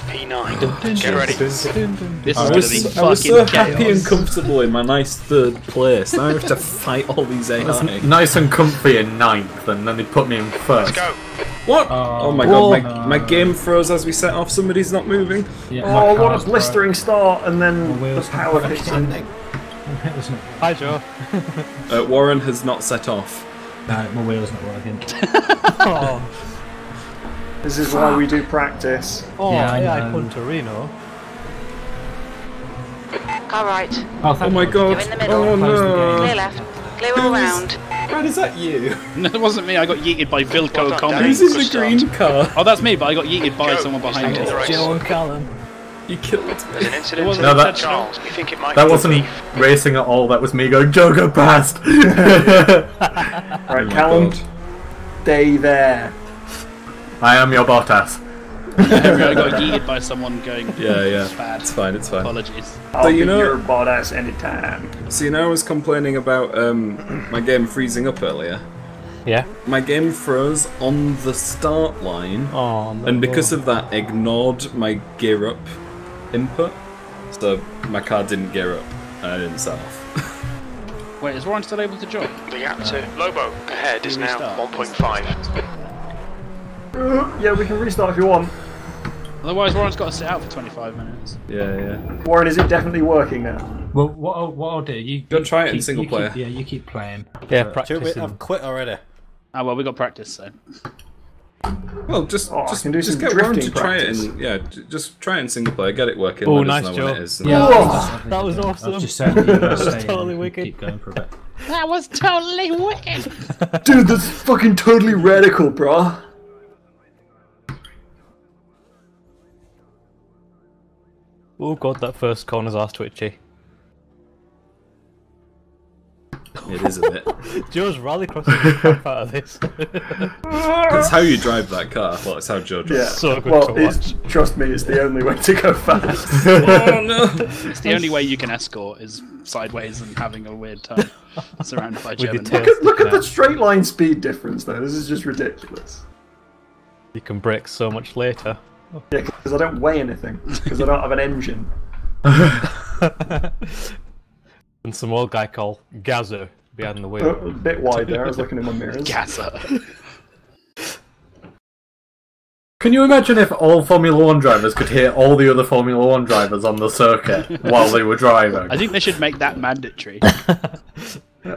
[SPEAKER 8] P9. Get ready.
[SPEAKER 4] This is
[SPEAKER 2] I
[SPEAKER 4] going to be
[SPEAKER 2] was
[SPEAKER 4] fucking
[SPEAKER 2] so happy
[SPEAKER 4] chaos.
[SPEAKER 2] and comfortable in my nice 3rd place. Now I have to fight all these AI.
[SPEAKER 3] Nice and comfy in 9th, and then they put me in 1st.
[SPEAKER 8] Go.
[SPEAKER 2] What? Oh my god, my game froze as we set off. Somebody's not moving.
[SPEAKER 11] Yeah,
[SPEAKER 1] Oh, what a blistering start, and then the
[SPEAKER 11] wheels
[SPEAKER 1] power
[SPEAKER 11] not
[SPEAKER 1] kicks in.
[SPEAKER 6] Hi, Joe.
[SPEAKER 2] Warren has not set off.
[SPEAKER 11] No, my wheel's not working.
[SPEAKER 6] Oh,
[SPEAKER 1] This is why we do practice.
[SPEAKER 11] Yeah, I
[SPEAKER 6] AI
[SPEAKER 11] know.
[SPEAKER 6] Punterino.
[SPEAKER 9] Car right.
[SPEAKER 2] Oh my god.
[SPEAKER 9] You're in the middle.
[SPEAKER 2] Oh no.
[SPEAKER 9] Clear left. Clear all round.
[SPEAKER 2] Brad, is that you?
[SPEAKER 4] No, it wasn't me. I got yeeted by Vilco
[SPEAKER 8] Well done,
[SPEAKER 4] Comedy.
[SPEAKER 2] Who's in the green car?
[SPEAKER 4] Oh, that's me, but I got yeeted by someone behind
[SPEAKER 8] Stay in the
[SPEAKER 4] me.
[SPEAKER 8] race.
[SPEAKER 6] Joe and Callum.
[SPEAKER 2] You killed me.
[SPEAKER 8] There's an incident
[SPEAKER 4] wasn't
[SPEAKER 8] in
[SPEAKER 3] No, that-
[SPEAKER 8] Charles. We think it might
[SPEAKER 3] That
[SPEAKER 8] be
[SPEAKER 3] wasn't
[SPEAKER 8] beef.
[SPEAKER 3] racing at all, that was me going, Joe, go past!
[SPEAKER 1] Right, Callum, stay there.
[SPEAKER 3] I am your Bottas.
[SPEAKER 4] Henry, I got yeeted by someone going.
[SPEAKER 2] Yeah.
[SPEAKER 4] Bad.
[SPEAKER 2] It's fine, it's fine.
[SPEAKER 4] Apologies.
[SPEAKER 1] I'll
[SPEAKER 2] you
[SPEAKER 1] be
[SPEAKER 2] know-
[SPEAKER 1] your badass anytime.
[SPEAKER 2] So you know I was complaining about my game freezing up earlier?
[SPEAKER 6] Yeah.
[SPEAKER 2] My game froze on the start line,
[SPEAKER 6] Oh, no.
[SPEAKER 2] and because of that ignored my gear up input, so my car didn't gear up, and I didn't set off.
[SPEAKER 4] Wait, is Warren still able to join?
[SPEAKER 8] The gap to Lobo ahead is now
[SPEAKER 4] Restart.
[SPEAKER 8] 1.5.
[SPEAKER 1] Yeah, we can restart if you want.
[SPEAKER 4] Otherwise, Warren's got to sit out for 25 minutes.
[SPEAKER 2] Yeah.
[SPEAKER 1] Warren, is it definitely working now?
[SPEAKER 11] Well, what I'll do, you
[SPEAKER 2] Go try it in
[SPEAKER 11] keep-
[SPEAKER 2] single
[SPEAKER 11] you
[SPEAKER 2] player.
[SPEAKER 11] Keep, yeah, you keep playing.
[SPEAKER 6] Yeah,
[SPEAKER 5] I've
[SPEAKER 6] practicing.
[SPEAKER 5] quit already.
[SPEAKER 4] Ah, well, we got practice, so.
[SPEAKER 2] Well, just
[SPEAKER 1] I can do some
[SPEAKER 2] get Warren to
[SPEAKER 1] drifting
[SPEAKER 2] try it
[SPEAKER 1] practice.
[SPEAKER 2] in just try it in single player, get it working.
[SPEAKER 6] Oh,
[SPEAKER 2] let us
[SPEAKER 6] nice
[SPEAKER 2] know
[SPEAKER 6] job.
[SPEAKER 2] when it is.
[SPEAKER 11] Yeah,
[SPEAKER 6] That was
[SPEAKER 11] I
[SPEAKER 6] awesome.
[SPEAKER 11] was just saying that you
[SPEAKER 6] That
[SPEAKER 11] guys
[SPEAKER 6] was
[SPEAKER 11] stay
[SPEAKER 6] totally
[SPEAKER 11] and
[SPEAKER 6] wicked.
[SPEAKER 11] keep going for a bit.
[SPEAKER 4] That was totally wicked!
[SPEAKER 1] Dude, that's fucking totally radical, brah.
[SPEAKER 6] Oh god, that first corner's arse twitchy.
[SPEAKER 2] It is a bit.
[SPEAKER 6] Joe's rallycrossing the crap out of this.
[SPEAKER 2] That's how you drive that car. Well, it's how Joe drives.
[SPEAKER 1] Yeah.
[SPEAKER 6] So good
[SPEAKER 1] Well,
[SPEAKER 6] to
[SPEAKER 1] it's, trust me, it's the only way to go fast.
[SPEAKER 2] Oh no!
[SPEAKER 4] It's the only way you can escort is sideways and having a weird turn surrounded by
[SPEAKER 6] With your
[SPEAKER 4] German.
[SPEAKER 6] tail
[SPEAKER 1] Look at
[SPEAKER 6] sticking
[SPEAKER 1] the
[SPEAKER 6] out.
[SPEAKER 1] straight line speed difference, though. This is just ridiculous.
[SPEAKER 6] You can brake so much later.
[SPEAKER 1] Yeah, because I don't weigh anything. Because I don't have an engine.
[SPEAKER 6] And some old guy called Gazo behind the
[SPEAKER 1] A
[SPEAKER 6] wheel.
[SPEAKER 1] bit wide there. I was looking in my mirrors.
[SPEAKER 4] Gasser.
[SPEAKER 3] Can you imagine if all Formula 1 drivers could hear all the other Formula 1 drivers on the circuit while they were driving?
[SPEAKER 4] I think they should make that mandatory.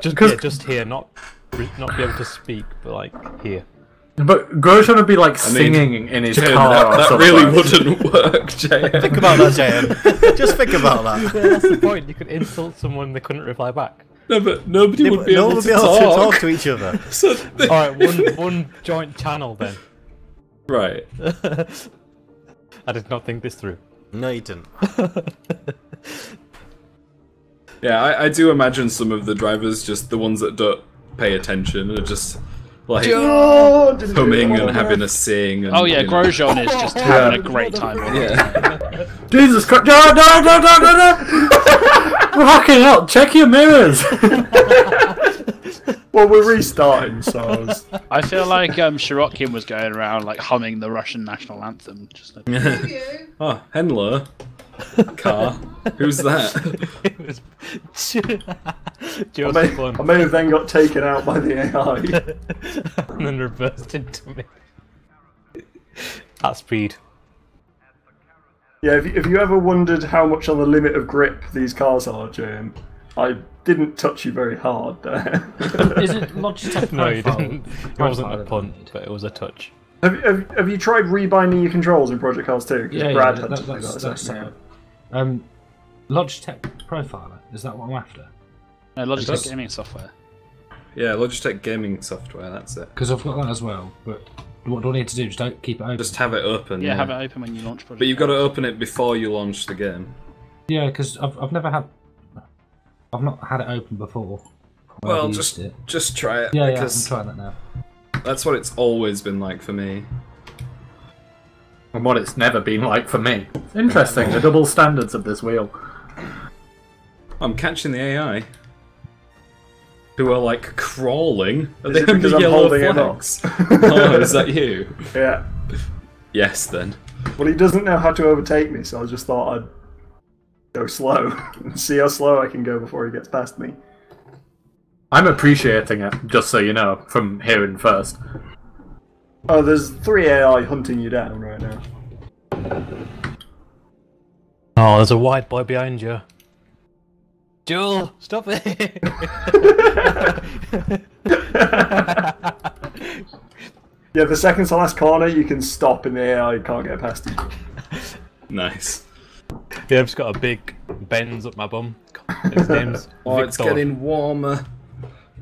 [SPEAKER 6] Just here, not be able to speak, but like here.
[SPEAKER 3] But Grosjean would be like
[SPEAKER 2] I mean,
[SPEAKER 3] singing in his
[SPEAKER 2] Jane,
[SPEAKER 3] car or
[SPEAKER 2] that
[SPEAKER 3] something.
[SPEAKER 2] really wouldn't work, JM.
[SPEAKER 5] Think about that, JM. Just think about that.
[SPEAKER 6] Yeah, that's the point. You could insult someone, they couldn't reply back.
[SPEAKER 2] No, but nobody would be
[SPEAKER 5] No one
[SPEAKER 2] able
[SPEAKER 5] would
[SPEAKER 2] to
[SPEAKER 5] be able to
[SPEAKER 2] talk.
[SPEAKER 5] talk to each other.
[SPEAKER 2] So
[SPEAKER 6] Alright, one joint channel then.
[SPEAKER 2] right.
[SPEAKER 6] I did not think this through.
[SPEAKER 5] No, you didn't.
[SPEAKER 2] Yeah, I do imagine some of the drivers, just the ones that don't pay attention, are just like humming and having a sing. And,
[SPEAKER 4] Oh yeah,
[SPEAKER 2] you know.
[SPEAKER 4] Grosjean is just having a great time.
[SPEAKER 2] Yeah.
[SPEAKER 3] Jesus Christ! No! Fucking hell! Check your mirrors.
[SPEAKER 1] Well, we're restarting, so
[SPEAKER 4] I feel like Shirokin was going around like humming the Russian national anthem. Just like,
[SPEAKER 2] Oh, Henlo. Car. Who's that?
[SPEAKER 6] It was
[SPEAKER 1] I
[SPEAKER 6] Joe's
[SPEAKER 1] may,
[SPEAKER 6] fun.
[SPEAKER 1] I may have then got taken out by the AI.
[SPEAKER 6] And then reversed into me. At speed.
[SPEAKER 1] Yeah, if you ever wondered how much on the limit of grip these cars are, Jim, I didn't touch you very hard there.
[SPEAKER 11] Is it Logitech
[SPEAKER 6] No, you
[SPEAKER 11] profile?
[SPEAKER 6] didn't. It wasn't a punt, but it was a touch.
[SPEAKER 1] Have you tried rebinding your controls in Project Cars 2? Because Brad had to do that.
[SPEAKER 11] that's
[SPEAKER 1] so-
[SPEAKER 11] Logitech Profiler, is that what I'm after?
[SPEAKER 4] no, Logitech
[SPEAKER 2] Does-
[SPEAKER 4] gaming software.
[SPEAKER 2] Yeah, Logitech gaming software, that's it.
[SPEAKER 11] Because I've got that as well, but what do I need to do? Just don't keep it open?
[SPEAKER 2] Just have it open.
[SPEAKER 4] Yeah, have it open when you launch Project.
[SPEAKER 2] But you've got to open it before you launch the game.
[SPEAKER 11] Yeah, because I've not had it open before. I've
[SPEAKER 2] Well,
[SPEAKER 11] used it.
[SPEAKER 2] just try it.
[SPEAKER 11] Yeah, I'm
[SPEAKER 2] because
[SPEAKER 11] trying that now.
[SPEAKER 2] that's what it's always been like for me.
[SPEAKER 3] And what it's never been like for me. Interesting, the double standards of this wheel.
[SPEAKER 2] I'm catching the AI. who are like crawling. Are
[SPEAKER 1] Is
[SPEAKER 2] they
[SPEAKER 1] it because
[SPEAKER 2] under
[SPEAKER 1] I'm
[SPEAKER 2] yellow
[SPEAKER 1] holding him up?
[SPEAKER 2] flags? Oh, is that you?
[SPEAKER 1] Yeah.
[SPEAKER 2] Yes, then.
[SPEAKER 1] Well, he doesn't know how to overtake me, so I just thought I'd go slow and see how slow I can go before he gets past me.
[SPEAKER 3] I'm appreciating it, just so you know, from hearing first.
[SPEAKER 1] Oh, there's 3 AI hunting you down right now.
[SPEAKER 6] Oh, there's a white boy behind you. Joel, stop it!
[SPEAKER 1] Yeah, the second to last corner, you can stop and the AI can't get past you.
[SPEAKER 2] Nice.
[SPEAKER 6] Yeah, I've just got a big Benz up my bum. His name's
[SPEAKER 2] Oh,
[SPEAKER 6] Victor.
[SPEAKER 2] it's getting warmer.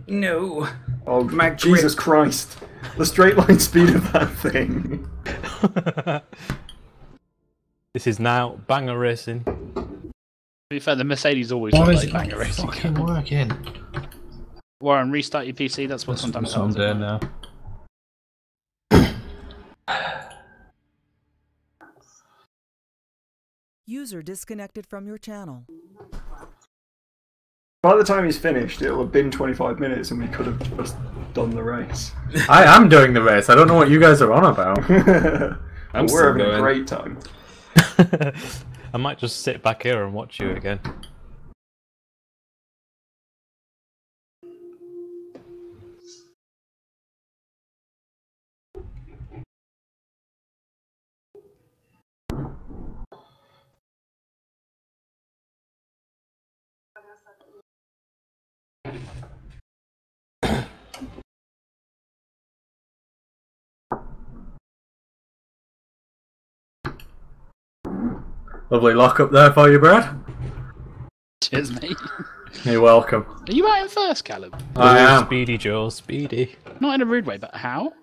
[SPEAKER 2] No.
[SPEAKER 1] Oh,
[SPEAKER 2] My
[SPEAKER 1] Jesus Christ. The straight line speed of that thing.
[SPEAKER 6] This is now banger racing.
[SPEAKER 4] To be fair, the Mercedes always
[SPEAKER 11] Why
[SPEAKER 4] look
[SPEAKER 11] is
[SPEAKER 4] like
[SPEAKER 11] it
[SPEAKER 4] banger
[SPEAKER 11] not
[SPEAKER 4] racing.
[SPEAKER 11] fucking working?
[SPEAKER 4] Warren, restart your PC. That's what sometimes
[SPEAKER 11] That's what I'm
[SPEAKER 4] happens.
[SPEAKER 11] doing now.
[SPEAKER 7] User disconnected from your channel.
[SPEAKER 1] By the time he's finished, it'll have been 25 minutes and we could have just done the race.
[SPEAKER 3] I am doing the race. I don't know what you guys are on about.
[SPEAKER 1] We're having a great time.
[SPEAKER 6] I might just sit back here and watch you again.
[SPEAKER 3] Lovely lock up there for you, Brad.
[SPEAKER 4] Cheers, mate.
[SPEAKER 3] You're welcome.
[SPEAKER 4] Are you out in first, Callum?
[SPEAKER 3] I am.
[SPEAKER 6] Speedy, Joel, speedy.
[SPEAKER 4] Not in a rude way, but how?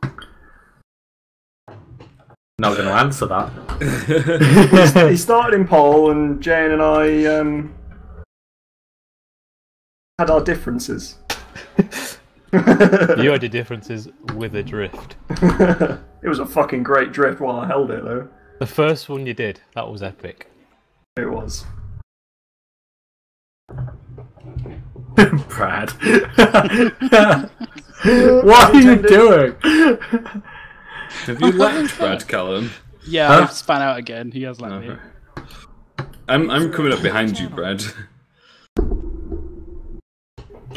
[SPEAKER 3] Not going to answer that.
[SPEAKER 1] He started in pole and Jane and I had our differences.
[SPEAKER 6] You had your differences with a drift.
[SPEAKER 1] It was a fucking great drift while I held it, though.
[SPEAKER 6] The first one you did, that was epic.
[SPEAKER 1] It was.
[SPEAKER 3] Brad. What are you doing?
[SPEAKER 2] Have you left Brad, Callum?
[SPEAKER 4] Yeah,
[SPEAKER 3] Huh?
[SPEAKER 4] I've span out again. He has let me.
[SPEAKER 2] I'm coming up behind you, Brad.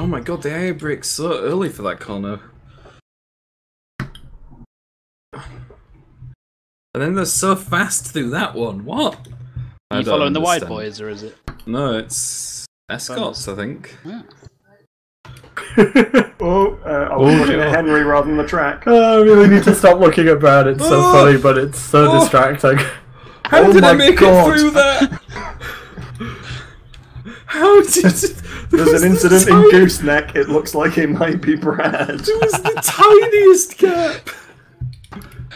[SPEAKER 2] Oh my god, the air brake's so early for that corner. And then they're so fast through that one. What?
[SPEAKER 4] Are you following the wide boys, or is it?
[SPEAKER 2] No, it's escorts, I think.
[SPEAKER 4] Yeah.
[SPEAKER 1] I was looking at Henry rather than the track.
[SPEAKER 3] Oh, I really need to stop looking at Brad. It's so funny, but it's so distracting.
[SPEAKER 2] How did I
[SPEAKER 1] my
[SPEAKER 2] make
[SPEAKER 1] God.
[SPEAKER 2] it through that? How did it?
[SPEAKER 1] There's an incident in Gooseneck. It looks like it might be Brad.
[SPEAKER 2] It was the tiniest gap.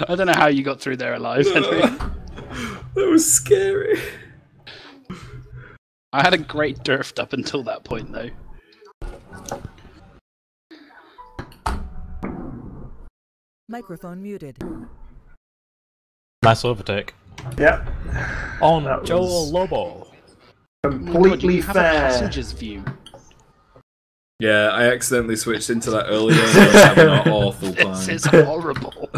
[SPEAKER 4] I don't know how you got through there alive, Henry.
[SPEAKER 2] That was scary.
[SPEAKER 4] I had a great drift up until that point, though.
[SPEAKER 7] Microphone muted.
[SPEAKER 6] Nice overtake.
[SPEAKER 1] Yep.
[SPEAKER 6] On
[SPEAKER 1] That
[SPEAKER 6] Joel
[SPEAKER 1] was
[SPEAKER 6] Lobo.
[SPEAKER 1] Completely
[SPEAKER 4] you have a
[SPEAKER 1] fair.
[SPEAKER 4] passenger's view.
[SPEAKER 2] Yeah, I accidentally switched into that earlier and I was having an awful time.
[SPEAKER 4] This is horrible.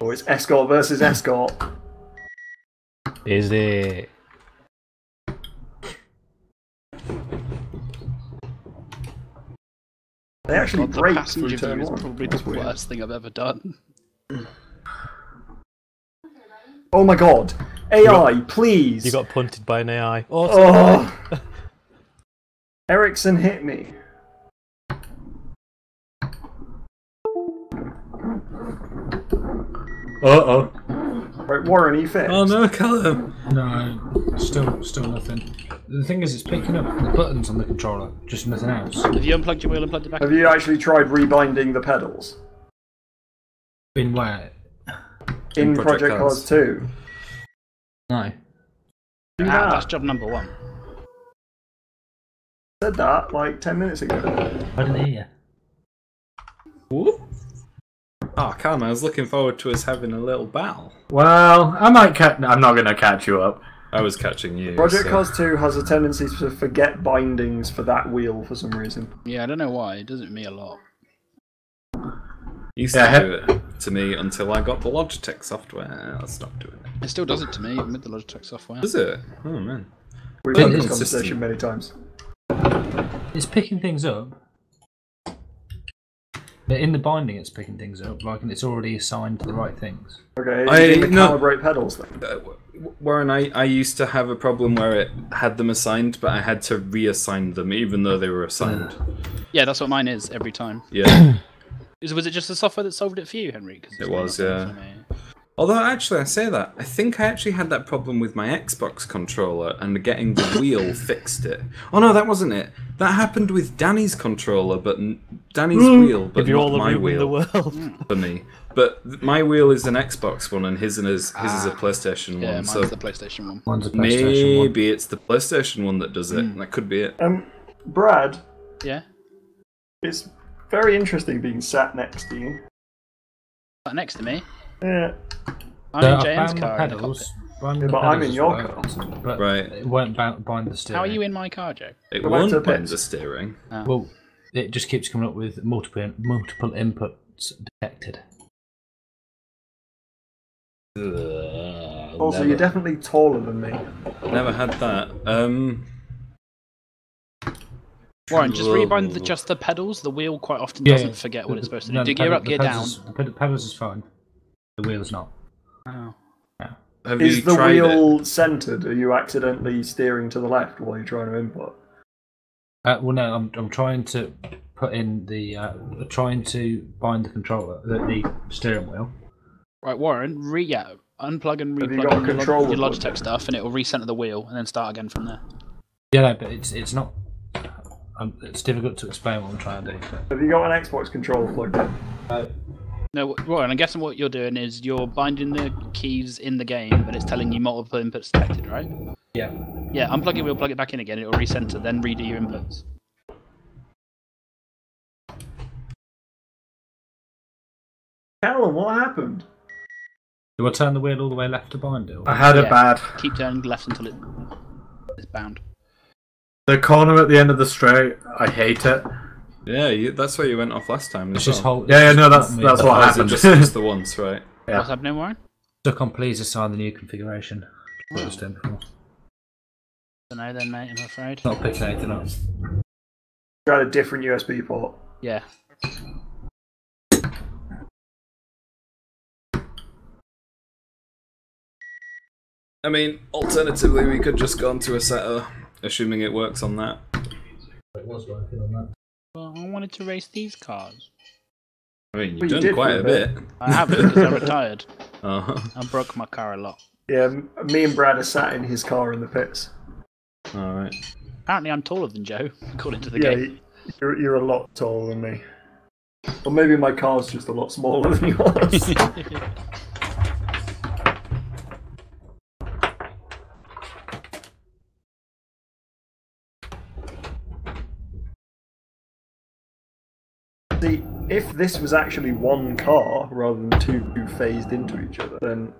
[SPEAKER 1] Oh, it's escort versus escort.
[SPEAKER 6] Is it?
[SPEAKER 1] They actually
[SPEAKER 4] God, the
[SPEAKER 1] break
[SPEAKER 4] passenger
[SPEAKER 1] through turn
[SPEAKER 4] view is
[SPEAKER 1] one.
[SPEAKER 4] probably
[SPEAKER 1] That's
[SPEAKER 4] the
[SPEAKER 1] weird.
[SPEAKER 4] worst thing I've ever done.
[SPEAKER 1] Oh my god. AI, please.
[SPEAKER 6] You got punted by an AI.
[SPEAKER 1] Oh. Ericsson hit me.
[SPEAKER 3] Uh-oh.
[SPEAKER 1] Right, Warren, are you fixed?
[SPEAKER 2] Oh no, Callum.
[SPEAKER 11] No, still nothing. The thing is, it's picking up the buttons on the controller, just nothing else.
[SPEAKER 4] Have you unplugged your wheel and plugged it back
[SPEAKER 1] Have
[SPEAKER 4] in?
[SPEAKER 1] you actually tried rebinding the pedals?
[SPEAKER 11] Been where?
[SPEAKER 1] In Project Cars 2?
[SPEAKER 11] No.
[SPEAKER 1] Do
[SPEAKER 4] Ah,
[SPEAKER 1] that.
[SPEAKER 4] that's job number 1.
[SPEAKER 1] Said that like 10 minutes ago.
[SPEAKER 11] I didn't hear
[SPEAKER 2] Whoop. Oh, Callum, I was looking forward to us having a little battle.
[SPEAKER 3] Well, I might I'm not going to catch you up.
[SPEAKER 2] I was catching you.
[SPEAKER 1] Project
[SPEAKER 2] so.
[SPEAKER 1] Cars 2 has a tendency to forget bindings for that wheel for some reason.
[SPEAKER 4] Yeah, I don't know why. It does it to me a lot.
[SPEAKER 2] Used to do it to me until I got the Logitech software. I stopped doing it.
[SPEAKER 4] It still does it to me, even with the Logitech software.
[SPEAKER 2] Does it? Oh man.
[SPEAKER 1] We've had this conversation many times.
[SPEAKER 11] It's picking things up. But in the binding, it's picking things up, like, and it's already assigned to the right things.
[SPEAKER 1] Okay, are you calibrate pedals then?
[SPEAKER 2] Warren, I used to have a problem where it had them assigned, but I had to reassign them, even though they were assigned.
[SPEAKER 4] Yeah, that's what mine is every time.
[SPEAKER 2] Yeah.
[SPEAKER 4] Was it just the software that solved it for you, Henry?
[SPEAKER 2] It was, yeah. Although, actually, I say that. I think I actually had that problem with my Xbox controller, and getting the wheel fixed it. Oh no, that wasn't it. That happened with Danny's controller, but Danny's wheel, but not my wheel.
[SPEAKER 6] The world.
[SPEAKER 2] For me. But my wheel is an Xbox one, and his is a PlayStation one.
[SPEAKER 4] Yeah, mine's
[SPEAKER 2] so
[SPEAKER 4] the PlayStation one.
[SPEAKER 11] Mine's a PlayStation one.
[SPEAKER 2] Maybe it's the PlayStation one that does it. That could be it.
[SPEAKER 1] Brad.
[SPEAKER 4] Yeah?
[SPEAKER 1] It's very interesting being sat next to you.
[SPEAKER 4] Sat next to me?
[SPEAKER 1] Yeah.
[SPEAKER 4] I'm in JN's car.
[SPEAKER 1] But I'm in your car.
[SPEAKER 11] But
[SPEAKER 2] right.
[SPEAKER 11] It won't bind the steering.
[SPEAKER 4] How are you in my car, Joe?
[SPEAKER 2] It won't bind the steering.
[SPEAKER 4] Oh.
[SPEAKER 11] Well, it just keeps coming up with multiple inputs detected.
[SPEAKER 1] Also, you're definitely taller than me.
[SPEAKER 2] Never had that.
[SPEAKER 4] Warren, just rebind just the pedals. The wheel quite often doesn't forget what it's supposed to do. Do gear up, gear down.
[SPEAKER 11] The pedals is fine. The wheel's not.
[SPEAKER 4] Oh.
[SPEAKER 11] Yeah.
[SPEAKER 1] Is the wheel centered? Are you accidentally steering to the left while you're trying to input?
[SPEAKER 11] Well, no, I'm trying to put in the trying to bind the controller, the steering wheel.
[SPEAKER 4] Right, Warren, unplug and
[SPEAKER 1] Have you got a
[SPEAKER 4] replug
[SPEAKER 1] controller
[SPEAKER 4] your Logitech stuff, and it will recenter the wheel, and then start again from there.
[SPEAKER 11] Yeah, no, but it's not. It's difficult to explain what I'm trying to do.
[SPEAKER 1] Have you got an Xbox controller plugged in?
[SPEAKER 4] No, Warren, I'm guessing what you're doing is you're binding the keys in the game, but it's telling you multiple inputs detected, right?
[SPEAKER 11] Yeah.
[SPEAKER 4] Yeah, unplug it, we'll plug it back in again, it'll recenter, then redo your inputs.
[SPEAKER 1] Callum, what happened?
[SPEAKER 11] Do I turn the wheel all the way left to bind it?
[SPEAKER 3] I had it bad.
[SPEAKER 4] Keep turning left until it's bound.
[SPEAKER 3] The corner at the end of the straight, I hate it.
[SPEAKER 2] Yeah, that's where you went off last time.
[SPEAKER 11] It's just hold.
[SPEAKER 3] Yeah, no, that's what happened.
[SPEAKER 2] Just the once, right?
[SPEAKER 3] Yeah.
[SPEAKER 4] What's happening, Warren?
[SPEAKER 11] Stuck on please assign the new configuration. What I was doing before.
[SPEAKER 4] Don't know then, mate, I'm afraid.
[SPEAKER 11] Not picking anything up.
[SPEAKER 1] Try a different USB port.
[SPEAKER 4] Yeah.
[SPEAKER 2] I mean, alternatively, we could just go onto a setter, assuming it works on that.
[SPEAKER 11] It was working on that.
[SPEAKER 4] Well, I wanted to race these cars.
[SPEAKER 2] I mean, you've done quite a bit.
[SPEAKER 4] I haven't, because I retired.
[SPEAKER 2] Uh-huh.
[SPEAKER 4] I broke my car a lot.
[SPEAKER 1] Yeah, me and Brad are sat in his car in the pits.
[SPEAKER 2] Alright.
[SPEAKER 4] Apparently I'm taller than Joe, according to the game.
[SPEAKER 1] You're a lot taller than me. Or maybe my car's just a lot smaller than yours. See, if this was actually one car rather than two phased into each other, then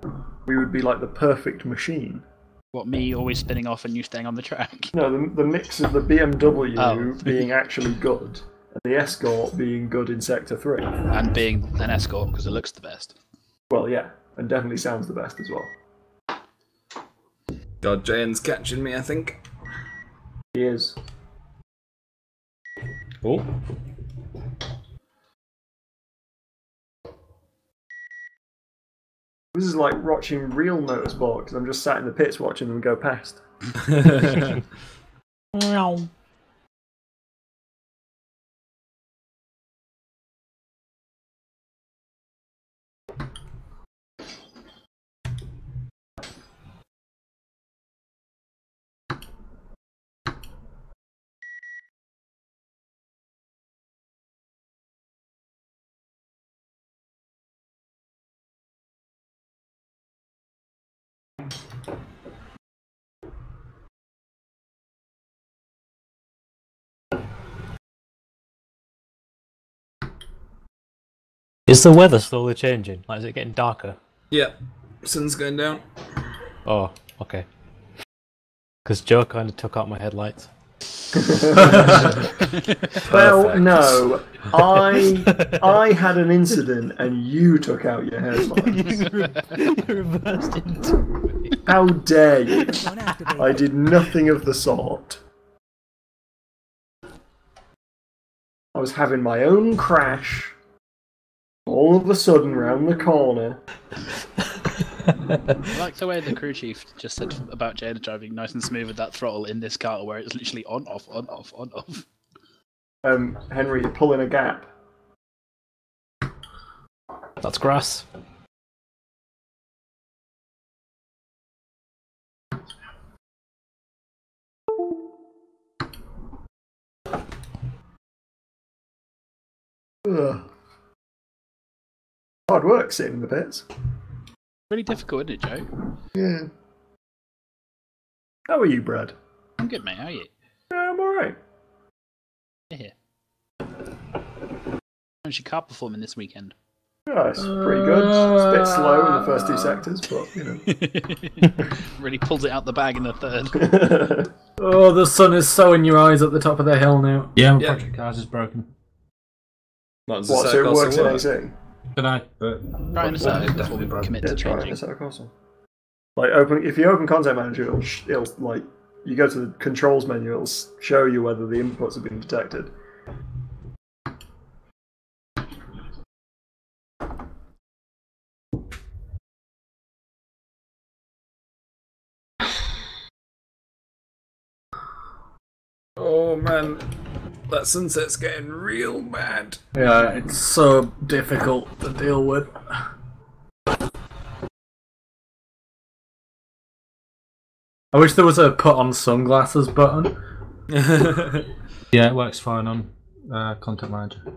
[SPEAKER 1] we would be like the perfect machine.
[SPEAKER 4] What, me always spinning off and you staying on the track?
[SPEAKER 1] No, the mix of the BMW being actually good and the Escort being good in Sector 3.
[SPEAKER 4] And being an Escort because it looks the best.
[SPEAKER 1] Well, yeah, and definitely sounds the best as well.
[SPEAKER 2] God, Jane's catching me, I think.
[SPEAKER 1] He is.
[SPEAKER 2] Oh.
[SPEAKER 1] This is like watching real motorsport because I'm just sat in the pits watching them go past.
[SPEAKER 6] Is the weather slowly changing? Like, is it getting darker?
[SPEAKER 2] Yeah, sun's going down.
[SPEAKER 6] Oh, okay. Because Joe kind of took out my headlights.
[SPEAKER 1] Well, no. I had an incident and you took out your headlights.
[SPEAKER 6] You reversed into me.
[SPEAKER 1] How dare you? I did nothing of the sort. I was having my own crash. All of a sudden, round the corner.
[SPEAKER 4] I like the way the crew chief just said about Jada driving nice and smooth with that throttle in this car, where it's literally on, off, on, off, on, off.
[SPEAKER 1] Henry, you're pulling a gap.
[SPEAKER 6] That's grass.
[SPEAKER 1] Ugh. Hard work sitting in the pits.
[SPEAKER 4] Really difficult, isn't it, Joe?
[SPEAKER 1] Yeah. How are you, Brad?
[SPEAKER 4] I'm good, mate. How are you?
[SPEAKER 1] Yeah, I'm alright.
[SPEAKER 4] Yeah. How's your car performing this weekend?
[SPEAKER 1] Yeah, it's pretty good. It's a bit slow in the first two sectors, but, you know.
[SPEAKER 4] Really pulled it out the bag in the third.
[SPEAKER 3] Oh, the sun is so in your eyes at the top of the hill now.
[SPEAKER 11] Yeah, my project cars is broken.
[SPEAKER 1] What, so it works in AC?
[SPEAKER 11] Don't know, but
[SPEAKER 4] Try and set before we commit to
[SPEAKER 1] try
[SPEAKER 4] changing.
[SPEAKER 1] it console. Like, if you open Content Manager, it'll like, you go to the controls menu, it'll show you whether the inputs have been detected.
[SPEAKER 2] Oh man, that sunset's getting real bad.
[SPEAKER 3] Yeah, it's so difficult to deal with. I wish there was a put on sunglasses button.
[SPEAKER 11] yeah, it works fine on Content Manager.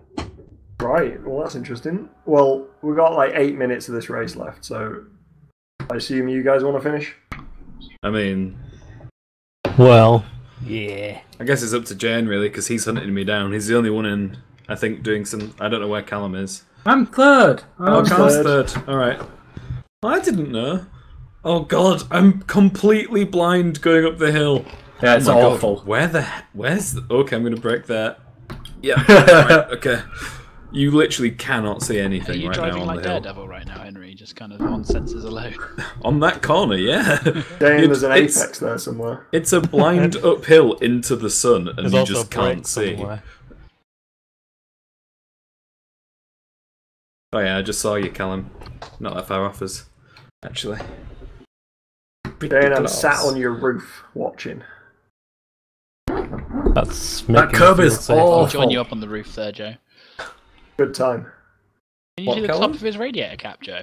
[SPEAKER 1] Right, well that's interesting. Well, we've got like 8 minutes of this race left, so I assume you guys want to finish?
[SPEAKER 2] I mean...
[SPEAKER 6] Well, yeah.
[SPEAKER 2] I guess it's up to Jane, really, because he's hunting me down. He's the only one in, I think, doing some... I don't know where Callum is.
[SPEAKER 3] I'm third.
[SPEAKER 2] Callum's third. Alright. I didn't know. Oh god, I'm completely blind going up the hill.
[SPEAKER 3] Yeah, it's awful.
[SPEAKER 2] God. Where's the... Okay, I'm going to break that. Yeah, right, okay. You literally cannot see anything right now on the hill.
[SPEAKER 4] Are you driving like Daredevil right now, Henry? Just kind of on sensors alone?
[SPEAKER 2] On that corner, yeah.
[SPEAKER 1] Dane, there's an apex there somewhere.
[SPEAKER 2] It's a blind uphill into the sun, and
[SPEAKER 6] There's
[SPEAKER 2] you
[SPEAKER 6] also
[SPEAKER 2] just
[SPEAKER 6] a break
[SPEAKER 2] can't see.
[SPEAKER 6] somewhere.
[SPEAKER 2] Oh yeah, I just saw you, Callum. Not that far off us, actually.
[SPEAKER 1] Dane, I'm sat on your roof watching.
[SPEAKER 6] That's
[SPEAKER 3] that curb is
[SPEAKER 4] I'll
[SPEAKER 3] awful.
[SPEAKER 4] join you up on the roof there, Joe.
[SPEAKER 1] Good time.
[SPEAKER 4] Can you see the top of his radiator cap, Joe?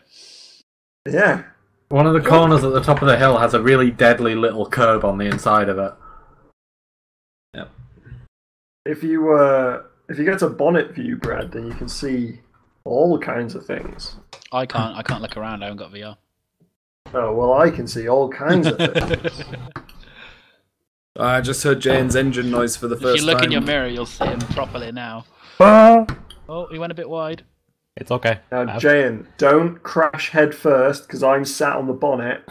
[SPEAKER 1] Yeah.
[SPEAKER 3] One of the corners at the top of the hill has a really deadly little curb on the inside of it.
[SPEAKER 2] Yep.
[SPEAKER 1] If you get to bonnet view, Brad, then you can see all kinds of things.
[SPEAKER 4] I can't look around. I haven't got VR.
[SPEAKER 1] Oh well, I can see all kinds of things.
[SPEAKER 2] I just heard Jane's engine noise for the first time.
[SPEAKER 4] If you look in your mirror, you'll see him properly now. Oh, he went a bit wide.
[SPEAKER 6] It's okay.
[SPEAKER 1] Now, Jane, don't crash head first, because I'm sat on the bonnet.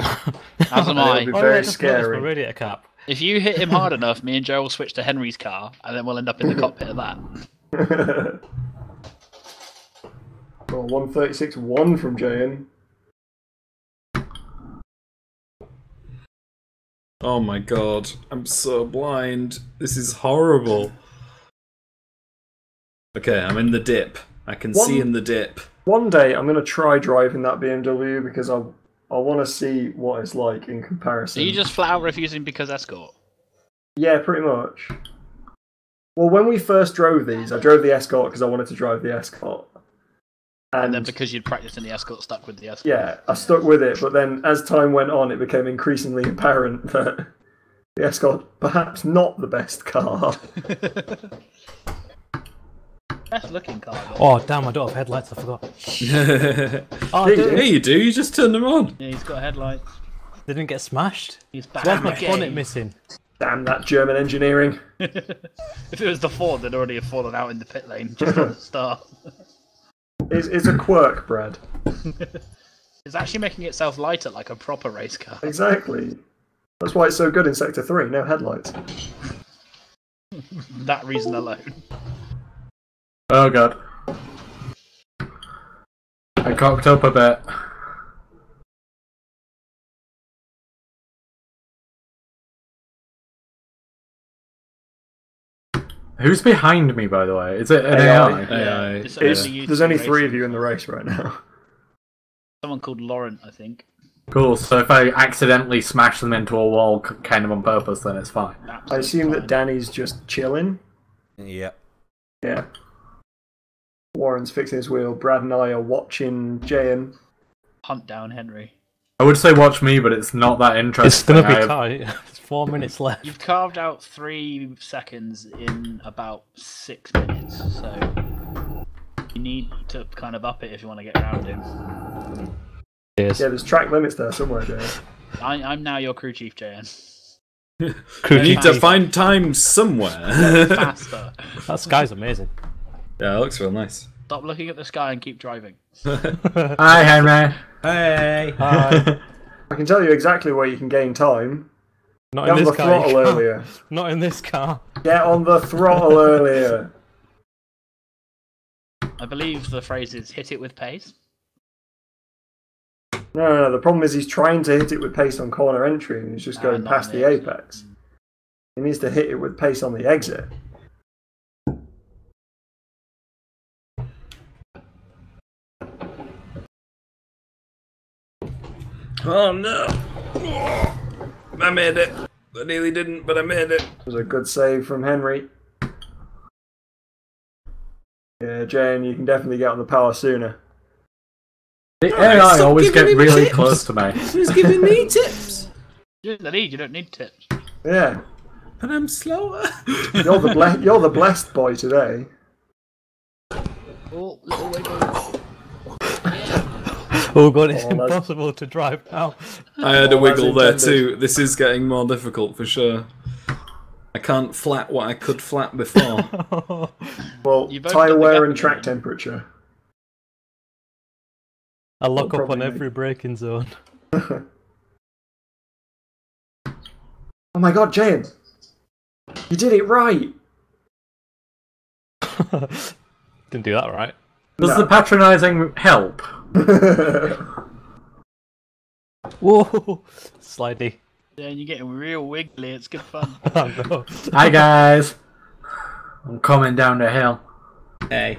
[SPEAKER 4] As am I.
[SPEAKER 1] It'll be very scary.
[SPEAKER 6] My radiator cap.
[SPEAKER 4] If you hit him hard enough, me and Joe will switch to Henry's car, and then we'll end up in the cockpit of that.
[SPEAKER 1] Well, 136.1 from Jane.
[SPEAKER 2] Oh my god, I'm so blind. This is horrible. Okay, I'm in the dip. I can see in the dip.
[SPEAKER 1] One day I'm going to try driving that BMW because I want to see what it's like in comparison.
[SPEAKER 4] Are you just flat out refusing because Escort?
[SPEAKER 1] Yeah, pretty much. Well, when we first drove these, I drove the Escort because I wanted to drive the Escort.
[SPEAKER 4] And then because you'd practiced in the Escort, stuck with the Escort.
[SPEAKER 1] Yeah, I stuck with it, but then as time went on, it became increasingly apparent that the Escort perhaps not the best car.
[SPEAKER 4] Best looking car. Though.
[SPEAKER 6] Oh damn! I don't have headlights. I forgot.
[SPEAKER 2] Oh, yeah, you do. You just turn them on.
[SPEAKER 4] Yeah, he's got headlights.
[SPEAKER 6] They didn't get smashed.
[SPEAKER 4] He's back.
[SPEAKER 6] Why's my bonnet missing?
[SPEAKER 1] Damn that German engineering.
[SPEAKER 4] If it was the Ford, they'd already have fallen out in the pit lane just at the start.
[SPEAKER 1] It's a quirk, Brad.
[SPEAKER 4] It's actually making itself lighter like a proper race car.
[SPEAKER 1] Exactly. That's why it's so good in Sector 3, no headlights.
[SPEAKER 4] That reason alone.
[SPEAKER 3] Oh god. I cocked up a bit. Who's behind me, by the way? Is it an AI?
[SPEAKER 2] AI.
[SPEAKER 1] There's only 3 of you in the race right now.
[SPEAKER 4] Someone called Laurent, I think.
[SPEAKER 3] Cool, so if I accidentally smash them into a wall kind of on purpose, then it's fine.
[SPEAKER 1] I assume that Danny's just chilling.
[SPEAKER 5] Yeah.
[SPEAKER 1] Yeah. Warren's fixing his wheel. Brad and I are watching Jayan
[SPEAKER 4] hunt down Henry.
[SPEAKER 3] I would say watch me, but it's not that interesting.
[SPEAKER 6] It's gonna be tight. It's 4 minutes left.
[SPEAKER 4] You've carved out 3 seconds in about 6 minutes, so you need to kind of up it if you want to get around him.
[SPEAKER 1] Yes. Yeah, there's track limits there somewhere, Jayan.
[SPEAKER 4] I'm now your crew chief, Jayan.
[SPEAKER 2] You need to find time somewhere.
[SPEAKER 4] Faster.
[SPEAKER 6] That sky's amazing.
[SPEAKER 2] Yeah, it looks real nice.
[SPEAKER 4] Stop looking at the sky and keep driving.
[SPEAKER 3] Hi, Henry.
[SPEAKER 2] Hey.
[SPEAKER 6] Hi.
[SPEAKER 1] I can tell you exactly where you can gain time.
[SPEAKER 6] Not
[SPEAKER 1] Get
[SPEAKER 6] in
[SPEAKER 1] on
[SPEAKER 6] this
[SPEAKER 1] the
[SPEAKER 6] car.
[SPEAKER 1] throttle earlier.
[SPEAKER 6] Not in this car.
[SPEAKER 1] Get on the throttle earlier.
[SPEAKER 4] I believe the phrase is hit it with pace.
[SPEAKER 1] No. The problem is he's trying to hit it with pace on corner entry and he's just going past the apex. He needs to hit it with pace on the exit.
[SPEAKER 2] Oh no! I made it. I nearly didn't, but I made it.
[SPEAKER 1] It was a good save from Henry. Yeah, Jane, you can definitely get on the power sooner.
[SPEAKER 3] The AI always get really close to me.
[SPEAKER 2] He's giving me tips.
[SPEAKER 4] You don't need tips.
[SPEAKER 1] Yeah.
[SPEAKER 2] And I'm slower.
[SPEAKER 1] You're the blessed boy today.
[SPEAKER 4] Oh, little wiggle.
[SPEAKER 6] Oh god, it's impossible to drive now.
[SPEAKER 2] I had a wiggle there too. This is getting more difficult for sure. I can't flat what I could flat before.
[SPEAKER 1] Well, tyre wear and track temperature.
[SPEAKER 6] I lock up on every braking zone.
[SPEAKER 1] Oh my god, Jane! You did it right!
[SPEAKER 6] Didn't do that right.
[SPEAKER 3] Does the patronising help?
[SPEAKER 6] Whoa! Slidey.
[SPEAKER 4] Yeah, you're getting real wiggly, it's good fun.
[SPEAKER 6] Oh, no.
[SPEAKER 3] Hi guys! I'm coming down the hill.
[SPEAKER 2] Hey,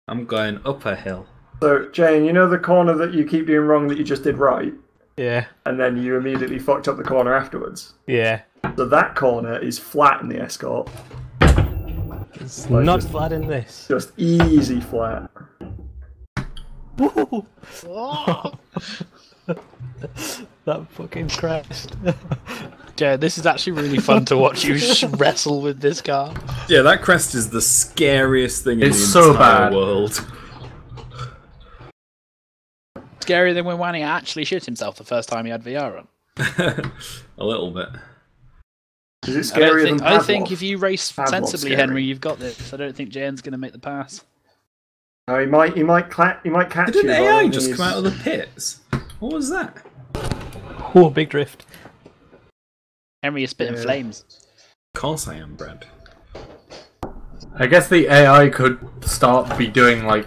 [SPEAKER 2] I'm going up a hill.
[SPEAKER 1] So, Jane, you know the corner that you keep doing wrong that you just did right?
[SPEAKER 6] Yeah.
[SPEAKER 1] And then you immediately fucked up the corner afterwards?
[SPEAKER 6] Yeah.
[SPEAKER 1] So that corner is flat in the Escort.
[SPEAKER 6] It's like not flat in this.
[SPEAKER 1] Just easy flat.
[SPEAKER 6] Woo! That fucking crashed.
[SPEAKER 4] Yeah, this is actually really fun to watch you wrestle with this car.
[SPEAKER 2] Yeah, that crest is the scariest thing in the
[SPEAKER 3] so
[SPEAKER 2] entire
[SPEAKER 3] bad.
[SPEAKER 2] world.
[SPEAKER 4] Scarier than when Wanny actually shit himself the first time he had VR on.
[SPEAKER 2] A little bit.
[SPEAKER 1] Is it scarier than Pavlov?
[SPEAKER 4] I think if you race
[SPEAKER 1] Pavlov's
[SPEAKER 4] sensibly,
[SPEAKER 1] scary.
[SPEAKER 4] Henry, you've got this. I don't think Jane's going to make the pass.
[SPEAKER 1] No, he might catch
[SPEAKER 2] Did
[SPEAKER 1] you.
[SPEAKER 2] an AI just come out of the pits? What was that?
[SPEAKER 6] Oh, big drift.
[SPEAKER 4] Henry is spitting flames.
[SPEAKER 2] Of course I am, Brad.
[SPEAKER 3] I guess the AI could be doing like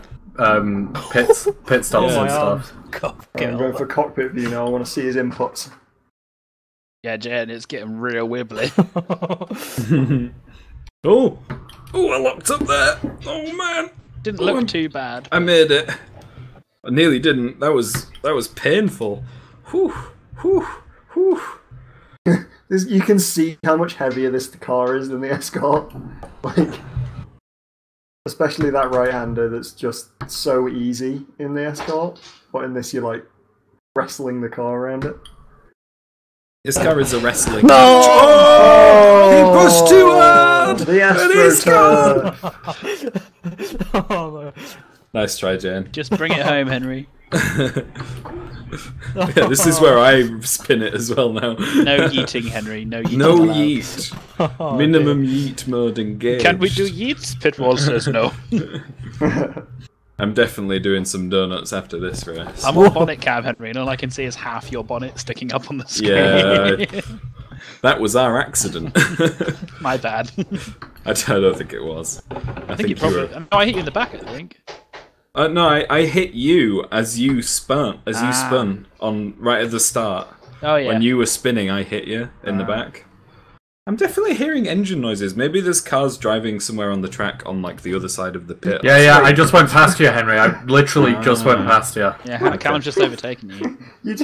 [SPEAKER 3] pit stops and stuff.
[SPEAKER 1] I'm going for cockpit view now. I want to see his inputs.
[SPEAKER 4] Yeah, Jane, it's getting real wibbly.
[SPEAKER 2] Oh, I locked up there. Oh man,
[SPEAKER 4] Didn't look too bad.
[SPEAKER 2] I made it. I nearly didn't. That was painful. Whew, whew, whew.
[SPEAKER 1] You can see how much heavier this car is than the Escort. Like, especially that right-hander that's just so easy in the Escort. But in this, you're like wrestling the car around it.
[SPEAKER 2] This car is a wrestling.
[SPEAKER 6] No!
[SPEAKER 2] Oh! He pushed too hard.
[SPEAKER 1] The
[SPEAKER 6] Oh, no.
[SPEAKER 2] Nice try, Jane.
[SPEAKER 4] Just bring it home, Henry.
[SPEAKER 2] Yeah, this is where I spin it as well now.
[SPEAKER 4] No yeeting, Henry. No yeeting.
[SPEAKER 2] No
[SPEAKER 4] allowed.
[SPEAKER 2] yeet.
[SPEAKER 6] Oh,
[SPEAKER 2] Minimum yeet mode engaged.
[SPEAKER 4] Can we do yeets? Pitwall says no.
[SPEAKER 2] I'm definitely doing some donuts after this race.
[SPEAKER 4] I'm on bonnet cam, Henry, and all I can see is half your bonnet sticking up on the screen.
[SPEAKER 2] Yeah. That was our accident.
[SPEAKER 4] My bad.
[SPEAKER 2] I don't think it was.
[SPEAKER 4] I think you probably. No, I hit you in the back. I think.
[SPEAKER 2] No, I hit you as you spun. You spun on right at the start.
[SPEAKER 4] Oh yeah.
[SPEAKER 2] When you were spinning, I hit you in the back. I'm definitely hearing engine noises. Maybe there's cars driving somewhere on the track on like the other side of the pit.
[SPEAKER 3] Yeah. I just went past you, Henry. I literally just went past you.
[SPEAKER 4] Yeah, Callum's just overtaken you.
[SPEAKER 1] You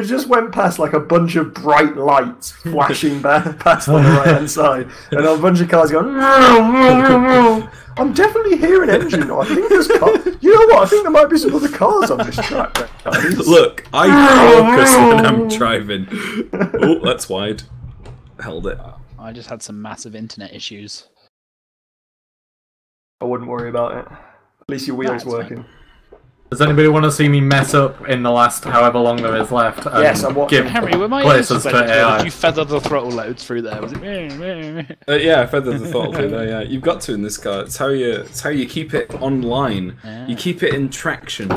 [SPEAKER 1] just went past like a bunch of bright lights flashing past on the right hand side, and a bunch of cars going. I'm definitely hearing engine noise. I think there's you know what? I think there might be some other cars on this track. Guys.
[SPEAKER 2] Look, I focus when I'm driving. Oh, that's wide. Held it.
[SPEAKER 4] I just had some massive internet issues.
[SPEAKER 1] I wouldn't worry about it. At least your wheel's working.
[SPEAKER 4] Fine.
[SPEAKER 3] Does anybody want to see me mess up in the last however long there is left?
[SPEAKER 1] Yes, I'm watching.
[SPEAKER 4] Henry, were my
[SPEAKER 3] places to AI.
[SPEAKER 4] Did you feather the throttle loads through there? Was it?
[SPEAKER 2] Yeah, I feathered the throttle through there. Yeah, you've got to in this car. It's how you keep it online. You keep it in traction.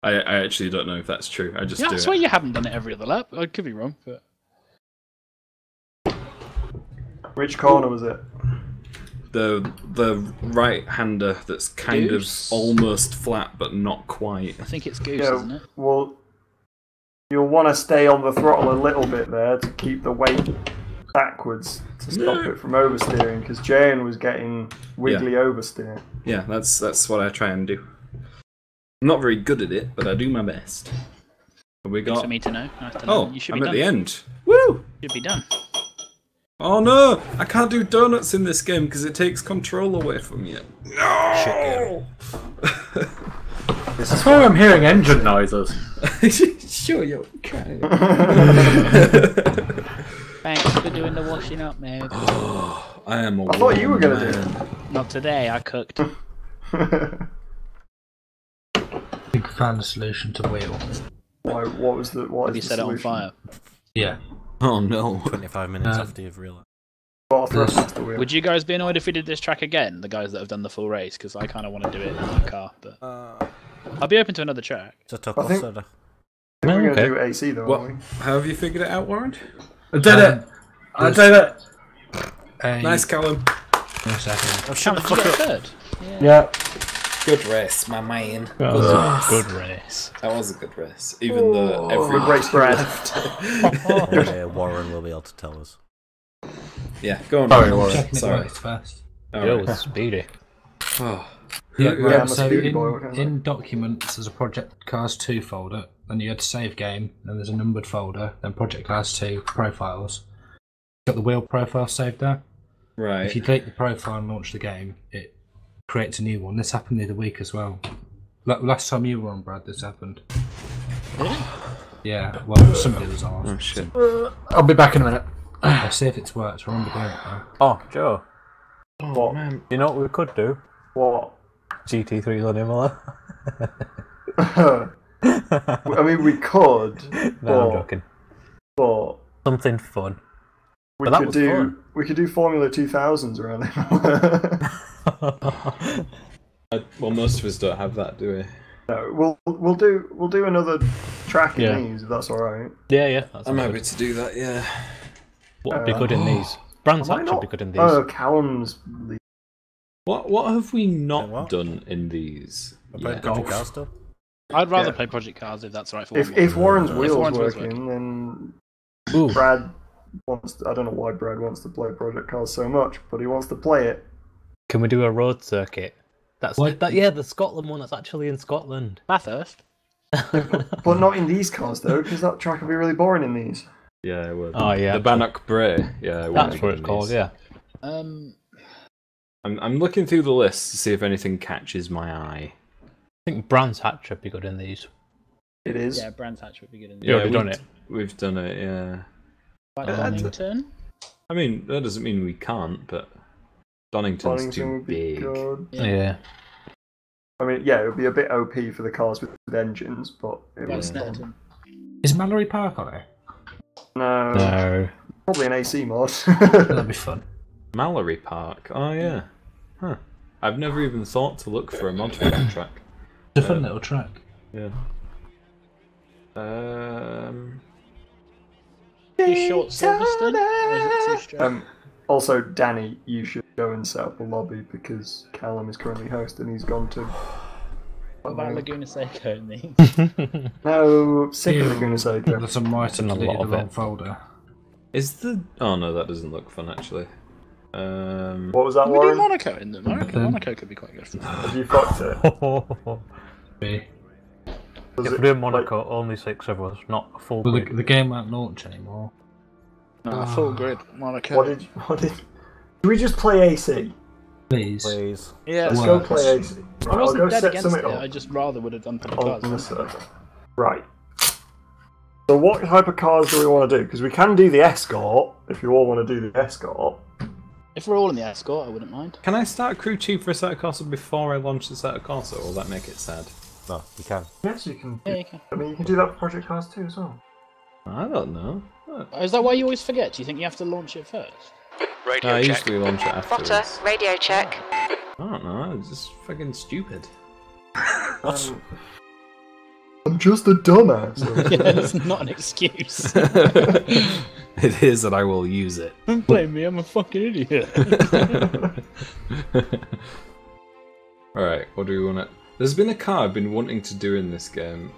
[SPEAKER 2] I actually don't know if that's true. I just do it.
[SPEAKER 4] I swear you haven't done it every other lap. I could be wrong, but.
[SPEAKER 1] Which corner was it?
[SPEAKER 2] The right-hander that's kind of almost flat but not quite.
[SPEAKER 4] I think it's Goose, isn't it?
[SPEAKER 1] Well, you'll want to stay on the throttle a little bit there to keep the weight backwards to stop it from oversteering, because Jane was getting wiggly oversteer.
[SPEAKER 2] Yeah, that's what I try and do. I'm not very good at it, but I do my best. We got.
[SPEAKER 4] For me to know. Nice to know. You should be
[SPEAKER 2] I'm
[SPEAKER 4] done.
[SPEAKER 2] at the end. Woo!
[SPEAKER 4] Should be done.
[SPEAKER 2] Oh no! I can't do donuts in this game because it takes control away from you.
[SPEAKER 5] No!
[SPEAKER 3] That's why I'm hearing engine noises.
[SPEAKER 2] Sure, you're okay.
[SPEAKER 4] Thanks for doing the washing up, man.
[SPEAKER 2] Oh, I am a
[SPEAKER 1] I thought you were going to do it.
[SPEAKER 4] Not today, I cooked.
[SPEAKER 11] I think I found a solution to wheel.
[SPEAKER 1] Why? What was the? What
[SPEAKER 4] Have you set it on fire?
[SPEAKER 11] Yeah.
[SPEAKER 2] Oh no.
[SPEAKER 5] 25 minutes after you've realized.
[SPEAKER 4] Would you guys be annoyed if we did this track again, the guys that have done the full race? Because I kind of want to do it in my car, but I'll be open to another track.
[SPEAKER 5] It's a tough soda.
[SPEAKER 1] We're going to do AC though, aren't we?
[SPEAKER 2] How have you figured it out, Warren?
[SPEAKER 3] I did it! I did it!
[SPEAKER 2] Nice, Callum.
[SPEAKER 11] No second.
[SPEAKER 5] Oh, shut the fuck up.
[SPEAKER 3] Yeah.
[SPEAKER 2] Good race, my man.
[SPEAKER 6] Good race.
[SPEAKER 2] That was a good race. Even though every
[SPEAKER 1] race
[SPEAKER 2] left.
[SPEAKER 5] Warren will be able to tell us.
[SPEAKER 2] Yeah, go on.
[SPEAKER 3] Sorry, Warren.
[SPEAKER 11] Checking it
[SPEAKER 2] Sorry.
[SPEAKER 11] works first.
[SPEAKER 6] It was speedy.
[SPEAKER 2] Oh.
[SPEAKER 11] Yeah,
[SPEAKER 1] I'm
[SPEAKER 11] right,
[SPEAKER 1] a
[SPEAKER 11] so
[SPEAKER 1] speedy boy,
[SPEAKER 11] in Documents there's a Project Cars 2 folder, and you had to save game, and there's a numbered folder, then Project Cars 2 profiles. Got the wheel profile saved there.
[SPEAKER 2] Right.
[SPEAKER 11] If you delete the profile and launch the game, it creates a new one. This happened the other week as well. Last time you were on, Brad, this happened. Yeah, well, somebody was off.
[SPEAKER 2] Oh shit.
[SPEAKER 3] I'll be back in a minute.
[SPEAKER 11] I'll see if it's worked. Remember doing it though.
[SPEAKER 6] Oh, Joe.
[SPEAKER 1] What?
[SPEAKER 2] Man.
[SPEAKER 6] You know what we could do?
[SPEAKER 1] What?
[SPEAKER 6] GT3 on Imola.
[SPEAKER 1] I mean, we could.
[SPEAKER 6] No, I'm joking.
[SPEAKER 1] But
[SPEAKER 6] Something fun.
[SPEAKER 1] we
[SPEAKER 6] But that
[SPEAKER 1] could
[SPEAKER 6] was
[SPEAKER 1] do.
[SPEAKER 6] fun.
[SPEAKER 1] We could do Formula 2000s around there.
[SPEAKER 2] Well, most of us don't have that, do we?
[SPEAKER 1] No, we'll do another track in
[SPEAKER 6] Yeah.
[SPEAKER 1] these if that's all right.
[SPEAKER 6] Yeah. That's
[SPEAKER 2] I'm
[SPEAKER 6] good.
[SPEAKER 2] happy to do that. Yeah.
[SPEAKER 6] What would be good in these? Brands
[SPEAKER 1] Am I
[SPEAKER 6] Hatch
[SPEAKER 1] not-
[SPEAKER 6] would be good in these.
[SPEAKER 1] Oh, Callum's.
[SPEAKER 2] What have we not
[SPEAKER 5] What?
[SPEAKER 2] done in these?
[SPEAKER 5] About
[SPEAKER 2] yet?
[SPEAKER 5] Project Cars still?
[SPEAKER 4] I'd rather
[SPEAKER 1] Yeah.
[SPEAKER 4] play Project Cars if that's right for
[SPEAKER 1] If Warren's
[SPEAKER 4] If
[SPEAKER 1] wheel's
[SPEAKER 4] Warren's wheel's
[SPEAKER 1] working, then
[SPEAKER 6] Ooh.
[SPEAKER 1] Brad wants. I don't know why Brad wants to play Project Cars so much, but he wants to play it.
[SPEAKER 6] Can we do a road circuit? That's
[SPEAKER 11] What?
[SPEAKER 6] the Scotland one that's actually in Scotland.
[SPEAKER 4] Bathurst.
[SPEAKER 1] But not in these cars though, because that track would be really boring in these.
[SPEAKER 2] Yeah, it would.
[SPEAKER 6] Oh, yeah,
[SPEAKER 2] The Bannock Bray. Yeah, it would
[SPEAKER 6] That's
[SPEAKER 2] be
[SPEAKER 6] what
[SPEAKER 2] good
[SPEAKER 6] it's
[SPEAKER 2] in
[SPEAKER 6] called,
[SPEAKER 2] these.
[SPEAKER 6] yeah.
[SPEAKER 2] I'm looking through the list to see if anything catches my eye.
[SPEAKER 6] I think Brands Hatch would be good in these.
[SPEAKER 1] It is.
[SPEAKER 4] Yeah, Brands Hatch would be good in
[SPEAKER 6] You already done
[SPEAKER 2] we've-
[SPEAKER 6] it.
[SPEAKER 2] We've done it. Yeah.
[SPEAKER 4] Donington.
[SPEAKER 2] I mean, that doesn't mean we can't, but Donington's
[SPEAKER 1] Donington
[SPEAKER 2] too
[SPEAKER 1] would be
[SPEAKER 2] big.
[SPEAKER 1] good.
[SPEAKER 6] Yeah.
[SPEAKER 1] I mean, yeah, it would be a bit OP for the cars with engines, but it
[SPEAKER 4] By
[SPEAKER 1] was
[SPEAKER 4] Snetterton.
[SPEAKER 11] Is Mallory Park on it?
[SPEAKER 1] no,
[SPEAKER 6] No.
[SPEAKER 1] probably an AC mod.
[SPEAKER 11] That'd be fun.
[SPEAKER 2] Mallory Park. Oh yeah. Huh. I've never even thought to look for a mod for that track.
[SPEAKER 11] It's a fun little track.
[SPEAKER 2] Yeah.
[SPEAKER 4] too short Silverstone? Or is it too straight?
[SPEAKER 1] Also, Danny, you should go and set up a lobby because Callum is currently host and he's gone to.
[SPEAKER 4] What about Laguna Seca and me?
[SPEAKER 1] No, sick of Laguna Seca.
[SPEAKER 11] There's some mice in
[SPEAKER 6] a lot of
[SPEAKER 11] the wrong
[SPEAKER 6] it.
[SPEAKER 11] folder.
[SPEAKER 2] Is the... Oh no, that doesn't look fun actually.
[SPEAKER 1] What was that,
[SPEAKER 4] We do
[SPEAKER 1] Warren?
[SPEAKER 4] Monaco in them. I reckon Monaco could be quite good for that.
[SPEAKER 1] Have you fucked it?
[SPEAKER 11] B.
[SPEAKER 1] Was
[SPEAKER 6] If
[SPEAKER 1] it,
[SPEAKER 6] we're doing Monaco, only 6 of us, not a full
[SPEAKER 11] Well,
[SPEAKER 6] grid.
[SPEAKER 11] the game won't launch anymore.
[SPEAKER 4] No, full grid, Monaco.
[SPEAKER 1] What did? Should we just play AC?
[SPEAKER 11] Please.
[SPEAKER 6] Please.
[SPEAKER 4] Yeah,
[SPEAKER 1] Let's
[SPEAKER 11] Well,
[SPEAKER 1] go play AC.
[SPEAKER 4] I
[SPEAKER 1] I'll
[SPEAKER 4] wasn't
[SPEAKER 1] go
[SPEAKER 4] dead
[SPEAKER 1] set
[SPEAKER 4] against
[SPEAKER 1] something
[SPEAKER 4] it.
[SPEAKER 1] up
[SPEAKER 4] I just rather would have done for the
[SPEAKER 1] on the
[SPEAKER 4] cars.
[SPEAKER 1] server. Right. So what type of cars do we want to do? Because we can do the Escort, if you all want to do the Escort.
[SPEAKER 4] If we're all in the Escort, I wouldn't mind.
[SPEAKER 2] Can I start crew chief for Assetto Corsa before I launch the Assetto Corsa, or will that make it sad?
[SPEAKER 5] No, you can.
[SPEAKER 1] Yes, you can.
[SPEAKER 4] Yeah, you can.
[SPEAKER 1] I mean, you can do that for Project Cars 2 as well.
[SPEAKER 2] I don't know.
[SPEAKER 4] Is that why you always forget? Do you think you have to launch it first?
[SPEAKER 8] Radio
[SPEAKER 2] I
[SPEAKER 8] check.
[SPEAKER 2] usually launch it afterwards.
[SPEAKER 9] Spotter, radio check.
[SPEAKER 2] I don't know, it's just fucking stupid.
[SPEAKER 1] I'm just a dumbass.
[SPEAKER 4] Yeah, that's not an excuse.
[SPEAKER 2] It is, and I will use it.
[SPEAKER 4] Don't blame me, I'm a fucking idiot.
[SPEAKER 2] Alright, what do we want to... There's been a car I've been wanting to do in this game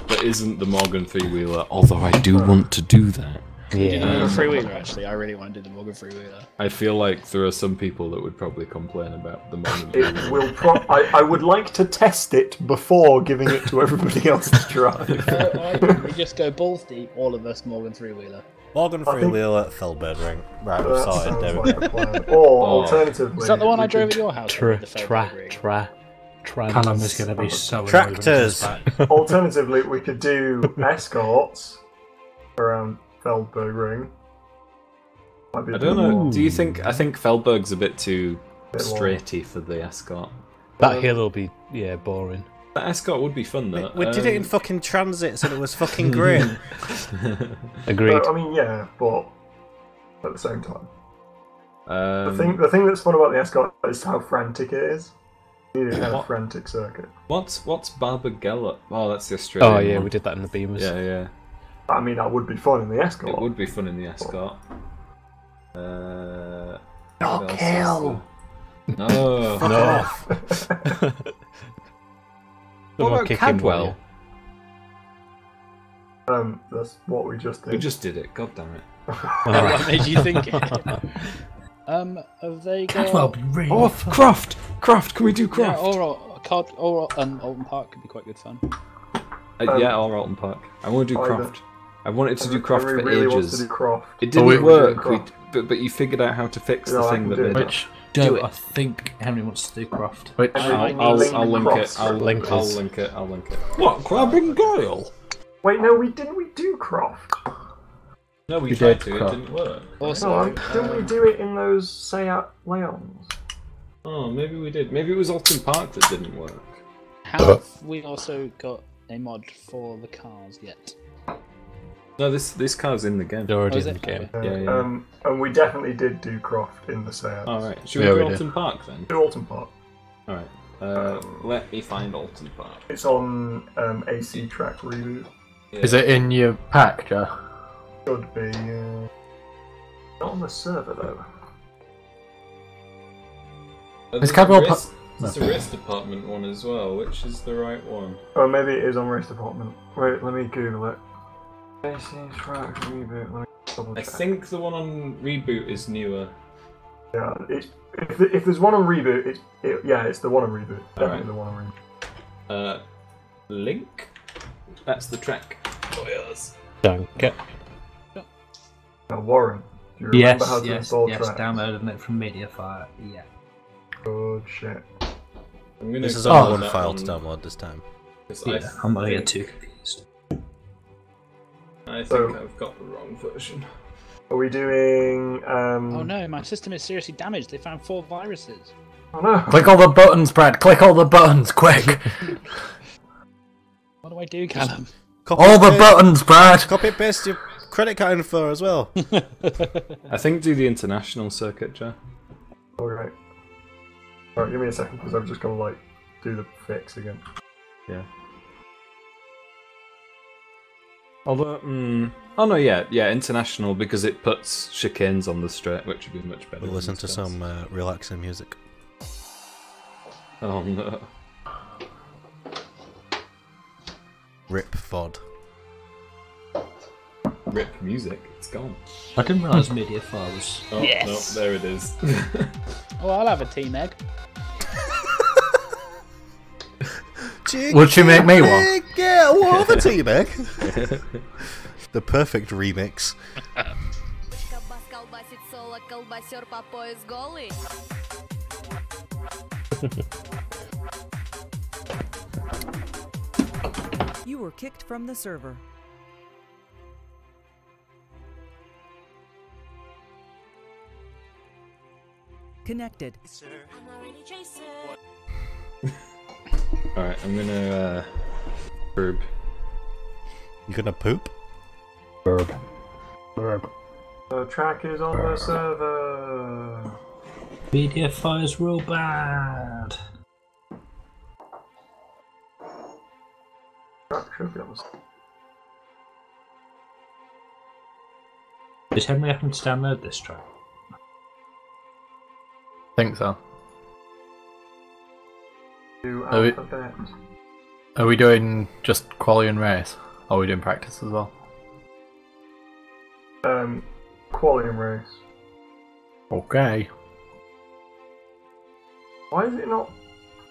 [SPEAKER 2] that isn't the Morgan three-wheeler, although I do want to do that.
[SPEAKER 4] Do the Morgan three-wheeler, actually. I really want to do the Morgan three-wheeler.
[SPEAKER 2] I feel like there are some people that would probably complain about the Morgan
[SPEAKER 1] It
[SPEAKER 2] three-wheeler.
[SPEAKER 1] will I would like to test it before giving it to everybody else to drive.
[SPEAKER 4] We just go balls deep, all of us Morgan three-wheeler.
[SPEAKER 5] Morgan
[SPEAKER 1] I think-
[SPEAKER 5] Freewheeler, Feldbed ring. Right, we've
[SPEAKER 1] That
[SPEAKER 5] sorted. There
[SPEAKER 1] sounds
[SPEAKER 5] we
[SPEAKER 1] like
[SPEAKER 5] go.
[SPEAKER 1] a plan. Or alternatively,
[SPEAKER 4] Is that the one I
[SPEAKER 1] we
[SPEAKER 4] drove
[SPEAKER 1] could-
[SPEAKER 4] at your house?
[SPEAKER 11] Callum is going to be so annoyed when he
[SPEAKER 5] Tractors!
[SPEAKER 11] comes back.
[SPEAKER 1] Alternatively, we could do escorts around Feldberg Ring. Might be a
[SPEAKER 2] I
[SPEAKER 1] bit
[SPEAKER 2] don't know,
[SPEAKER 1] more-
[SPEAKER 2] do you think... I think Feldberg's a bit too
[SPEAKER 1] Bit more.
[SPEAKER 2] straighty for the Escort.
[SPEAKER 6] That hill will be, boring.
[SPEAKER 2] The Escort would be fun though.
[SPEAKER 5] We did it in fucking transits and it was fucking great.
[SPEAKER 6] Agreed.
[SPEAKER 1] I mean, yeah, but at the same time,
[SPEAKER 2] Um,
[SPEAKER 1] the thing that's fun about the escort is how frantic it is. You need a kind of frantic circuit.
[SPEAKER 2] What's Barbagallo? Oh, that's the Australian
[SPEAKER 6] Oh yeah,
[SPEAKER 2] one.
[SPEAKER 6] we did that in the Beamers.
[SPEAKER 2] Yeah, yeah.
[SPEAKER 1] I mean, that would be fun in the escort.
[SPEAKER 2] It would be fun in the Escort.
[SPEAKER 1] Not
[SPEAKER 2] what else is
[SPEAKER 1] kill.
[SPEAKER 2] there? No.
[SPEAKER 6] No.
[SPEAKER 2] What about Cadwell?
[SPEAKER 1] That's what we just did.
[SPEAKER 2] We just did it. God damn it.
[SPEAKER 4] What made you think it? Have they got...
[SPEAKER 11] Cadwell be really
[SPEAKER 2] Oh,
[SPEAKER 11] fun.
[SPEAKER 2] Croft! Croft! Can we do
[SPEAKER 4] Yeah,
[SPEAKER 2] Croft?
[SPEAKER 4] or Alton Park could be quite good fun.
[SPEAKER 2] Yeah, or Alton Park. I want to do
[SPEAKER 1] Either.
[SPEAKER 2] Croft. I wanted to do Croft for
[SPEAKER 1] really wants to
[SPEAKER 2] ages.
[SPEAKER 1] do Croft.
[SPEAKER 2] It didn't
[SPEAKER 11] we-
[SPEAKER 2] work,
[SPEAKER 1] we did
[SPEAKER 2] but you figured out how to fix
[SPEAKER 1] No,
[SPEAKER 2] the
[SPEAKER 1] I
[SPEAKER 2] thing
[SPEAKER 1] can
[SPEAKER 2] that
[SPEAKER 1] do
[SPEAKER 2] made
[SPEAKER 1] it.
[SPEAKER 2] it.
[SPEAKER 11] Which,
[SPEAKER 2] Do
[SPEAKER 11] Joe,
[SPEAKER 2] it.
[SPEAKER 11] I think Henry wants to do Croft.
[SPEAKER 6] Which
[SPEAKER 2] I'll link it.
[SPEAKER 1] Croft.
[SPEAKER 2] I'll
[SPEAKER 6] Link us.
[SPEAKER 2] link it. I'll link it. What? Crab and Gale?
[SPEAKER 1] Wait, no, we do Croft.
[SPEAKER 2] No, we
[SPEAKER 6] We
[SPEAKER 2] tried
[SPEAKER 6] did
[SPEAKER 2] to. It
[SPEAKER 6] Croft.
[SPEAKER 2] didn't work.
[SPEAKER 4] Also,
[SPEAKER 1] Didn't we do it in those Seat Leons?
[SPEAKER 2] Oh, maybe we did. Maybe it was Alton Park that didn't work.
[SPEAKER 4] have we also got a mod for the cars yet?
[SPEAKER 2] No, this car's in the game.
[SPEAKER 6] They're already
[SPEAKER 4] Oh, is
[SPEAKER 6] in
[SPEAKER 4] it?
[SPEAKER 6] the game.
[SPEAKER 4] Okay.
[SPEAKER 2] Yeah.
[SPEAKER 1] And we definitely did do Croft in the Seat.
[SPEAKER 2] Alright, should we
[SPEAKER 6] Yeah,
[SPEAKER 2] do
[SPEAKER 6] we did.
[SPEAKER 2] Alton Park then?
[SPEAKER 1] Do Alton Park.
[SPEAKER 2] Alright, let me find Alton Park.
[SPEAKER 1] It's on AC Track Reboot.
[SPEAKER 2] Yeah.
[SPEAKER 3] Is it in your pack, Joe?
[SPEAKER 1] Should be. Not on the server though.
[SPEAKER 2] There's
[SPEAKER 3] Cadwell
[SPEAKER 2] a There's a race department one as well, which is the right one.
[SPEAKER 1] Oh, maybe it is on Race Department. Wait, let me Google it. AC Track Reboot. Let me double
[SPEAKER 2] I
[SPEAKER 1] check.
[SPEAKER 2] think the one on Reboot is newer.
[SPEAKER 1] Yeah, if there's one on Reboot, it's the one on Reboot. Definitely
[SPEAKER 2] Alright.
[SPEAKER 1] the one on Reboot.
[SPEAKER 2] Link? That's the track. Oh, yes.
[SPEAKER 6] Danke.
[SPEAKER 1] Now, Warren, do you
[SPEAKER 11] Yes,
[SPEAKER 1] remember how to
[SPEAKER 11] yes,
[SPEAKER 1] install
[SPEAKER 11] yes.
[SPEAKER 1] tracks?
[SPEAKER 11] Downloading it from Mediafire. Yeah.
[SPEAKER 1] Good shit.
[SPEAKER 2] I'm gonna
[SPEAKER 5] This is
[SPEAKER 2] go
[SPEAKER 5] only
[SPEAKER 2] on
[SPEAKER 5] one
[SPEAKER 2] that
[SPEAKER 5] file
[SPEAKER 2] one,
[SPEAKER 5] to download this time.
[SPEAKER 2] 'cause
[SPEAKER 11] Yeah, I'm not gonna get too confused.
[SPEAKER 2] I think
[SPEAKER 1] So-
[SPEAKER 2] I've got the wrong version.
[SPEAKER 1] Are we doing?
[SPEAKER 4] Oh no, my system is seriously damaged. They found 4 viruses.
[SPEAKER 1] Oh no!
[SPEAKER 3] Click all the buttons, Brad. Click all the buttons, quick.
[SPEAKER 4] What do I do, Callum?
[SPEAKER 3] All the buttons, Brad.
[SPEAKER 5] Copy and paste your credit card info as well.
[SPEAKER 2] I think do the international circuit, Joe.
[SPEAKER 1] Alright. Alright, give me a second because I'm just gonna like do the fix again.
[SPEAKER 2] Yeah. Although, oh no, yeah, international because it puts chicanes on the straight, which would be much better.
[SPEAKER 5] We'll listen to some relaxing music.
[SPEAKER 2] Oh no.
[SPEAKER 5] Rip VOD.
[SPEAKER 2] Rip music, it's gone.
[SPEAKER 11] I didn't realise MediaFire was...
[SPEAKER 2] Oh,
[SPEAKER 4] Yes.
[SPEAKER 2] no, there it is.
[SPEAKER 4] Oh, I'll have a team egg.
[SPEAKER 3] Would she make me one?
[SPEAKER 5] Yeah, what other team egg? The perfect remix.
[SPEAKER 7] You were kicked from the server. Connected.
[SPEAKER 2] Alright, I'm gonna burb.
[SPEAKER 5] You gonna poop?
[SPEAKER 3] Burb.
[SPEAKER 1] The track is on the server.
[SPEAKER 11] MediaFire's real bad.
[SPEAKER 1] Track should be on the server.
[SPEAKER 11] Is Henry having to download this track?
[SPEAKER 3] Think so.
[SPEAKER 1] Do
[SPEAKER 3] Are we-
[SPEAKER 1] alphabet.
[SPEAKER 3] Are we doing just quali and race? Or are we doing practice as well?
[SPEAKER 1] Quality and race.
[SPEAKER 3] Okay.
[SPEAKER 1] Why is it not...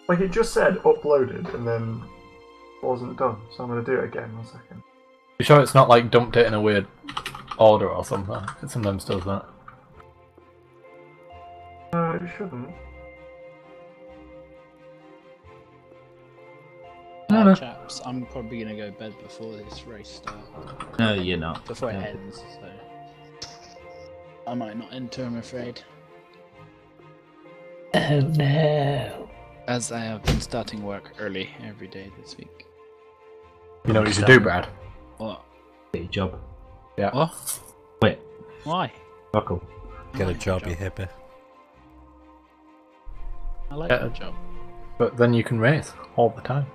[SPEAKER 1] Like, it just said uploaded and then wasn't done. So I'm going to do it again. 1 second.
[SPEAKER 3] You sure it's not like dumped it in a weird order or something? It sometimes does that.
[SPEAKER 1] No, it shouldn't.
[SPEAKER 3] No.
[SPEAKER 4] Chaps, I'm probably going to go bed before this race starts.
[SPEAKER 11] No, you're not.
[SPEAKER 4] Before it ends, so... I might not enter, I'm afraid.
[SPEAKER 6] Oh no.
[SPEAKER 4] As I have been starting work early every day this week.
[SPEAKER 3] You know what you should do, Brad?
[SPEAKER 4] What?
[SPEAKER 11] Get your job.
[SPEAKER 3] Yeah.
[SPEAKER 4] What?
[SPEAKER 11] Wait.
[SPEAKER 4] Why?
[SPEAKER 11] Buckle.
[SPEAKER 5] Get a job, you hippie.
[SPEAKER 4] I like
[SPEAKER 3] Yeah.
[SPEAKER 4] that job.
[SPEAKER 3] But then you can race all the time.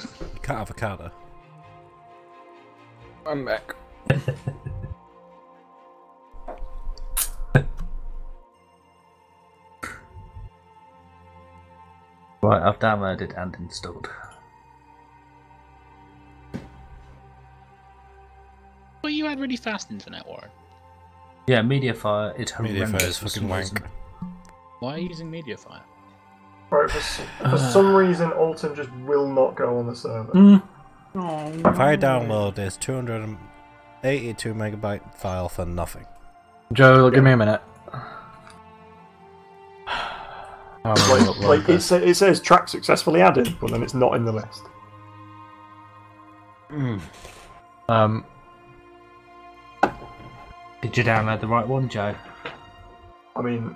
[SPEAKER 5] You can't have a car.
[SPEAKER 3] I'm back.
[SPEAKER 11] Right, I've downloaded and installed.
[SPEAKER 4] Well, you had really fast internet, Warren.
[SPEAKER 11] Yeah, MediaFire, it's horrendous.
[SPEAKER 5] MediaFire is
[SPEAKER 11] for
[SPEAKER 5] fucking
[SPEAKER 11] some
[SPEAKER 5] wank.
[SPEAKER 11] reason.
[SPEAKER 4] Why are you using MediaFire?
[SPEAKER 1] Right, for some reason, Alton just will not go on the server.
[SPEAKER 5] If I download this 282 megabyte file for nothing.
[SPEAKER 3] Joe, give me a minute.
[SPEAKER 1] Like it says track successfully added, but then it's not in the list.
[SPEAKER 11] Did you download the right one, Joe?
[SPEAKER 1] I mean,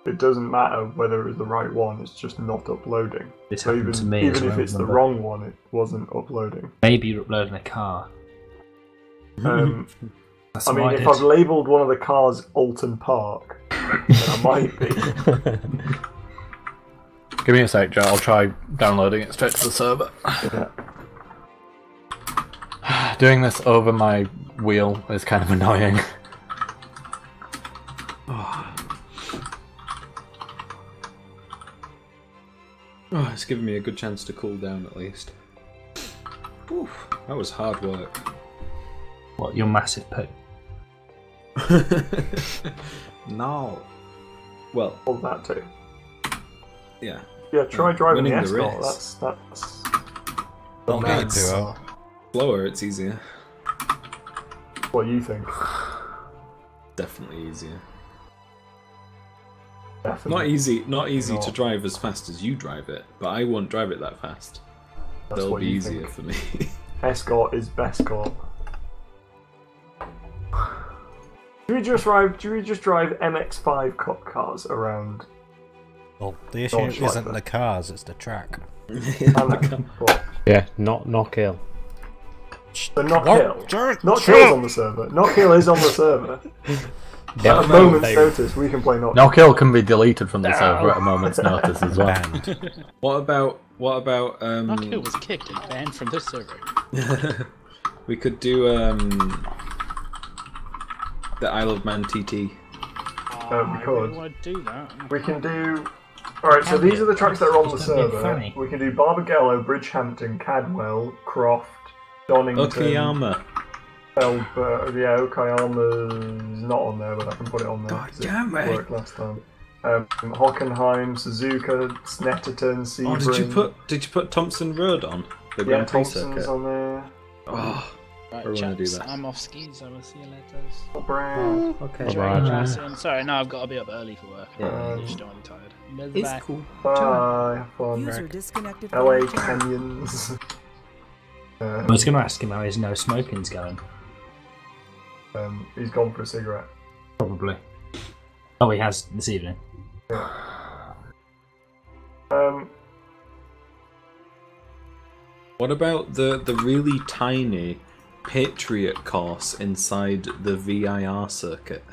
[SPEAKER 1] it doesn't matter whether it's the right one, it's just not uploading.
[SPEAKER 11] This
[SPEAKER 1] So
[SPEAKER 11] happened to me
[SPEAKER 1] even
[SPEAKER 11] as
[SPEAKER 1] if
[SPEAKER 11] well,
[SPEAKER 1] it's the
[SPEAKER 11] remember?
[SPEAKER 1] wrong one, it wasn't uploading.
[SPEAKER 11] Maybe you're uploading a car. That's
[SPEAKER 1] I mean,
[SPEAKER 11] what
[SPEAKER 1] if
[SPEAKER 11] did.
[SPEAKER 1] I've labelled one of the cars Alton Park, then I might be.
[SPEAKER 3] Give me a sec, Joe. I'll try downloading it straight to the server.
[SPEAKER 1] Yeah.
[SPEAKER 3] Doing this over my wheel is kind of annoying.
[SPEAKER 2] Oh, it's given me a good chance to cool down at least. Oof, that was hard work.
[SPEAKER 11] What, your massive poo?
[SPEAKER 2] No. Well,
[SPEAKER 1] All that too.
[SPEAKER 2] yeah.
[SPEAKER 1] Yeah, try driving the
[SPEAKER 2] Winning the
[SPEAKER 1] Escort.
[SPEAKER 2] race.
[SPEAKER 1] That's
[SPEAKER 5] Don't get
[SPEAKER 1] that's
[SPEAKER 5] too out.
[SPEAKER 2] Slower, it's easier.
[SPEAKER 1] what you think.
[SPEAKER 2] Definitely easier.
[SPEAKER 1] Definitely.
[SPEAKER 2] Not easy to
[SPEAKER 1] Not.
[SPEAKER 2] drive as fast as you drive it, but I won't drive it that fast.
[SPEAKER 1] That's
[SPEAKER 2] That'll
[SPEAKER 1] what
[SPEAKER 2] be
[SPEAKER 1] you
[SPEAKER 2] easier
[SPEAKER 1] think.
[SPEAKER 2] for me.
[SPEAKER 1] Escort is Bestcort. Do we just drive MX-5 cop cars around?
[SPEAKER 5] Well, the issue
[SPEAKER 1] Don't like
[SPEAKER 5] isn't
[SPEAKER 1] that.
[SPEAKER 5] the cars, it's the track.
[SPEAKER 1] What?
[SPEAKER 6] Yeah, not kill.
[SPEAKER 1] But not
[SPEAKER 5] What?
[SPEAKER 1] kill. Not kill's on the server. Not kill is on the server.
[SPEAKER 6] Yeah,
[SPEAKER 1] At a moment's
[SPEAKER 6] they-
[SPEAKER 1] notice, we can play not.
[SPEAKER 3] No kill can be deleted from the server at a moment's notice as well.
[SPEAKER 5] Banned.
[SPEAKER 2] What about
[SPEAKER 4] Not Kill was kicked and banned from this server.
[SPEAKER 2] We could do the Isle of Man TT.
[SPEAKER 1] We
[SPEAKER 4] I
[SPEAKER 1] could.
[SPEAKER 4] really want to do that.
[SPEAKER 1] We can do. Alright, so these are the tracks that are on the server. We can do Barbagallo, Bridgehampton, Cadwell, Croft, Donington.
[SPEAKER 2] Okayama.
[SPEAKER 1] Okayama's not on there, but I can put it on there.
[SPEAKER 2] Damn
[SPEAKER 1] it worked last time. Hockenheim, Suzuka, Snetterton, Sebring.
[SPEAKER 2] Did you put Thompson Road on? The
[SPEAKER 1] Yeah,
[SPEAKER 2] Grand Prix
[SPEAKER 1] Thompson's
[SPEAKER 2] circuit?
[SPEAKER 1] on there.
[SPEAKER 2] Oh,
[SPEAKER 4] Right,
[SPEAKER 2] I want to do
[SPEAKER 4] chaps,
[SPEAKER 2] that.
[SPEAKER 4] I'm off skis. I will see you later.
[SPEAKER 1] Brown.
[SPEAKER 2] Okay.
[SPEAKER 4] Enjoy
[SPEAKER 3] Bye.
[SPEAKER 4] your dressing. Sorry, no, I've got to be up early for work.
[SPEAKER 2] Yeah.
[SPEAKER 4] I just don't want to be tired.
[SPEAKER 2] It's
[SPEAKER 4] Bye.
[SPEAKER 2] cool.
[SPEAKER 1] Bye. Have fun.
[SPEAKER 7] User disconnected
[SPEAKER 1] LA
[SPEAKER 7] from the channel.
[SPEAKER 1] Canyons.
[SPEAKER 11] I was going to ask him how his no smoking's going.
[SPEAKER 1] He's gone for a cigarette.
[SPEAKER 11] Probably. Oh, he has this evening.
[SPEAKER 2] What about the really tiny Patriot course inside the VIR circuit?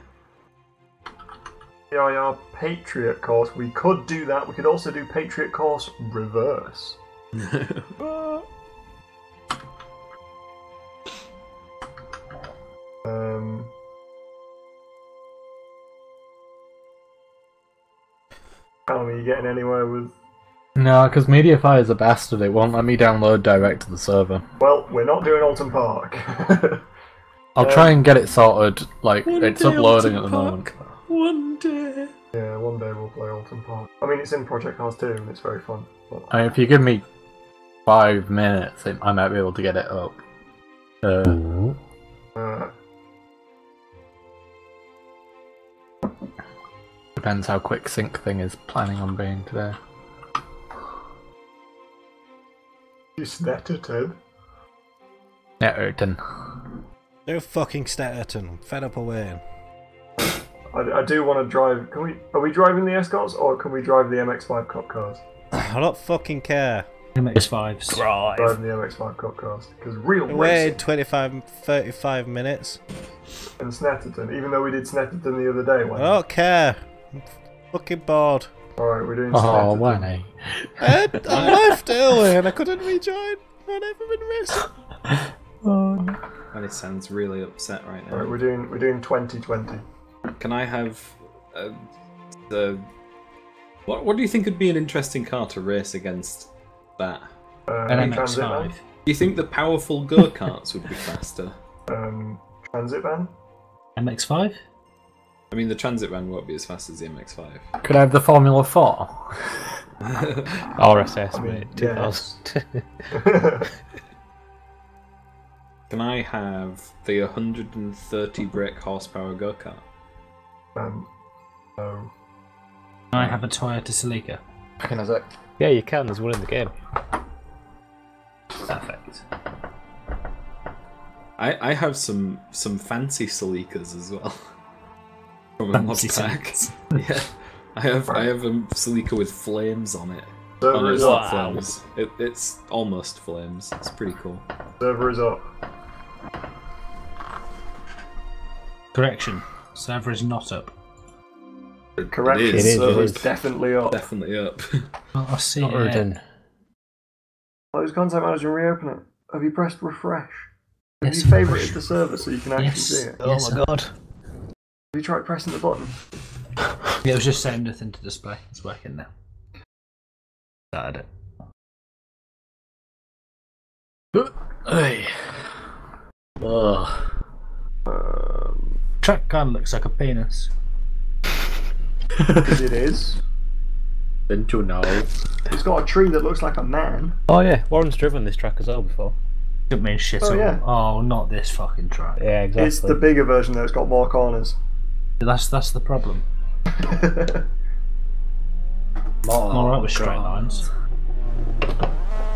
[SPEAKER 1] VIR Patriot course. We could do that. We could also do Patriot course reverse. Are you getting anywhere with?
[SPEAKER 3] No, because Mediafire is a bastard. It won't let me download direct to the server.
[SPEAKER 1] Well, we're not doing Alton Park.
[SPEAKER 3] I'll try and get it sorted. Like, it's uploading at the moment.
[SPEAKER 2] One day.
[SPEAKER 1] Yeah, one day we'll play Alton Park. I mean, it's in Project Cars 2 and it's very fun. But...
[SPEAKER 3] I mean, if you give me 5 minutes, I might be able to get it up. Depends how quick Sync thing is planning on being today.
[SPEAKER 1] You Snetterton?
[SPEAKER 3] Netterton.
[SPEAKER 5] No fucking Snetterton. I'm fed up of waiting.
[SPEAKER 1] I do want to drive. Are we driving the Escorts or can we drive the MX-5 cop cars?
[SPEAKER 5] I don't fucking care.
[SPEAKER 11] MX-5s.
[SPEAKER 1] Driving the MX-5 cop cars because real
[SPEAKER 5] Wait
[SPEAKER 1] racing.
[SPEAKER 5] 35 minutes.
[SPEAKER 1] And Snetterton, even though we did Snetterton the other day.
[SPEAKER 5] I don't care. I'm fucking bored.
[SPEAKER 1] Alright, we're doing
[SPEAKER 3] Oh,
[SPEAKER 1] Snetterton.
[SPEAKER 3] why not?
[SPEAKER 5] I left early and I couldn't rejoin. I've never been missed.
[SPEAKER 2] And it sounds really upset right now.
[SPEAKER 1] Alright, we're doing 2020.
[SPEAKER 2] Can I have the? What do you think would be an interesting car to race against that?
[SPEAKER 11] An
[SPEAKER 1] Transit
[SPEAKER 11] MX-5.
[SPEAKER 1] van?
[SPEAKER 2] Do you think the powerful go karts would be faster?
[SPEAKER 1] Transit van?
[SPEAKER 11] MX-5?
[SPEAKER 2] I mean, the transit van won't be as fast as the MX-5.
[SPEAKER 3] Could I have the Formula 4?
[SPEAKER 6] RSS,
[SPEAKER 1] I mean,
[SPEAKER 6] mate.
[SPEAKER 1] yes.
[SPEAKER 6] 2000.
[SPEAKER 2] Can I have the 130 brake horsepower go kart?
[SPEAKER 1] No.
[SPEAKER 11] I have a Toyota Celica.
[SPEAKER 3] Can I say?
[SPEAKER 6] Yeah, you can. There's one in the game.
[SPEAKER 11] Perfect.
[SPEAKER 2] I have some fancy Celicas as well. From a mod
[SPEAKER 11] Fancy
[SPEAKER 2] pack.
[SPEAKER 11] Celicas.
[SPEAKER 2] Yeah. I have a Celica with flames on it.
[SPEAKER 1] Server
[SPEAKER 2] Oh, no,
[SPEAKER 1] is
[SPEAKER 2] it's not
[SPEAKER 1] up.
[SPEAKER 2] flames. It's almost flames. It's pretty cool.
[SPEAKER 1] Server is up.
[SPEAKER 11] Correction. Server is not up.
[SPEAKER 1] Correction.
[SPEAKER 2] It is.
[SPEAKER 1] Server's
[SPEAKER 6] It is.
[SPEAKER 1] definitely up.
[SPEAKER 2] Definitely up.
[SPEAKER 11] Oh, I see
[SPEAKER 3] Not
[SPEAKER 11] it.
[SPEAKER 3] written.
[SPEAKER 1] Close contact manager and reopen it. Have you pressed refresh? Have
[SPEAKER 11] Yes,
[SPEAKER 1] you favorited the server so you can actually
[SPEAKER 11] Yes.
[SPEAKER 1] see it?
[SPEAKER 6] Oh
[SPEAKER 11] Yes,
[SPEAKER 6] my
[SPEAKER 11] sir.
[SPEAKER 6] god.
[SPEAKER 1] Have you tried pressing the button?
[SPEAKER 11] Yeah, it was just saying nothing to display. It's working now. Started it.
[SPEAKER 3] Hey. Ugh.
[SPEAKER 11] Track kind of looks like a penis.
[SPEAKER 1] Because it is.
[SPEAKER 3] Didn't you know?
[SPEAKER 1] It's got a tree that looks like a man.
[SPEAKER 6] Oh yeah, Warren's driven this track as well before.
[SPEAKER 11] Took me shit
[SPEAKER 1] Oh,
[SPEAKER 11] all.
[SPEAKER 1] yeah.
[SPEAKER 11] Oh, not this fucking track.
[SPEAKER 6] Yeah, exactly.
[SPEAKER 1] It's the bigger version though, it's got more corners.
[SPEAKER 11] That's the problem. Alright with straight lines.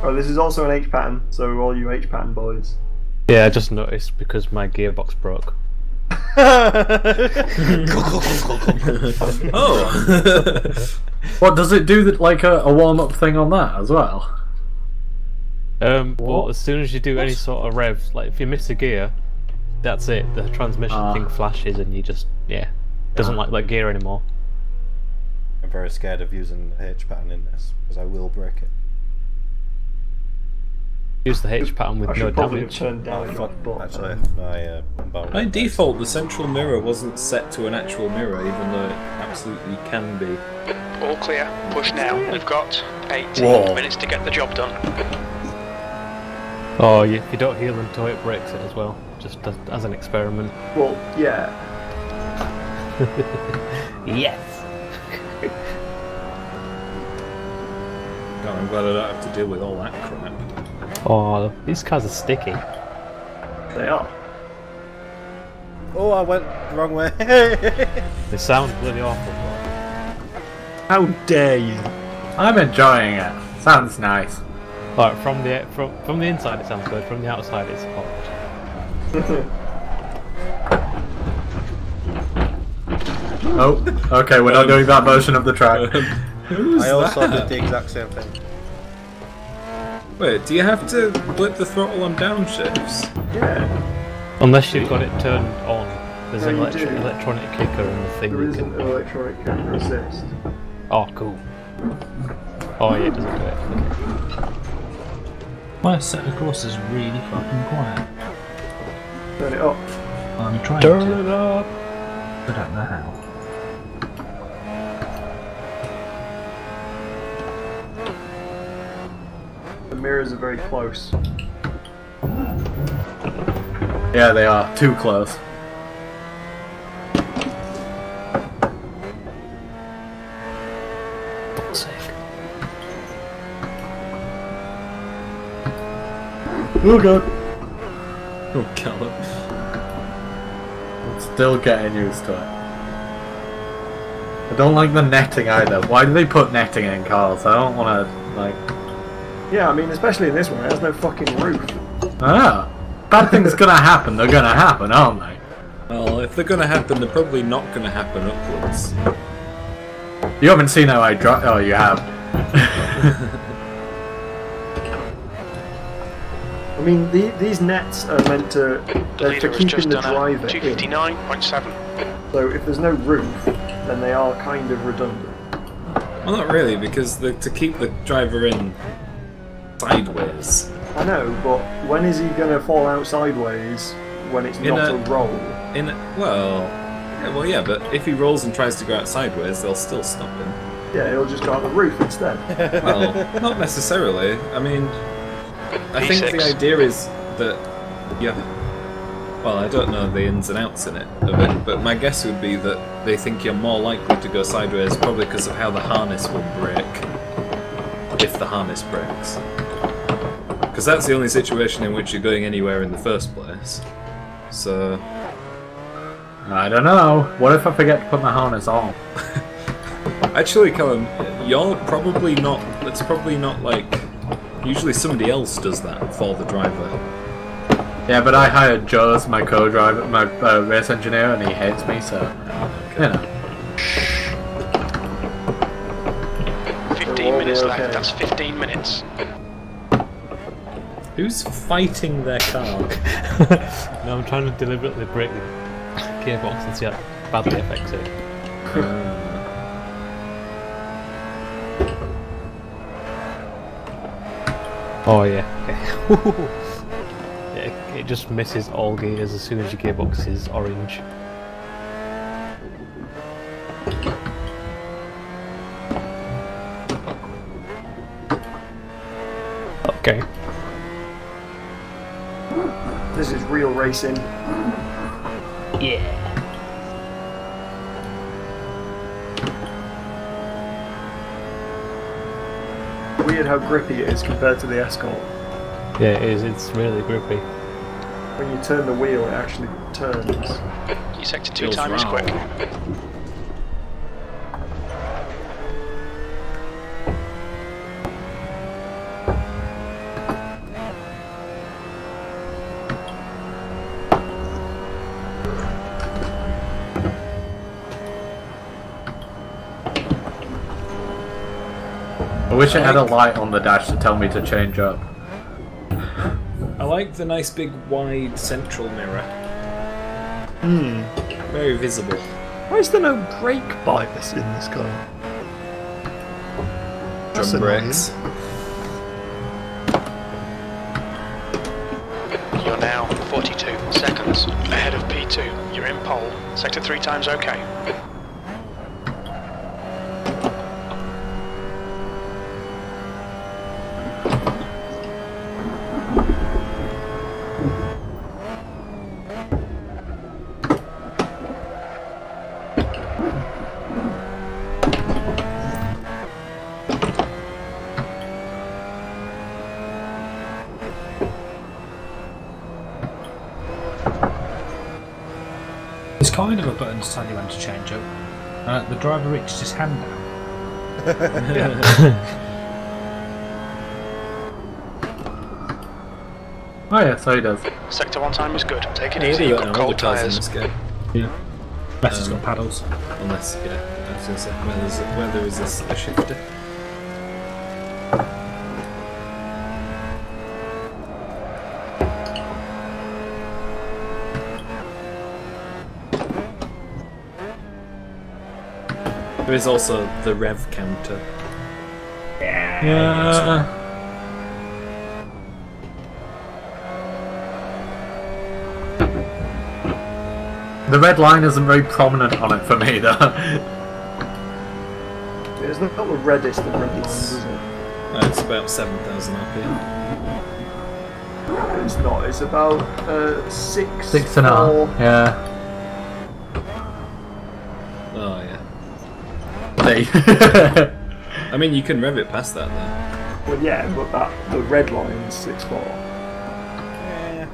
[SPEAKER 1] Oh, this is also an H pattern, so all you H pattern boys.
[SPEAKER 6] Yeah, I just noticed because my gearbox broke.
[SPEAKER 2] Oh!
[SPEAKER 3] What, does it do like a warm-up thing on that as well?
[SPEAKER 6] Well, as soon as you do any sort of rev, like if you miss a gear, that's it. The transmission thing flashes and you just, doesn't like that gear anymore.
[SPEAKER 5] I'm very scared of using the H pattern in this because I will break it.
[SPEAKER 6] Use the H pattern with
[SPEAKER 1] I
[SPEAKER 6] no
[SPEAKER 1] should probably have
[SPEAKER 6] damage.
[SPEAKER 1] turned down your button.
[SPEAKER 5] Actually, my
[SPEAKER 2] By default, the central mirror wasn't set to an actual mirror, even though it absolutely can be.
[SPEAKER 8] All clear. Push now. We've got 18
[SPEAKER 3] Whoa.
[SPEAKER 8] minutes to get the job done.
[SPEAKER 6] Oh, if you don't heal until it breaks it as well, just as an experiment.
[SPEAKER 1] Well, yeah.
[SPEAKER 6] Yes!
[SPEAKER 2] God, I'm glad I don't have to deal with all that crap.
[SPEAKER 6] Oh, these cars are sticky.
[SPEAKER 1] They are.
[SPEAKER 5] Oh, I went the wrong way.
[SPEAKER 6] They sound bloody awful.
[SPEAKER 1] How dare you?
[SPEAKER 3] I'm enjoying it. Sounds nice.
[SPEAKER 6] Alright, from the inside it sounds good, from the outside it's hot.
[SPEAKER 3] Oh, okay, we're not doing that version of the track.
[SPEAKER 2] Who's
[SPEAKER 5] I also
[SPEAKER 2] that?
[SPEAKER 5] did the exact same thing.
[SPEAKER 2] Wait, do you have to blip the throttle on downshifts?
[SPEAKER 1] Yeah.
[SPEAKER 6] Unless you've got it turned on. There's
[SPEAKER 1] No,
[SPEAKER 6] an
[SPEAKER 1] you do.
[SPEAKER 6] electronic kicker and the thing
[SPEAKER 1] There
[SPEAKER 6] you
[SPEAKER 1] isn't
[SPEAKER 6] can...
[SPEAKER 1] an electronic kicker assist.
[SPEAKER 6] Oh, cool. Oh yeah, it doesn't do it. Okay.
[SPEAKER 11] My set of course is really fucking quiet.
[SPEAKER 1] Turn it up.
[SPEAKER 11] I'm trying
[SPEAKER 6] Turn
[SPEAKER 11] to,
[SPEAKER 6] it up!
[SPEAKER 11] but I don't know how.
[SPEAKER 1] The mirrors are very close.
[SPEAKER 3] Yeah, they are. Too close. Oh god.
[SPEAKER 2] Oh, Callum.
[SPEAKER 3] I'm still getting used to it. I don't like the netting either. Why do they put netting in cars? I don't want to, like...
[SPEAKER 1] Yeah, I mean, especially in this one, it has no fucking roof.
[SPEAKER 3] Ah! Bad things gonna happen, they're gonna happen, aren't they?
[SPEAKER 2] Well, if they're gonna happen, they're probably not gonna happen upwards.
[SPEAKER 3] You haven't seen how I drive. Oh, you have.
[SPEAKER 1] I mean, these nets are meant to...
[SPEAKER 8] The
[SPEAKER 1] They're
[SPEAKER 8] leader
[SPEAKER 1] for
[SPEAKER 8] has just
[SPEAKER 1] keeping the
[SPEAKER 8] done a
[SPEAKER 1] driver in.
[SPEAKER 8] 259.7.
[SPEAKER 1] So if there's no roof, then they are kind of redundant.
[SPEAKER 2] Well, not really, because to keep the driver in sideways.
[SPEAKER 1] I know, but when is he going to fall out sideways when it's not a roll?
[SPEAKER 2] Yeah, but if he rolls and tries to go out sideways, they'll still stop him.
[SPEAKER 1] Yeah, he'll just go out the roof instead.
[SPEAKER 2] Well, not necessarily. I mean, I think the idea is that, yeah. Well, I don't know the ins and outs of it, but my guess would be that they think you're more likely to go sideways, probably because of how the harness will break, if the harness breaks. Because that's the only situation in which you're going anywhere in the first place. So...
[SPEAKER 3] I don't know. What if I forget to put my harness on?
[SPEAKER 2] Actually, Callum, you're probably not... It's probably not like... Usually somebody else does that for the driver.
[SPEAKER 3] Yeah, but I hired Joe as my co-driver, my race engineer, and he hates me, so... You know.
[SPEAKER 8] 15 minutes left. That's 15 minutes.
[SPEAKER 2] Who's fighting their car?
[SPEAKER 6] No, I'm trying to deliberately break the gearbox and see how badly it affects it. Oh yeah, okay. Yeah, it just misses all gears as soon as your gearbox is orange. Okay.
[SPEAKER 1] This is real racing.
[SPEAKER 6] Yeah.
[SPEAKER 1] Weird how grippy it is compared to the Escort.
[SPEAKER 6] Yeah, it is. It's really grippy.
[SPEAKER 1] When you turn the wheel, it actually turns.
[SPEAKER 8] Your sector 2 time is quick.
[SPEAKER 3] I wish it had a light on the dash to tell me to change up.
[SPEAKER 2] I like the nice big wide central mirror. Very visible.
[SPEAKER 1] Why is there no brake bias in this car? That's
[SPEAKER 2] Drum
[SPEAKER 1] annoying.
[SPEAKER 2] brakes.
[SPEAKER 8] You're now 42 seconds ahead of P2. You're in pole. Sector 3 times okay.
[SPEAKER 11] There's kind of a button to tell you when to change up. The driver reached his hand down.
[SPEAKER 3] Oh yeah, so he does.
[SPEAKER 8] Sector 1 time is good. Take it easy, you've got cold tyres.
[SPEAKER 11] Yeah. Best has got paddles.
[SPEAKER 2] Unless, yeah, I was going to say, where there is a shifter. There is also the rev counter.
[SPEAKER 3] Yeah. The red line isn't very prominent on it for me, though.
[SPEAKER 1] It's not the reddest of red lines, is it?
[SPEAKER 2] It's about 7,000 RPM.
[SPEAKER 1] It's not. It's about 6.
[SPEAKER 3] 6.5. Yeah.
[SPEAKER 2] Oh yeah.
[SPEAKER 3] Hey.
[SPEAKER 2] I mean, you can rev it past that though.
[SPEAKER 1] Well, yeah, but the red line is 6.4.
[SPEAKER 5] Yeah.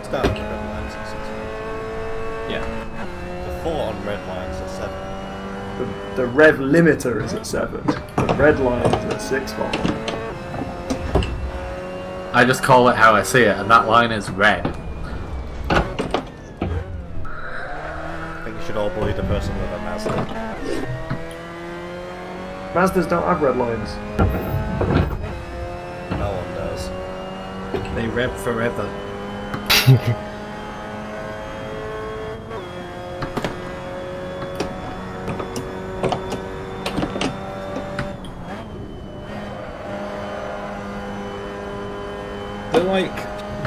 [SPEAKER 5] Start on the red lines at 6.4.
[SPEAKER 2] Yeah.
[SPEAKER 5] The 4 on red lines at 7.
[SPEAKER 1] The rev limiter is at 7. The red line is at 6.4.
[SPEAKER 3] I just call it how I see it, and that line is red.
[SPEAKER 5] I think you should all believe the person with a Mazda.
[SPEAKER 1] Mazdas don't have red lines.
[SPEAKER 5] No one does.
[SPEAKER 2] They rev forever. They're like,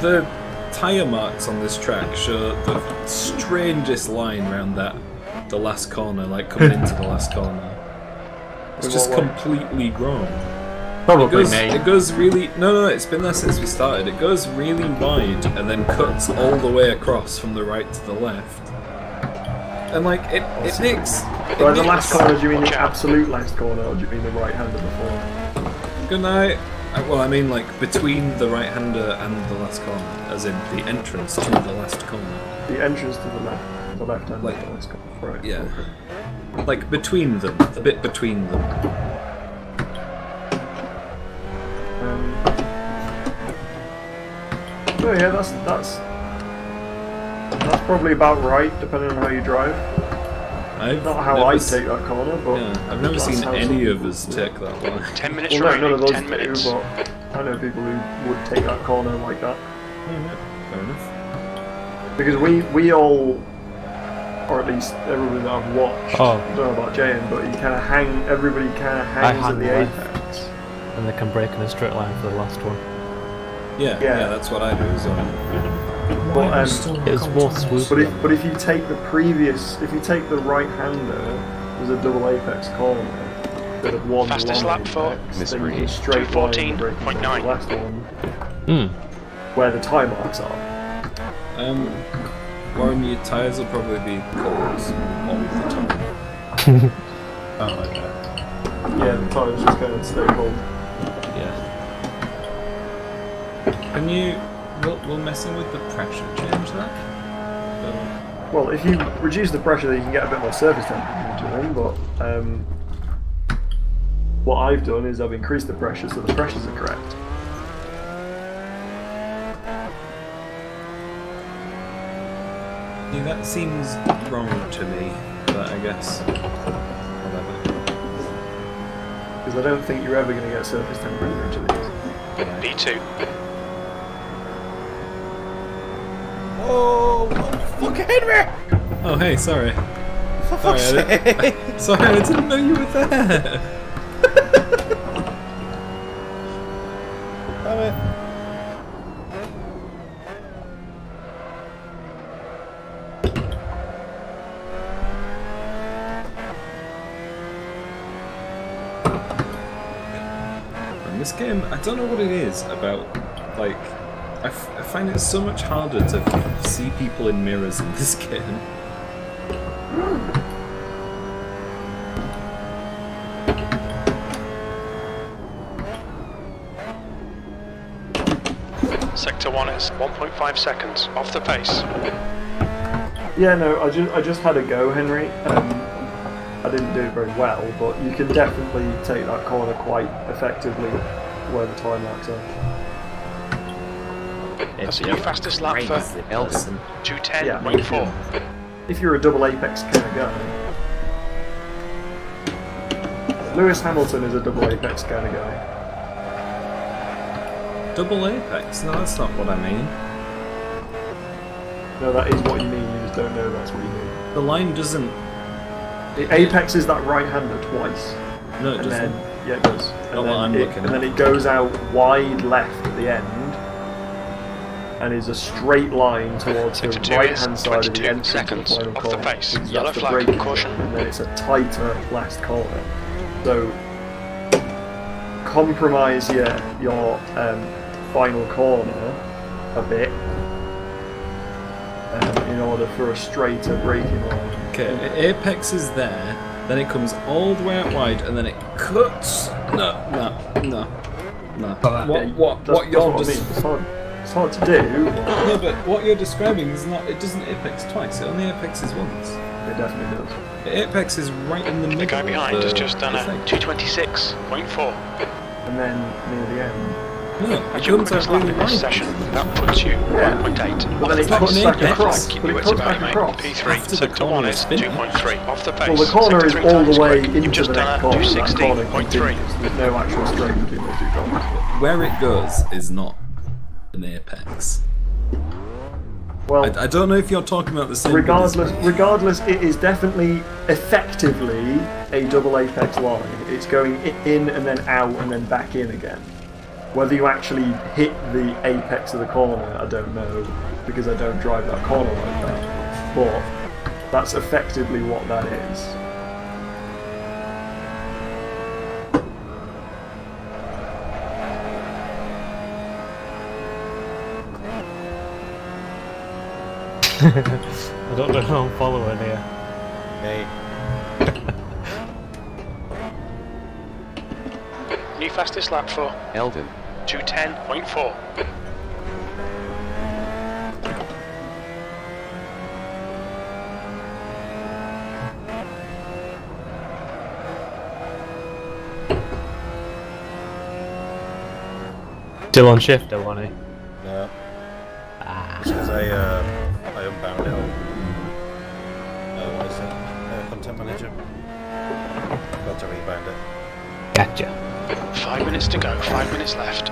[SPEAKER 2] the tyre marks on this track show the strangest line around the last corner, like coming into the last corner. It's just completely grown.
[SPEAKER 3] Probably
[SPEAKER 2] It goes really... No, it's been there since we started. It goes really wide and then cuts all the way across from the right to the left. And like, it nicks.
[SPEAKER 1] By the last corner, do you mean the absolute last corner, or do you mean the right-hander before?
[SPEAKER 2] Good night. Well, I mean like between the right-hander and the last corner, as in the entrance to the last corner.
[SPEAKER 1] The entrance to the left-hander,
[SPEAKER 2] like,
[SPEAKER 1] the last corner, right.
[SPEAKER 2] Yeah. Like between them, the bit between them.
[SPEAKER 1] Oh yeah, that's probably about right, depending on how you drive. Not how I take that corner, but
[SPEAKER 2] yeah, I've never seen any of us take that one.
[SPEAKER 8] 10 minutes
[SPEAKER 1] well,
[SPEAKER 8] remaining.
[SPEAKER 1] none of those
[SPEAKER 8] 10 minutes.
[SPEAKER 1] do, but I know people who would take that corner like that.
[SPEAKER 2] Yeah, fair enough.
[SPEAKER 1] Because we all, or at least everybody that I've watched, I don't know about Jayan, but everybody kind of hangs at the apex.
[SPEAKER 6] And they can break in a straight line for the last one.
[SPEAKER 2] Yeah, that's what I do as well.
[SPEAKER 1] But,
[SPEAKER 6] it's more swoopy.
[SPEAKER 1] But if you take the right hander, there's a double apex corner that have one
[SPEAKER 8] fastest
[SPEAKER 1] long
[SPEAKER 8] lap for
[SPEAKER 1] apex, then you can straight line and break into the last one, where the tie marks are.
[SPEAKER 2] Warren, your tyres will probably be cold all the time.
[SPEAKER 11] Oh, okay.
[SPEAKER 1] Yeah, the tyres just kind of stay cold.
[SPEAKER 2] Yeah. Can you... Will messing with the pressure change that?
[SPEAKER 1] Well, if you reduce the pressure, then you can get a bit more surface temperature into them, but what I've done is I've increased the pressure so the pressures are correct.
[SPEAKER 2] Yeah, that seems wrong to me, but I guess whatever.
[SPEAKER 1] Because I don't think you're ever going to get surface temperature into these.
[SPEAKER 8] B2.
[SPEAKER 5] Oh, fuck hit me!
[SPEAKER 2] Oh, hey, sorry.
[SPEAKER 5] For fuck's sake!
[SPEAKER 2] Sorry, I didn't know you were there.
[SPEAKER 5] Damn it.
[SPEAKER 2] This game, I don't know what it is about, like, I find it so much harder to see people in mirrors in this game.
[SPEAKER 8] Sector 1 is 1.5 seconds off the pace.
[SPEAKER 1] Yeah, no, I just had a go, Henry. I didn't do it very well, but you can definitely take that corner quite effectively where the time marks are.
[SPEAKER 8] That's your fastest lap for Eldon. 2:10.4.
[SPEAKER 1] If you're a double apex kind of guy. Lewis Hamilton is a double apex kind of guy.
[SPEAKER 2] Double apex? No, that's not what I mean.
[SPEAKER 1] No, that is what you mean, you just don't know that's what you mean.
[SPEAKER 2] The line doesn't...
[SPEAKER 1] The apex is that right-hander twice.
[SPEAKER 2] No, it doesn't.
[SPEAKER 1] Yeah, it does. And then it goes out wide left at the end, and is a straight line towards the right-hand side of the entrance seconds of the final corner.
[SPEAKER 8] Yellow
[SPEAKER 1] That's the
[SPEAKER 8] flag,
[SPEAKER 1] braking
[SPEAKER 8] caution.
[SPEAKER 1] zone, and then it's a tighter last corner. So compromise your final corner a bit in order for a straighter braking line.
[SPEAKER 2] Okay, apex is there, then it comes all the way out wide, and then it cuts. No. What you're just...
[SPEAKER 1] It's hard to do.
[SPEAKER 2] No, but what you're describing is not. It doesn't apex twice. It only apexes once.
[SPEAKER 1] It definitely does.
[SPEAKER 2] The apex is right in the middle.
[SPEAKER 8] The guy behind has just done a 2:26.4.
[SPEAKER 1] And then near the end.
[SPEAKER 2] No,
[SPEAKER 8] it comes out really right. Session. That puts you 1.8.
[SPEAKER 1] But then it cuts back across.
[SPEAKER 8] But it cuts back across. P3. Sector 1 is 2.3 off the pace.
[SPEAKER 1] Well, the corner is all the way into
[SPEAKER 8] just
[SPEAKER 1] the next corner. That corner continues. There's no actual straight between those two corners.
[SPEAKER 2] Where it goes is not an apex.
[SPEAKER 1] Well,
[SPEAKER 2] I don't know if you're talking about the same.
[SPEAKER 1] Regardless, it is definitely effectively a double apex line. It's going in and then out and then back in again. Whether you actually hit the apex of the corner, I don't know, because I don't drive that corner like that. But that's effectively what that is.
[SPEAKER 6] I don't know who I'm following here.
[SPEAKER 5] Hey.
[SPEAKER 8] New fastest lap for Eldon. 2:10.4.
[SPEAKER 6] Still on shift, I want to.
[SPEAKER 5] No. Because I unbound it. What is it? Content manager. Got to rebound it.
[SPEAKER 6] Gotcha.
[SPEAKER 8] 5 minutes to go, 5 minutes left.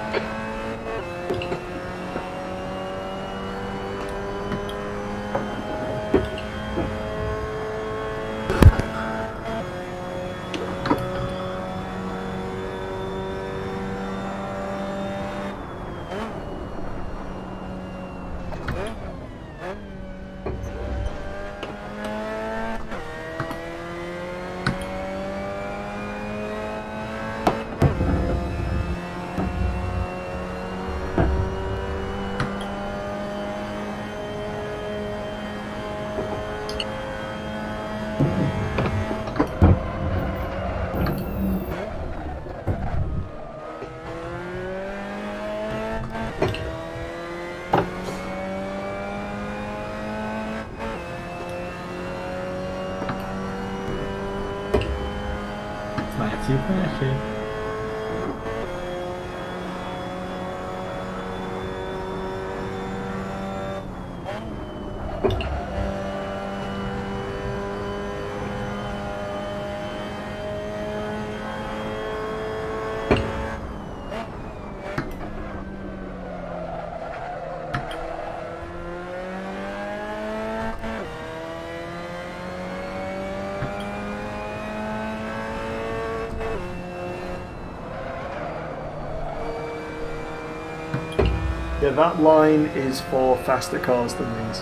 [SPEAKER 1] Yeah, that line is for faster cars than these.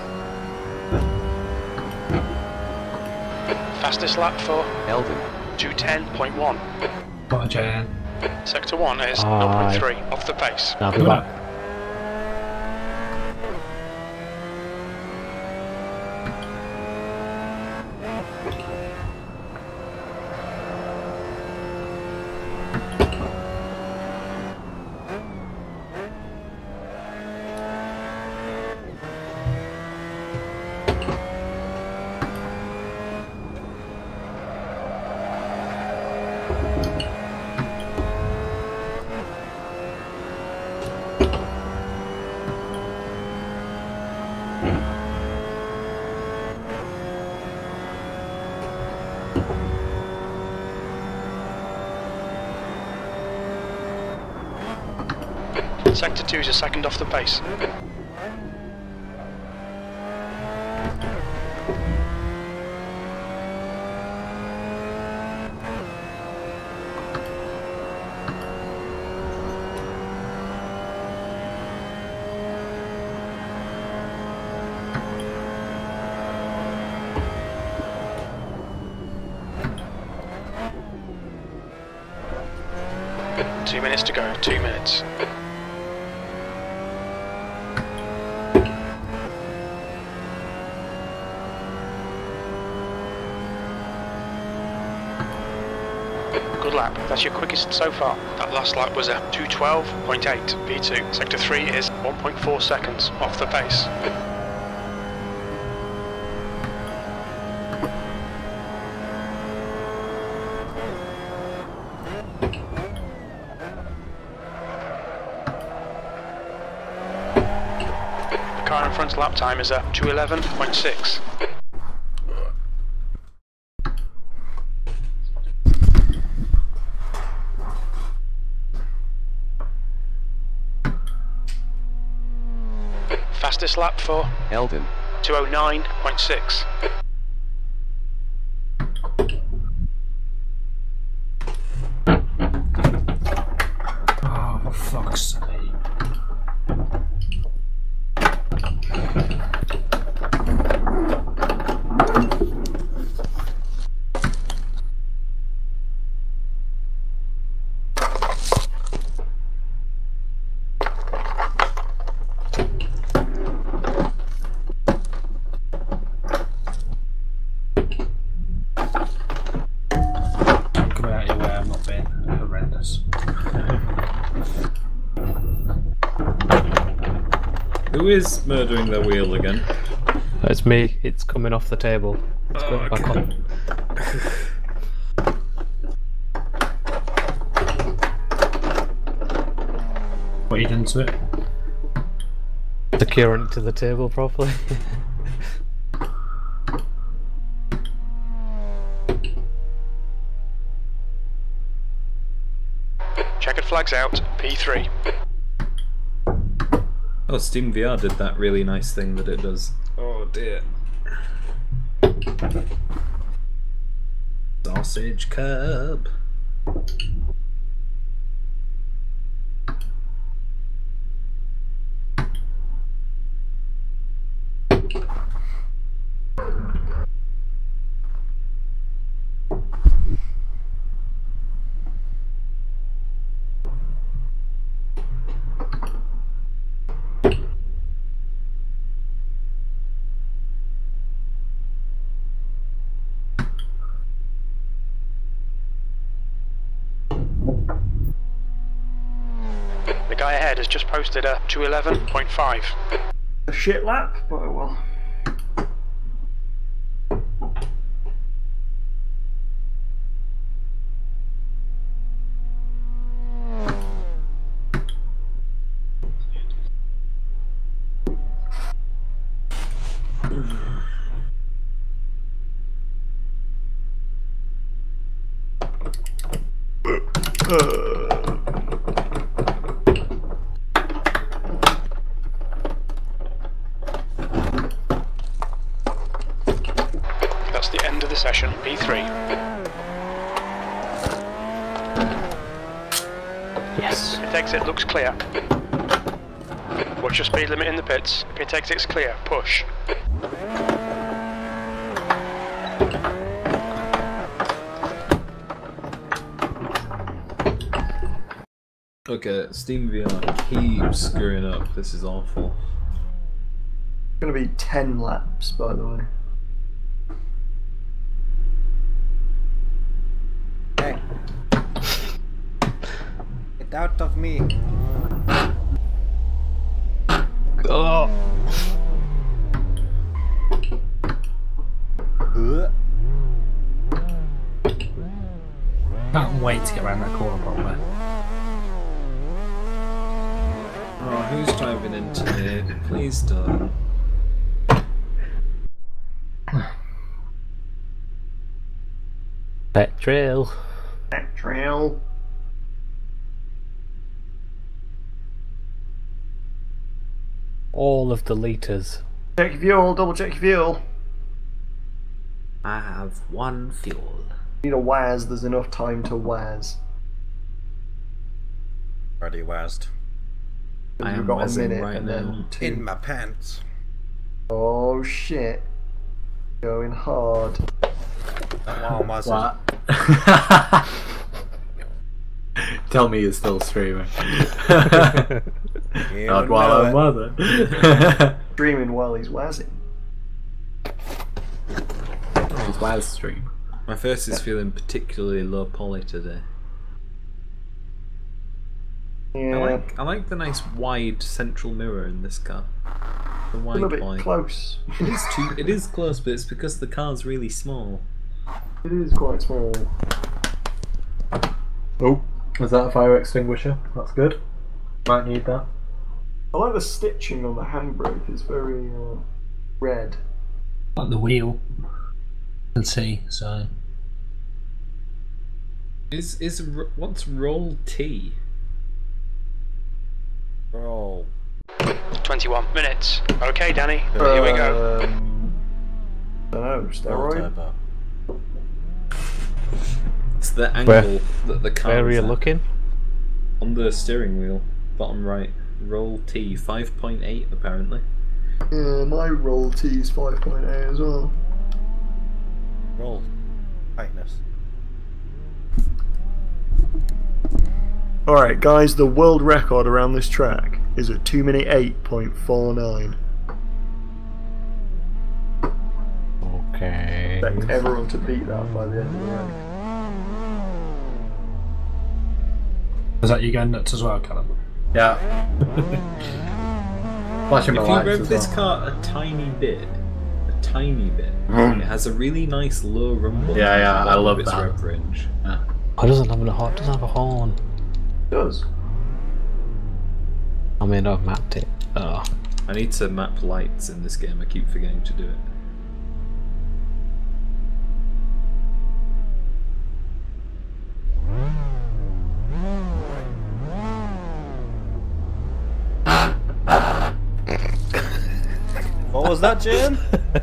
[SPEAKER 8] Fastest lap for Eldon. 2:10.1.
[SPEAKER 11] Got a Jan.
[SPEAKER 8] Sector 1 is 0.3 off the pace.
[SPEAKER 6] I'll be back.
[SPEAKER 8] Sector 2 is a second off the pace. Two minutes to go, 2 minutes. Good lap, that's your quickest so far. That last lap was a 2:12.8 P2. Sector 3 is 1.4 seconds off the pace. The car in front's lap time is a 2:11.6. Fastest lap for
[SPEAKER 12] Eldon.
[SPEAKER 8] 2:09.6.
[SPEAKER 11] Oh, for fuck's sake.
[SPEAKER 2] Who is murdering their wheel again?
[SPEAKER 6] It's me. It's coming off the table. It's going back on.
[SPEAKER 11] What are you doing to it?
[SPEAKER 6] Securing it to the table properly.
[SPEAKER 8] Checkered flags out, P3.
[SPEAKER 2] Oh, Steam VR did that really nice thing that it does. Oh dear. Sausage curb.
[SPEAKER 8] The guy ahead has just posted a 2:11.5.
[SPEAKER 1] A shit lap, but oh well.
[SPEAKER 8] That's the end of the session, P3.
[SPEAKER 6] Yes.
[SPEAKER 8] Pit exit looks clear. Watch your speed limit in the pits. Pit exit's clear. Push.
[SPEAKER 2] Okay, Steam VR keeps screwing up. This is awful.
[SPEAKER 1] It's gonna be 10 laps, by the way.
[SPEAKER 5] Hey. Get out of me.
[SPEAKER 6] Oh.
[SPEAKER 11] Can't wait to get around that corner properly.
[SPEAKER 2] Oh, who's driving into me? Please don't.
[SPEAKER 6] Petrol.
[SPEAKER 1] Petrol.
[SPEAKER 6] All of the litres.
[SPEAKER 1] Check your fuel, double check your fuel.
[SPEAKER 2] I have one fuel.
[SPEAKER 1] Need a WAS, there's enough time to WAS.
[SPEAKER 5] Already wazzed.
[SPEAKER 2] I
[SPEAKER 1] We've
[SPEAKER 2] am
[SPEAKER 1] got a
[SPEAKER 2] wazzing
[SPEAKER 1] minute
[SPEAKER 2] right
[SPEAKER 1] and
[SPEAKER 2] now.
[SPEAKER 1] then 2.
[SPEAKER 5] In my pants.
[SPEAKER 1] Oh shit. Going hard.
[SPEAKER 5] Wow, Mazda.
[SPEAKER 3] What? Tell me you're still streaming. Not while I'm mother.
[SPEAKER 1] Streaming while he's wazzing.
[SPEAKER 3] His WAS stream.
[SPEAKER 2] My face is feeling particularly low poly today.
[SPEAKER 1] Yeah.
[SPEAKER 2] I like the nice wide central mirror in this car. The
[SPEAKER 1] A
[SPEAKER 2] wide
[SPEAKER 1] little bit
[SPEAKER 2] wide.
[SPEAKER 1] close.
[SPEAKER 2] It is close, but it's because the car's really small.
[SPEAKER 1] It is quite small.
[SPEAKER 3] Oh, is that a fire extinguisher? That's good. Might need that.
[SPEAKER 1] I like the stitching on the handbrake, it's very red.
[SPEAKER 11] Like the wheel. You can see, so.
[SPEAKER 2] What's roll T?
[SPEAKER 5] Roll.
[SPEAKER 8] 21 minutes. Okay, Danny. Here we go.
[SPEAKER 1] Don't know, steroid?
[SPEAKER 2] It's the angle that the car
[SPEAKER 6] Where are
[SPEAKER 2] is
[SPEAKER 6] you
[SPEAKER 2] at.
[SPEAKER 6] looking?
[SPEAKER 2] On the steering wheel, bottom right. Roll T, 5.8 apparently.
[SPEAKER 1] Yeah, my roll T is 5.8 as well.
[SPEAKER 5] Roll. Tightness.
[SPEAKER 1] Alright guys, the world record around this track is at 2 minute 8.49.
[SPEAKER 6] Okay.
[SPEAKER 1] Expect everyone to beat that by the end of the race.
[SPEAKER 11] Is that you going nuts as well, Callum?
[SPEAKER 3] Yeah. Flashing my
[SPEAKER 2] If you
[SPEAKER 3] lights
[SPEAKER 2] rev
[SPEAKER 3] as
[SPEAKER 2] this
[SPEAKER 3] well.
[SPEAKER 2] car a tiny bit, it has a really nice low rumble.
[SPEAKER 3] Yeah, yeah,
[SPEAKER 2] at the
[SPEAKER 3] I
[SPEAKER 2] bottom
[SPEAKER 3] love
[SPEAKER 2] of its
[SPEAKER 3] that.
[SPEAKER 2] rev range.
[SPEAKER 3] Yeah.
[SPEAKER 6] Oh, it doesn't have a horn.
[SPEAKER 1] It does.
[SPEAKER 6] I mean, I've mapped it. Oh.
[SPEAKER 2] I need to map lights in this game. I keep forgetting to do it.
[SPEAKER 5] What was that, Jim?
[SPEAKER 6] What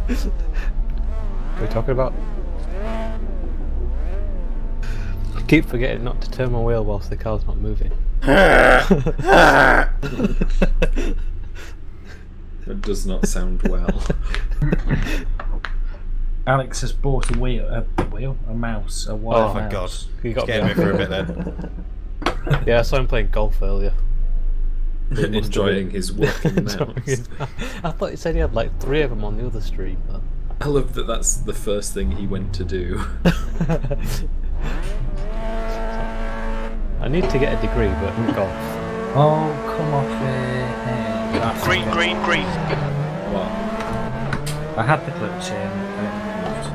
[SPEAKER 6] are we talking about? I keep forgetting not to turn my wheel whilst the car's not moving.
[SPEAKER 2] That does not sound well.
[SPEAKER 11] Alex has bought a mouse, a wire
[SPEAKER 5] Oh my god.
[SPEAKER 11] mouse.
[SPEAKER 6] You got
[SPEAKER 5] Scared me for a bit then.
[SPEAKER 6] Yeah, I saw him playing golf earlier.
[SPEAKER 2] Enjoying his working mouse.
[SPEAKER 6] I thought he said he had like 3 of them on the other stream. But...
[SPEAKER 2] I love that that's the first thing he went to do.
[SPEAKER 6] I need to get a degree, but golf.
[SPEAKER 11] Oh, come off it. Hey.
[SPEAKER 8] Green, green, green.
[SPEAKER 2] What?
[SPEAKER 11] I had the clutch in and it moved.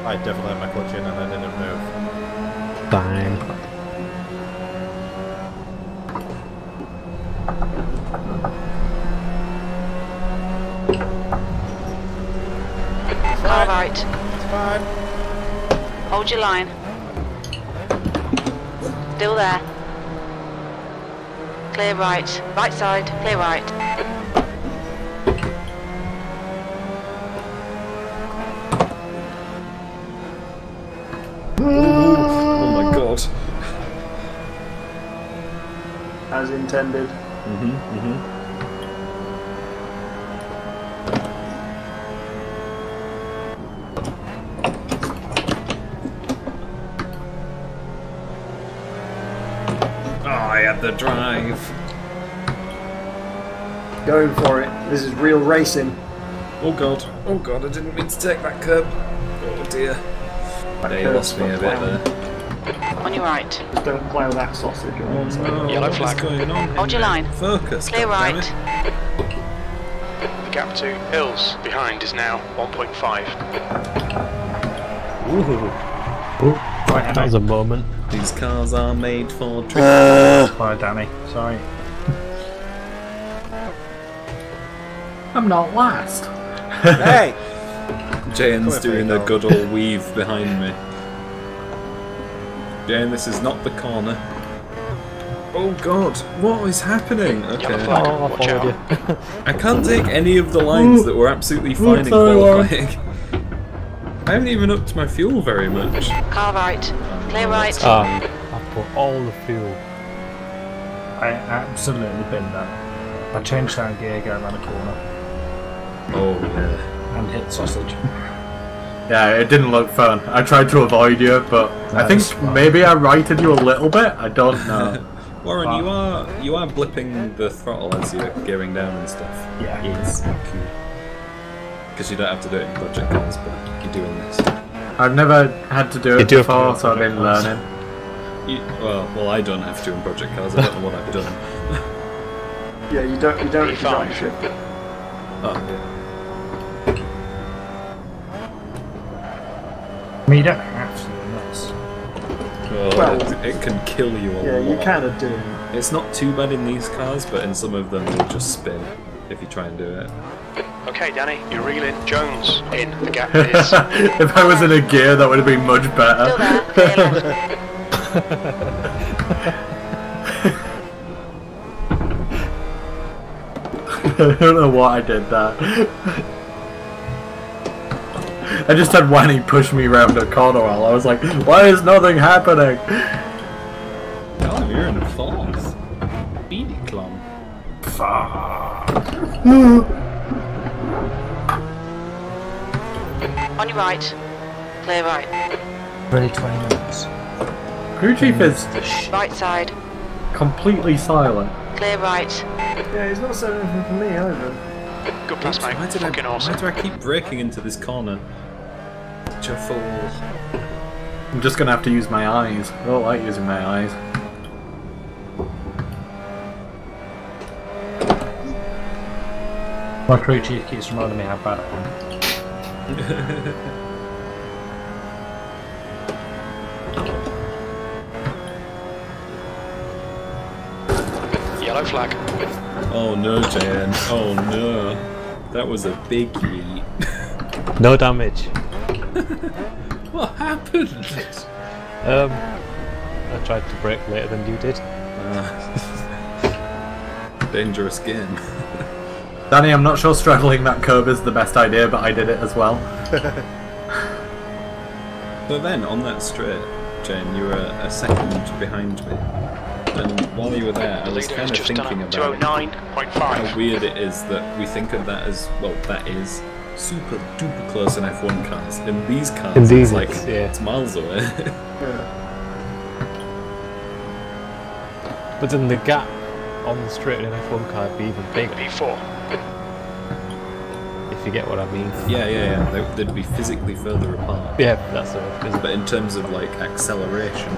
[SPEAKER 5] I definitely had my clutch in and I didn't move.
[SPEAKER 6] Fine.
[SPEAKER 9] All right.
[SPEAKER 5] It's fine.
[SPEAKER 9] Hold your line. Still there. Clear right. Right side. Clear right.
[SPEAKER 2] Oh my god.
[SPEAKER 1] As intended.
[SPEAKER 2] had the drive.
[SPEAKER 1] Going for it. This is real racing.
[SPEAKER 2] Oh god, I didn't mean to take that curb. Oh dear. They lost me a bit there.
[SPEAKER 9] On your right.
[SPEAKER 1] Just don't plough that sausage.
[SPEAKER 2] Oh no,
[SPEAKER 8] Yellow flag.
[SPEAKER 2] what's going on?
[SPEAKER 9] Hold your line.
[SPEAKER 2] Focus.
[SPEAKER 9] Clear right.
[SPEAKER 8] The gap to Hills behind is now 1.5.
[SPEAKER 6] Ooh. That was a moment.
[SPEAKER 2] These cars are made for tricks.
[SPEAKER 11] Sorry, Danny. Sorry.
[SPEAKER 3] I'm not last.
[SPEAKER 5] Hey!
[SPEAKER 2] Jane's doing a good old weave behind me. Jane, this is not the corner. Oh god, what is happening? Okay.
[SPEAKER 6] Oh, I followed you.
[SPEAKER 2] I can't take any of the lines that were absolutely fine in qualifying. I haven't even upped my fuel very much.
[SPEAKER 9] Car right. Clear right.
[SPEAKER 6] I put all the fuel.
[SPEAKER 11] I absolutely binned that. I changed down gear going around the corner.
[SPEAKER 2] Oh yeah.
[SPEAKER 11] And hit sausage.
[SPEAKER 3] Yeah, it didn't look fun. I tried to avoid you, but I think maybe I righted you a little bit. I don't know.
[SPEAKER 2] Warren, you are blipping the throttle as you're gearing down and stuff.
[SPEAKER 11] Yeah.
[SPEAKER 2] Yes. Because you don't have to do it in project cars, but you're doing this.
[SPEAKER 3] I've never had to do it before, so I've been learning.
[SPEAKER 2] Well, I don't have to in project cars. I don't know what I've done.
[SPEAKER 1] Yeah, you don't have to drive shit.
[SPEAKER 2] Oh yeah.
[SPEAKER 11] I mean, you don't have to, unless...
[SPEAKER 2] Well, it can kill you a lot.
[SPEAKER 1] Yeah, you kind of do.
[SPEAKER 2] It's not too bad in these cars, but in some of them you'll just spin if you try and do it.
[SPEAKER 8] Okay, Danny, you're reeling. Jones in. The gap is.
[SPEAKER 3] If I was in a gear, that would have been much better. I don't know why I did that. I just had Wanny push me around the corner while I was like, why is nothing happening?
[SPEAKER 2] Oh, you're in the fourth. Beanie Clum.
[SPEAKER 9] On your right. Clear right.
[SPEAKER 11] Ready 20 minutes.
[SPEAKER 3] Crew chief is
[SPEAKER 9] Right side.
[SPEAKER 3] completely silent.
[SPEAKER 9] Clear right.
[SPEAKER 1] Yeah, he's not saying anything for me either.
[SPEAKER 8] Good pass, mate. Fucking awesome.
[SPEAKER 2] Why do I keep braking into this corner? Such a fool.
[SPEAKER 3] I'm just gonna have to use my eyes. I don't like using my eyes.
[SPEAKER 11] My crew chief keeps reminding me how bad I am.
[SPEAKER 8] Yellow flag.
[SPEAKER 2] Oh no, Jan. Oh no. That was a big yeet.
[SPEAKER 6] No damage.
[SPEAKER 2] What happened?
[SPEAKER 6] I tried to brake later than you did.
[SPEAKER 2] Dangerous game.
[SPEAKER 3] Danny, I'm not sure straddling that curb is the best idea, but I did it as well.
[SPEAKER 2] So then, on that straight, Jane, you were a second behind me. And while you were there, I was kind of thinking about how weird it is that we think of that as, well, that is super duper close in F1 cars. In these cars, it's like, it's miles away.
[SPEAKER 6] But then the gap on the straight in an F1 car would be even bigger.
[SPEAKER 8] P4.
[SPEAKER 6] If you get what I mean.
[SPEAKER 2] Yeah. They'd be physically further apart.
[SPEAKER 6] Yeah, that's it.
[SPEAKER 2] But in terms of, like, acceleration...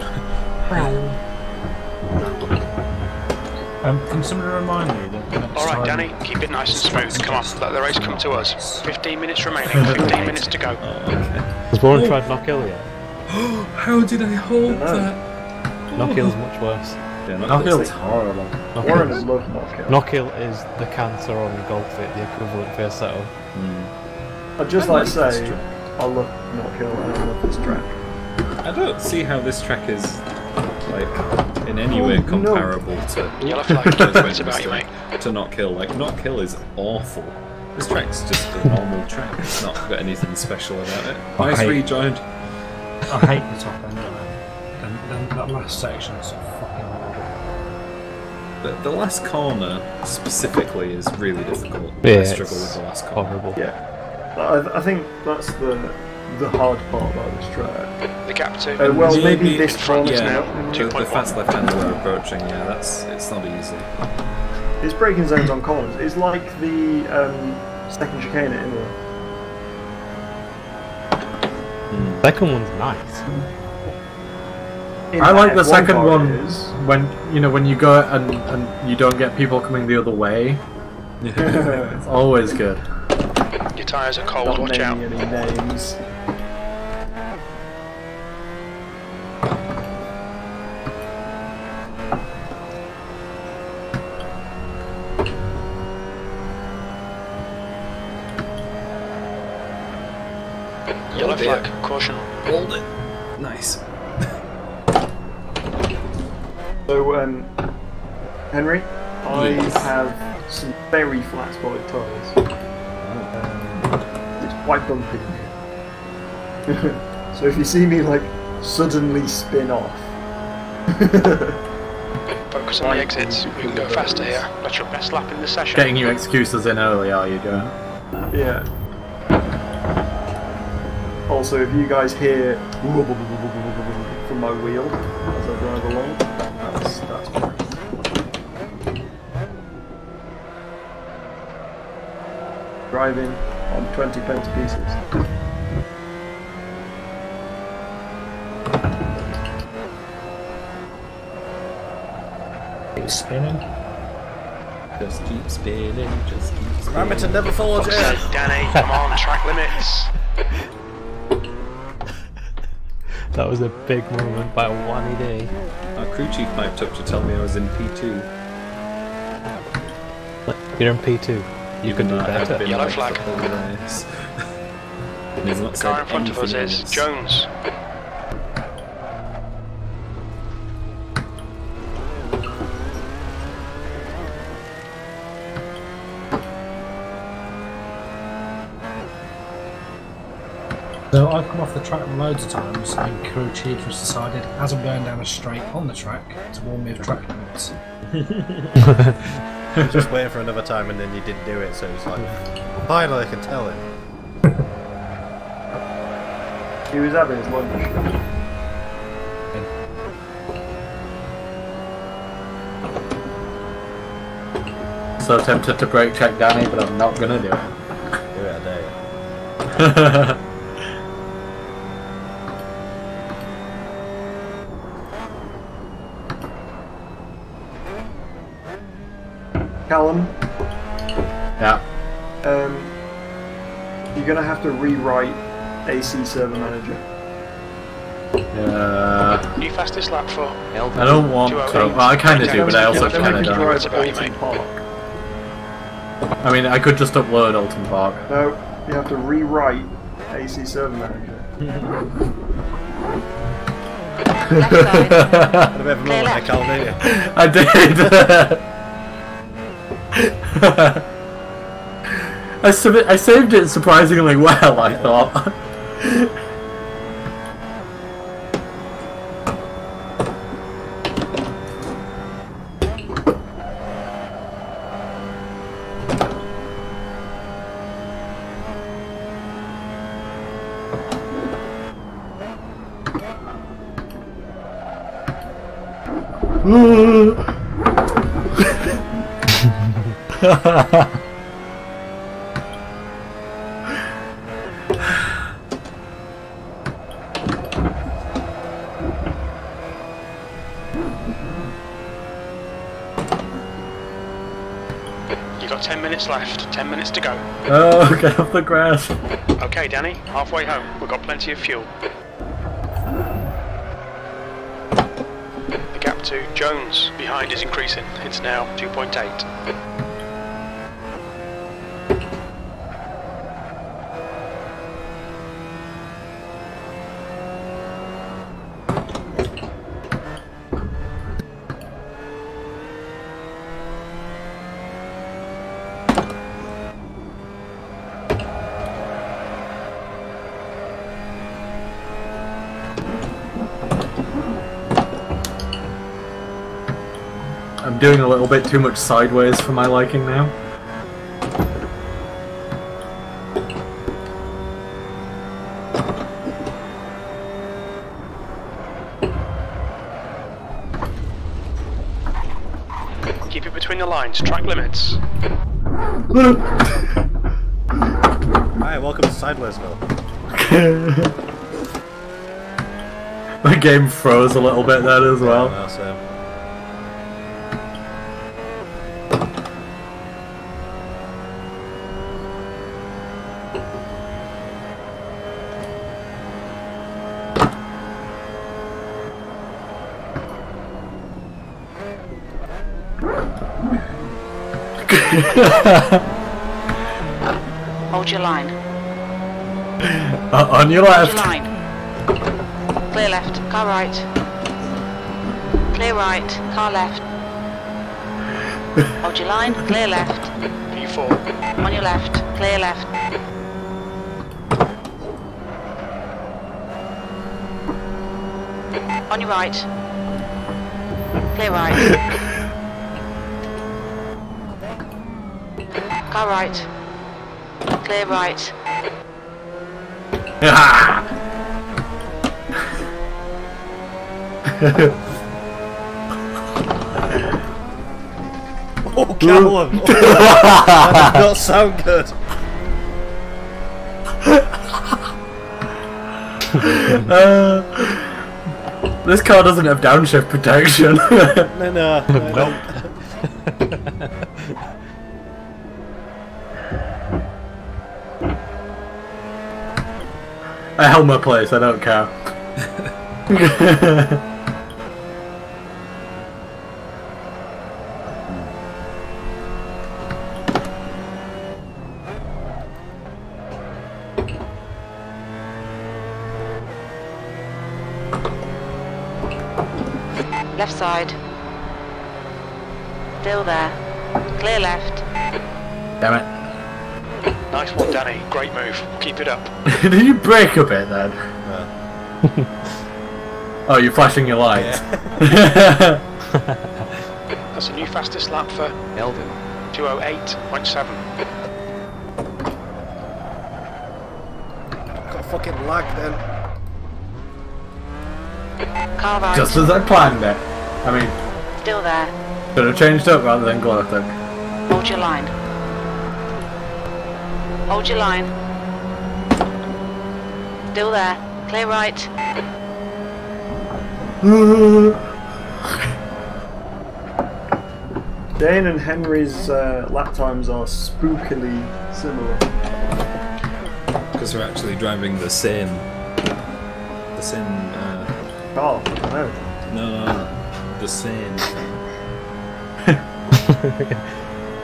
[SPEAKER 11] Can somebody remind me that next
[SPEAKER 8] Alright,
[SPEAKER 11] time...
[SPEAKER 8] Danny, keep it nice and smooth. Come on, let the race come to us. 15 minutes remaining, 15 minutes to go.
[SPEAKER 6] Has Warren tried Knockhill yet?
[SPEAKER 2] How did I hold that?
[SPEAKER 6] Knockhill's much worse.
[SPEAKER 2] Yeah,
[SPEAKER 3] Knockhill's horrible.
[SPEAKER 1] Warren has loved Knockhill.
[SPEAKER 6] Knockhill is the cancer on Golf It, the equivalent for Seto.
[SPEAKER 1] I'd just like to say, I love Knockhill and I love this track.
[SPEAKER 2] I don't see how this track is, like, in any way comparable to
[SPEAKER 8] Yellow flag, it's about you, mate.
[SPEAKER 2] to Knockhill. Like, Knockhill is awful. This track's just a normal track. It's not got anything special about it. Nice rejoined.
[SPEAKER 11] I hate the top end of it. And that last section's so fucking horrible.
[SPEAKER 2] The last corner, specifically, is really difficult.
[SPEAKER 6] Yeah,
[SPEAKER 2] I struggle with the last corner.
[SPEAKER 6] Horrible.
[SPEAKER 1] Yeah. I think that's the the hard part about this track.
[SPEAKER 8] The gap to.
[SPEAKER 1] Well, maybe this
[SPEAKER 8] front
[SPEAKER 1] corner
[SPEAKER 8] is
[SPEAKER 2] yeah,
[SPEAKER 8] now
[SPEAKER 2] the fast left-hander we're approaching. Yeah, it's not easy.
[SPEAKER 1] His braking zones on corners is like the second chicane at Imola.
[SPEAKER 6] Second one's nice.
[SPEAKER 3] I like the second
[SPEAKER 1] part
[SPEAKER 3] one
[SPEAKER 1] is-
[SPEAKER 3] when when you go and you don't get people coming the other way. It's always good.
[SPEAKER 8] Your tyres are cold,
[SPEAKER 1] Not
[SPEAKER 8] watch out.
[SPEAKER 1] naming any names.
[SPEAKER 8] Yellow flag, caution.
[SPEAKER 2] Hold it. Nice.
[SPEAKER 1] So, Henry, I
[SPEAKER 2] Yes.
[SPEAKER 1] have some very flat spotted tyres. It's quite bumpy in here. So if you see me like suddenly spin off,
[SPEAKER 8] Focus on the exits. We can go faster here. That's your best lap in the session.
[SPEAKER 3] Getting you excuses in early, are you, Joe?
[SPEAKER 1] yeah. Also, if you guys hear from my wheel as I drive along, that's fine. Driving on 20-pence pieces.
[SPEAKER 11] Keep spinning.
[SPEAKER 2] Just keep spinning. Just keep spinning.
[SPEAKER 5] Remember never follow
[SPEAKER 8] Say, Danny, come on, track limits.
[SPEAKER 6] That was a big moment by one day.
[SPEAKER 2] Our crew chief piped up to tell me I was in P2.
[SPEAKER 6] You're in P2. You can do better.
[SPEAKER 8] Yellow flag.
[SPEAKER 2] He's not
[SPEAKER 8] The
[SPEAKER 2] said
[SPEAKER 8] car in front of us
[SPEAKER 2] anything
[SPEAKER 8] is
[SPEAKER 2] else.
[SPEAKER 8] Jones.
[SPEAKER 11] So I've come off the track loads of times, and crew chief has decided, as I'm going down a straight on the track, to warn me of track limits.
[SPEAKER 5] I was just waiting for another time and then you didn't do it, so it was like, finally I can tell him.
[SPEAKER 1] He was having his lunch.
[SPEAKER 3] So tempted to brake check Danny, but I'm not gonna do it.
[SPEAKER 5] Do it a day.
[SPEAKER 1] Callum,
[SPEAKER 3] Yeah.
[SPEAKER 1] you're gonna have to rewrite AC Server Manager.
[SPEAKER 8] New fastest lap for
[SPEAKER 3] I don't want to. Well, I kind of do, but I also
[SPEAKER 1] Then
[SPEAKER 3] kind
[SPEAKER 1] we
[SPEAKER 3] of
[SPEAKER 1] can
[SPEAKER 3] don't.
[SPEAKER 1] drive
[SPEAKER 8] It's about you,
[SPEAKER 1] Alton
[SPEAKER 8] mate.
[SPEAKER 1] Park.
[SPEAKER 3] I mean, I could just upload Alton Park.
[SPEAKER 1] No, you have to rewrite AC Server Manager.
[SPEAKER 9] Left side.
[SPEAKER 5] Had a bit of a
[SPEAKER 9] Clear
[SPEAKER 5] moment there,
[SPEAKER 9] left.
[SPEAKER 5] Cal, didn't you?
[SPEAKER 3] I did. I saved it surprisingly well, I thought.
[SPEAKER 8] you got 10 minutes left. 10 minutes to go.
[SPEAKER 3] Oh, get off the grass.
[SPEAKER 8] Okay, Danny, halfway home. We've got plenty of fuel. The gap to Jones behind is increasing. It's now 2.8.
[SPEAKER 3] I'm doing a little bit too much sideways for my liking now.
[SPEAKER 8] the lines, track limits.
[SPEAKER 5] Hi, welcome to Sidewaysville.
[SPEAKER 3] The game froze a little bit then as well.
[SPEAKER 5] Yeah, no,
[SPEAKER 9] Hold your line.
[SPEAKER 3] On your left.
[SPEAKER 9] Hold your line. Clear left, car right. Clear right, car left. Hold your line, clear left.
[SPEAKER 8] P4.
[SPEAKER 9] On your left, clear left. On your right. Clear right. Car right. Clear right.
[SPEAKER 5] Oh, Callum! Oh, that did not sound good.
[SPEAKER 3] This car doesn't have downshift protection.
[SPEAKER 5] No.
[SPEAKER 3] I held my place, I don't care.
[SPEAKER 9] Left side. Still there. Clear left.
[SPEAKER 3] Damn it.
[SPEAKER 8] Nice one, Danny. Great move. Keep it up.
[SPEAKER 3] Did you break a bit then? Oh, you're flashing your lights.
[SPEAKER 5] Yeah.
[SPEAKER 8] That's a new fastest lap for Elvin. 2:08.7.
[SPEAKER 5] Got fucking lag then.
[SPEAKER 9] Car right.
[SPEAKER 3] Just as I planned it. I mean,
[SPEAKER 9] Still there.
[SPEAKER 3] should have changed up rather than gloating.
[SPEAKER 9] Hold your line. Hold your line. Still there. Clear right.
[SPEAKER 1] Dane and Henry's lap times are spookily similar.
[SPEAKER 2] Because we're actually driving the same.
[SPEAKER 1] Oh, no.
[SPEAKER 2] No, the same.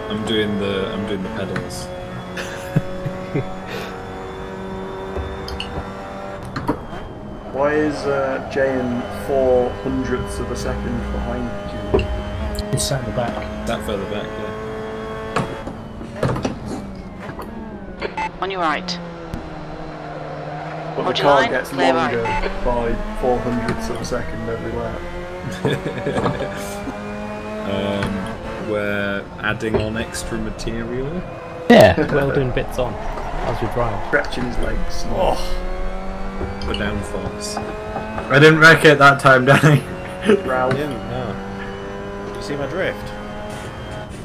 [SPEAKER 2] I'm doing the pedals.
[SPEAKER 1] Why is Jane 4/100ths of a second behind you?
[SPEAKER 11] It's sat in the back.
[SPEAKER 2] That further back, yeah.
[SPEAKER 9] On your right.
[SPEAKER 1] But
[SPEAKER 9] Hold
[SPEAKER 1] the
[SPEAKER 9] your
[SPEAKER 1] car
[SPEAKER 9] line,
[SPEAKER 1] gets
[SPEAKER 9] clear
[SPEAKER 1] longer by 4/100ths of a second every lap.
[SPEAKER 2] We're adding on extra material.
[SPEAKER 6] Yeah, welding bits on as we drive.
[SPEAKER 1] Stretching his legs.
[SPEAKER 5] Oh,
[SPEAKER 2] The downforce.
[SPEAKER 3] I didn't wreck it that time, Danny.
[SPEAKER 1] Ralph.
[SPEAKER 5] no. Did you see my drift?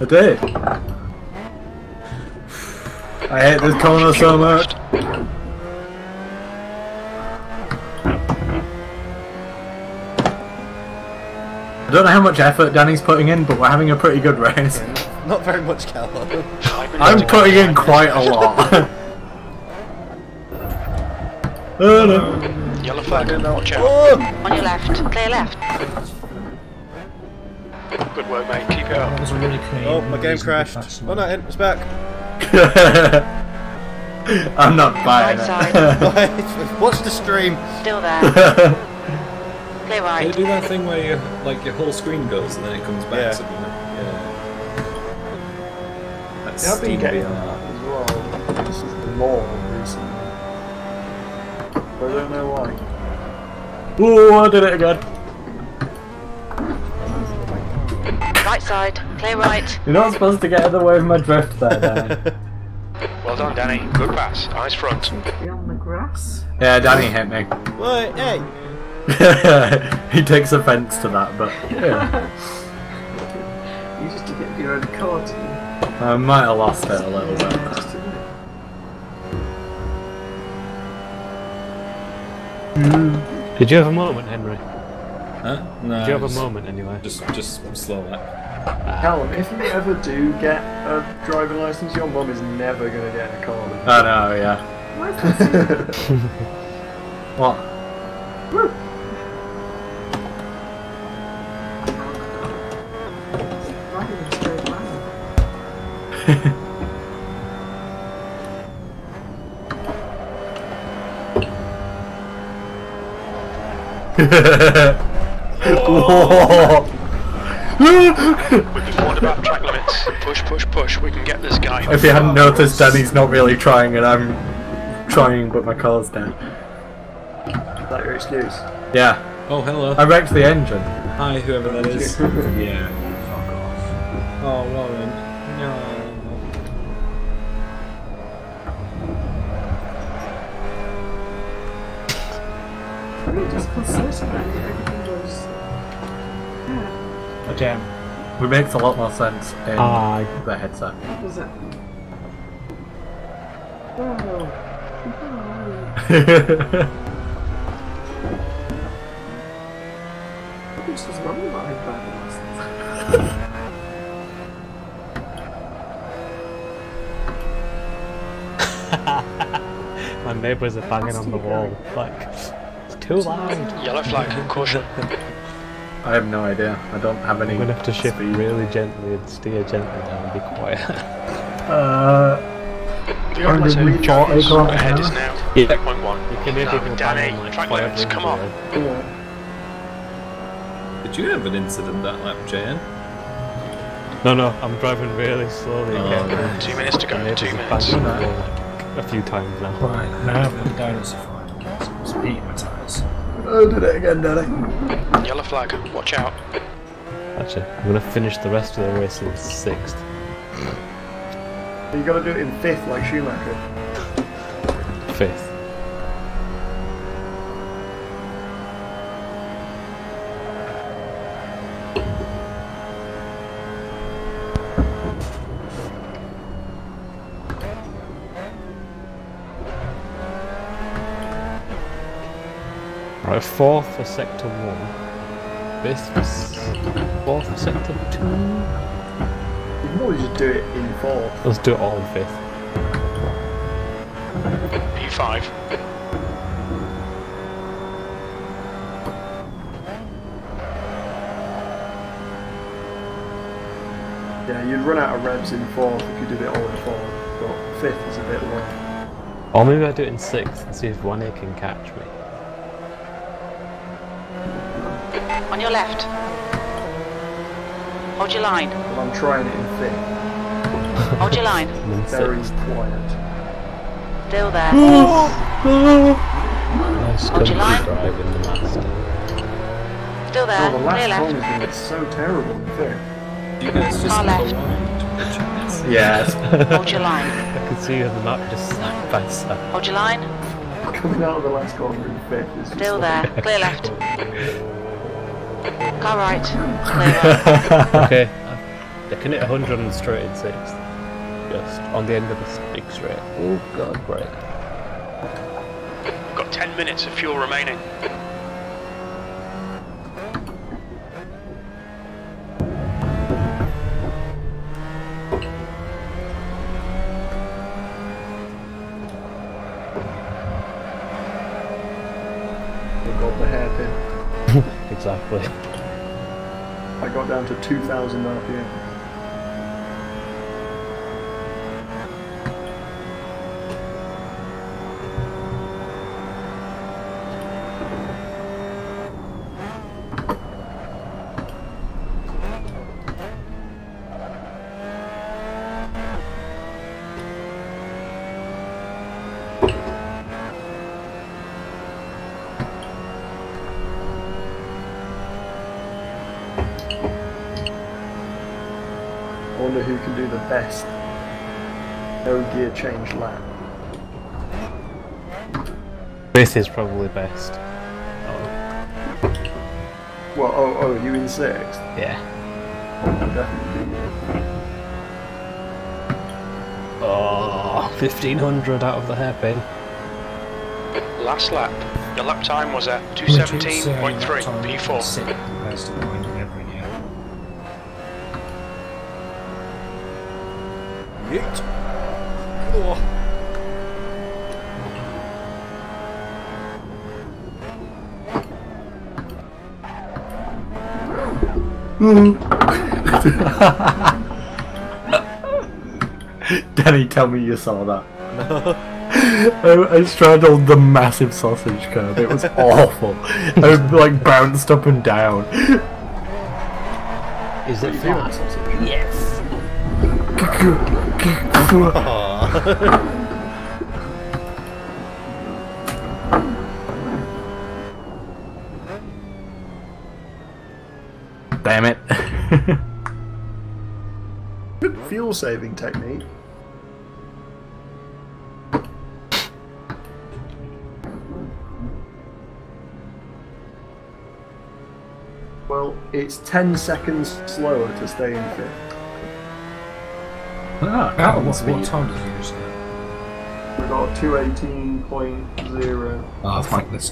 [SPEAKER 3] I did. I hate this corner so much. I don't know how much effort Danny's putting in, but we're having a pretty good race.
[SPEAKER 5] Not very much, Callum.
[SPEAKER 3] I'm putting in quite a lot. Oh no.
[SPEAKER 8] Yellow flag. Watch out.
[SPEAKER 5] Oh!
[SPEAKER 9] On your left. Clear left.
[SPEAKER 8] Good work, mate. Keep it up.
[SPEAKER 11] That was a really clean.
[SPEAKER 5] Oh, my game crashed. Oh no, it's back.
[SPEAKER 3] I'm not buying
[SPEAKER 9] Right
[SPEAKER 3] it.
[SPEAKER 9] side.
[SPEAKER 5] Watch the stream.
[SPEAKER 9] Still there. Clear
[SPEAKER 2] They
[SPEAKER 9] right.
[SPEAKER 2] do that thing where you, like, your whole screen goes and then it comes back.
[SPEAKER 5] Yeah.
[SPEAKER 2] So, yeah. That's
[SPEAKER 1] Yeah, I've been
[SPEAKER 2] Steam
[SPEAKER 1] getting
[SPEAKER 2] VR.
[SPEAKER 1] that as well. This is the norm recently. But I don't know why.
[SPEAKER 3] Ooh, I did it again.
[SPEAKER 9] Right side. Clear right.
[SPEAKER 3] You're not supposed to get in the way of my drift there, Danny.
[SPEAKER 8] Well done, Danny. Good pass. Eyes front.
[SPEAKER 9] On the grass.
[SPEAKER 3] Yeah, Danny hit me.
[SPEAKER 5] Wait, hey.
[SPEAKER 3] He takes offence to that, but yeah.
[SPEAKER 1] You just to get your own card, didn't you?
[SPEAKER 3] I might have lost it a little bit.
[SPEAKER 6] Did you have a moment, Henry?
[SPEAKER 2] Huh? No.
[SPEAKER 6] Did you have a moment anyway?
[SPEAKER 2] Just slow that.
[SPEAKER 1] Callum, if you ever do get a driving license, your mum is never going to get a car.
[SPEAKER 3] I know, yeah. What?
[SPEAKER 8] We've been warned about track limits. Push, push, push. We can get this guy.
[SPEAKER 3] If you hadn't noticed, Danny's not really trying and I'm trying, but my car's dead.
[SPEAKER 1] Is that your excuse?
[SPEAKER 3] Yeah.
[SPEAKER 2] Oh, hello.
[SPEAKER 3] I wrecked the engine.
[SPEAKER 2] Hi, whoever that is.
[SPEAKER 11] Yeah, fuck off.
[SPEAKER 2] Oh, Warren. No.
[SPEAKER 3] Jam. It makes a lot more sense in the headset.
[SPEAKER 1] What's that? This is mummy my
[SPEAKER 6] My neighbours are banging on the wall. Like, it's too loud.
[SPEAKER 8] Yellow flag, caution.
[SPEAKER 3] I have no idea. I don't have any.
[SPEAKER 6] I'm gonna have to shift really gently and steer gently down and be quiet.
[SPEAKER 8] The operative ahead is now.
[SPEAKER 6] Yeah.
[SPEAKER 8] Checkpoint 1.
[SPEAKER 6] You can hear people
[SPEAKER 8] Danny,
[SPEAKER 6] banging like
[SPEAKER 8] track
[SPEAKER 6] 5
[SPEAKER 8] limits,
[SPEAKER 6] rings
[SPEAKER 8] come on.
[SPEAKER 6] away.
[SPEAKER 2] Did you have an incident that lap, JN?
[SPEAKER 6] No, I'm driving really slowly again.
[SPEAKER 8] 2 minutes to go, 2 minutes.
[SPEAKER 6] Banging on the wall, like, a few times now.
[SPEAKER 11] Right, now I'm down as a fine. It's beating my tyres.
[SPEAKER 1] Oh, did it again, Danny.
[SPEAKER 8] Yellow flag, watch out.
[SPEAKER 6] Actually, I'm gonna finish the rest of the race in 6th.
[SPEAKER 1] You gotta do it in 5th like Schumacher.
[SPEAKER 6] 5th. Right, 4th for sector 1. 5th for 4th for sector 2.
[SPEAKER 1] You can always just do it in 4th.
[SPEAKER 6] Let's do it all in 5th.
[SPEAKER 8] P5.
[SPEAKER 1] Yeah, you'd run out of revs in 4th if you did it all in 4th, but 5th is a bit low.
[SPEAKER 6] Or maybe I do it in 6th and see if one can catch me.
[SPEAKER 9] On your left. Hold your line.
[SPEAKER 1] Well, I'm trying it in 5th.
[SPEAKER 9] Hold your line.
[SPEAKER 1] Very quiet.
[SPEAKER 9] Still there.
[SPEAKER 6] Nice
[SPEAKER 9] Hold your line.
[SPEAKER 6] driving the master.
[SPEAKER 9] Still there.
[SPEAKER 1] Oh, the
[SPEAKER 9] Clear
[SPEAKER 1] last
[SPEAKER 9] left.
[SPEAKER 1] one has been so terrible in 5th.
[SPEAKER 2] You guys just
[SPEAKER 9] Far left.
[SPEAKER 3] Yes.
[SPEAKER 9] Hold your line.
[SPEAKER 6] I can see you on the map just side by side.
[SPEAKER 9] Hold your line.
[SPEAKER 1] Coming out of the last corner in 5th is just
[SPEAKER 9] Still
[SPEAKER 1] like...
[SPEAKER 9] there. Clear left. Car right. Clear right.
[SPEAKER 6] Okay, they can hit 100 on the straight in 6th. Just on the end of this big straight. Oh god, great.
[SPEAKER 8] We've got 10 minutes of fuel remaining.
[SPEAKER 1] We got the hairpin.
[SPEAKER 6] Exactly.
[SPEAKER 1] I got down to 2,000 RPM. I wonder who can do the best no gear change lap.
[SPEAKER 6] 5th is probably best.
[SPEAKER 1] Well, oh, you in 6th?
[SPEAKER 6] Yeah.
[SPEAKER 1] Oh, definitely.
[SPEAKER 6] Oh, 1500 out of the hairpin.
[SPEAKER 8] Last lap. Your lap time was at 2:17.3 P4.
[SPEAKER 11] That's the point of every year.
[SPEAKER 5] Yeet. Oh.
[SPEAKER 3] Danny, tell me you saw that. I straddled the massive sausage curb. It was awful. I like bounced up and down.
[SPEAKER 6] Is it flat? Yes.
[SPEAKER 3] Damn it.
[SPEAKER 1] Good fuel saving technique. Well, it's 10 seconds slower to stay in fifth.
[SPEAKER 11] What time did you use that?
[SPEAKER 1] We got 2:18.0.
[SPEAKER 11] Oh, fuck this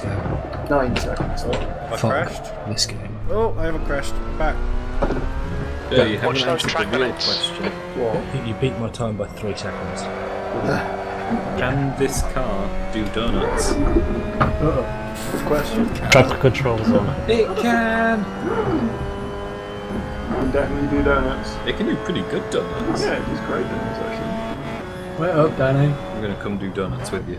[SPEAKER 11] game.
[SPEAKER 1] 9 seconds.
[SPEAKER 5] I crashed.
[SPEAKER 11] This game.
[SPEAKER 5] Oh, I haven't crashed. Back.
[SPEAKER 2] Yeah, you
[SPEAKER 8] Watch
[SPEAKER 2] haven't
[SPEAKER 8] those
[SPEAKER 2] answered
[SPEAKER 8] track
[SPEAKER 2] the real
[SPEAKER 8] limits.
[SPEAKER 2] question.
[SPEAKER 1] What?
[SPEAKER 11] You beat my time by 3 seconds.
[SPEAKER 2] Can this car do donuts?
[SPEAKER 1] Good question.
[SPEAKER 6] Track controls on.
[SPEAKER 2] It can!
[SPEAKER 1] Can definitely do donuts.
[SPEAKER 2] It can do pretty good donuts.
[SPEAKER 1] Yeah, it's great donuts actually.
[SPEAKER 3] Wait up, Danny.
[SPEAKER 2] I'm gonna come do donuts with you.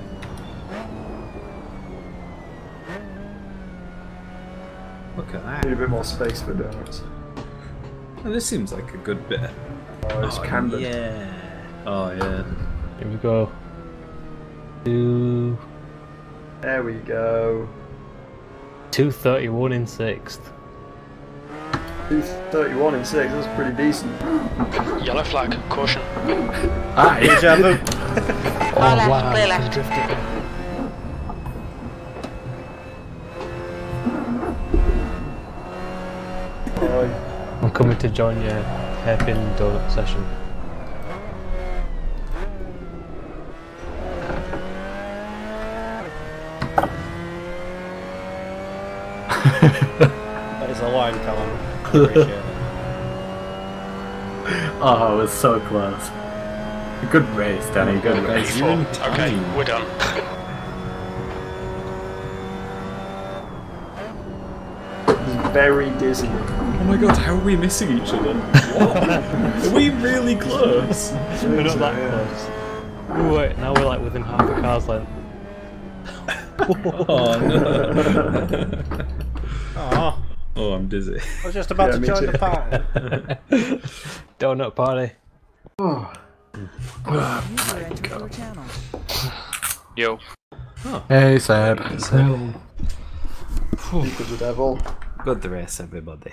[SPEAKER 2] Look at that.
[SPEAKER 1] Need a bit more space for donuts.
[SPEAKER 2] Oh, this seems like a good bit.
[SPEAKER 1] Oh, it's cambered.
[SPEAKER 2] Yeah. Oh yeah.
[SPEAKER 6] Here we go.
[SPEAKER 1] There we go.
[SPEAKER 6] 231 in 6th.
[SPEAKER 1] 2:31 in 6, that's pretty decent.
[SPEAKER 8] Yellow flag. Caution.
[SPEAKER 5] Deja vu.
[SPEAKER 9] Far left, clear left.
[SPEAKER 6] I'm coming to join your hairpin donut session.
[SPEAKER 5] That is a line, Callum. Appreciate it.
[SPEAKER 3] Oh, it was so close. Good race, Danny. Good race.
[SPEAKER 8] P4. Okay, we're done.
[SPEAKER 1] Very dizzy.
[SPEAKER 2] Oh my god, how are we missing each other? What? Are we really close?
[SPEAKER 6] We're not that close. Ooh, wait, now we're like within half a car's length.
[SPEAKER 2] Oh no.
[SPEAKER 5] Aw.
[SPEAKER 2] Oh, I'm dizzy.
[SPEAKER 5] I was just about to
[SPEAKER 1] me
[SPEAKER 5] join
[SPEAKER 1] too.
[SPEAKER 5] the party.
[SPEAKER 6] Donut party.
[SPEAKER 1] Oh.
[SPEAKER 7] User entered your channel.
[SPEAKER 8] Yo.
[SPEAKER 3] Hey, Seb.
[SPEAKER 1] Equals the devil.
[SPEAKER 2] Good race, everybody.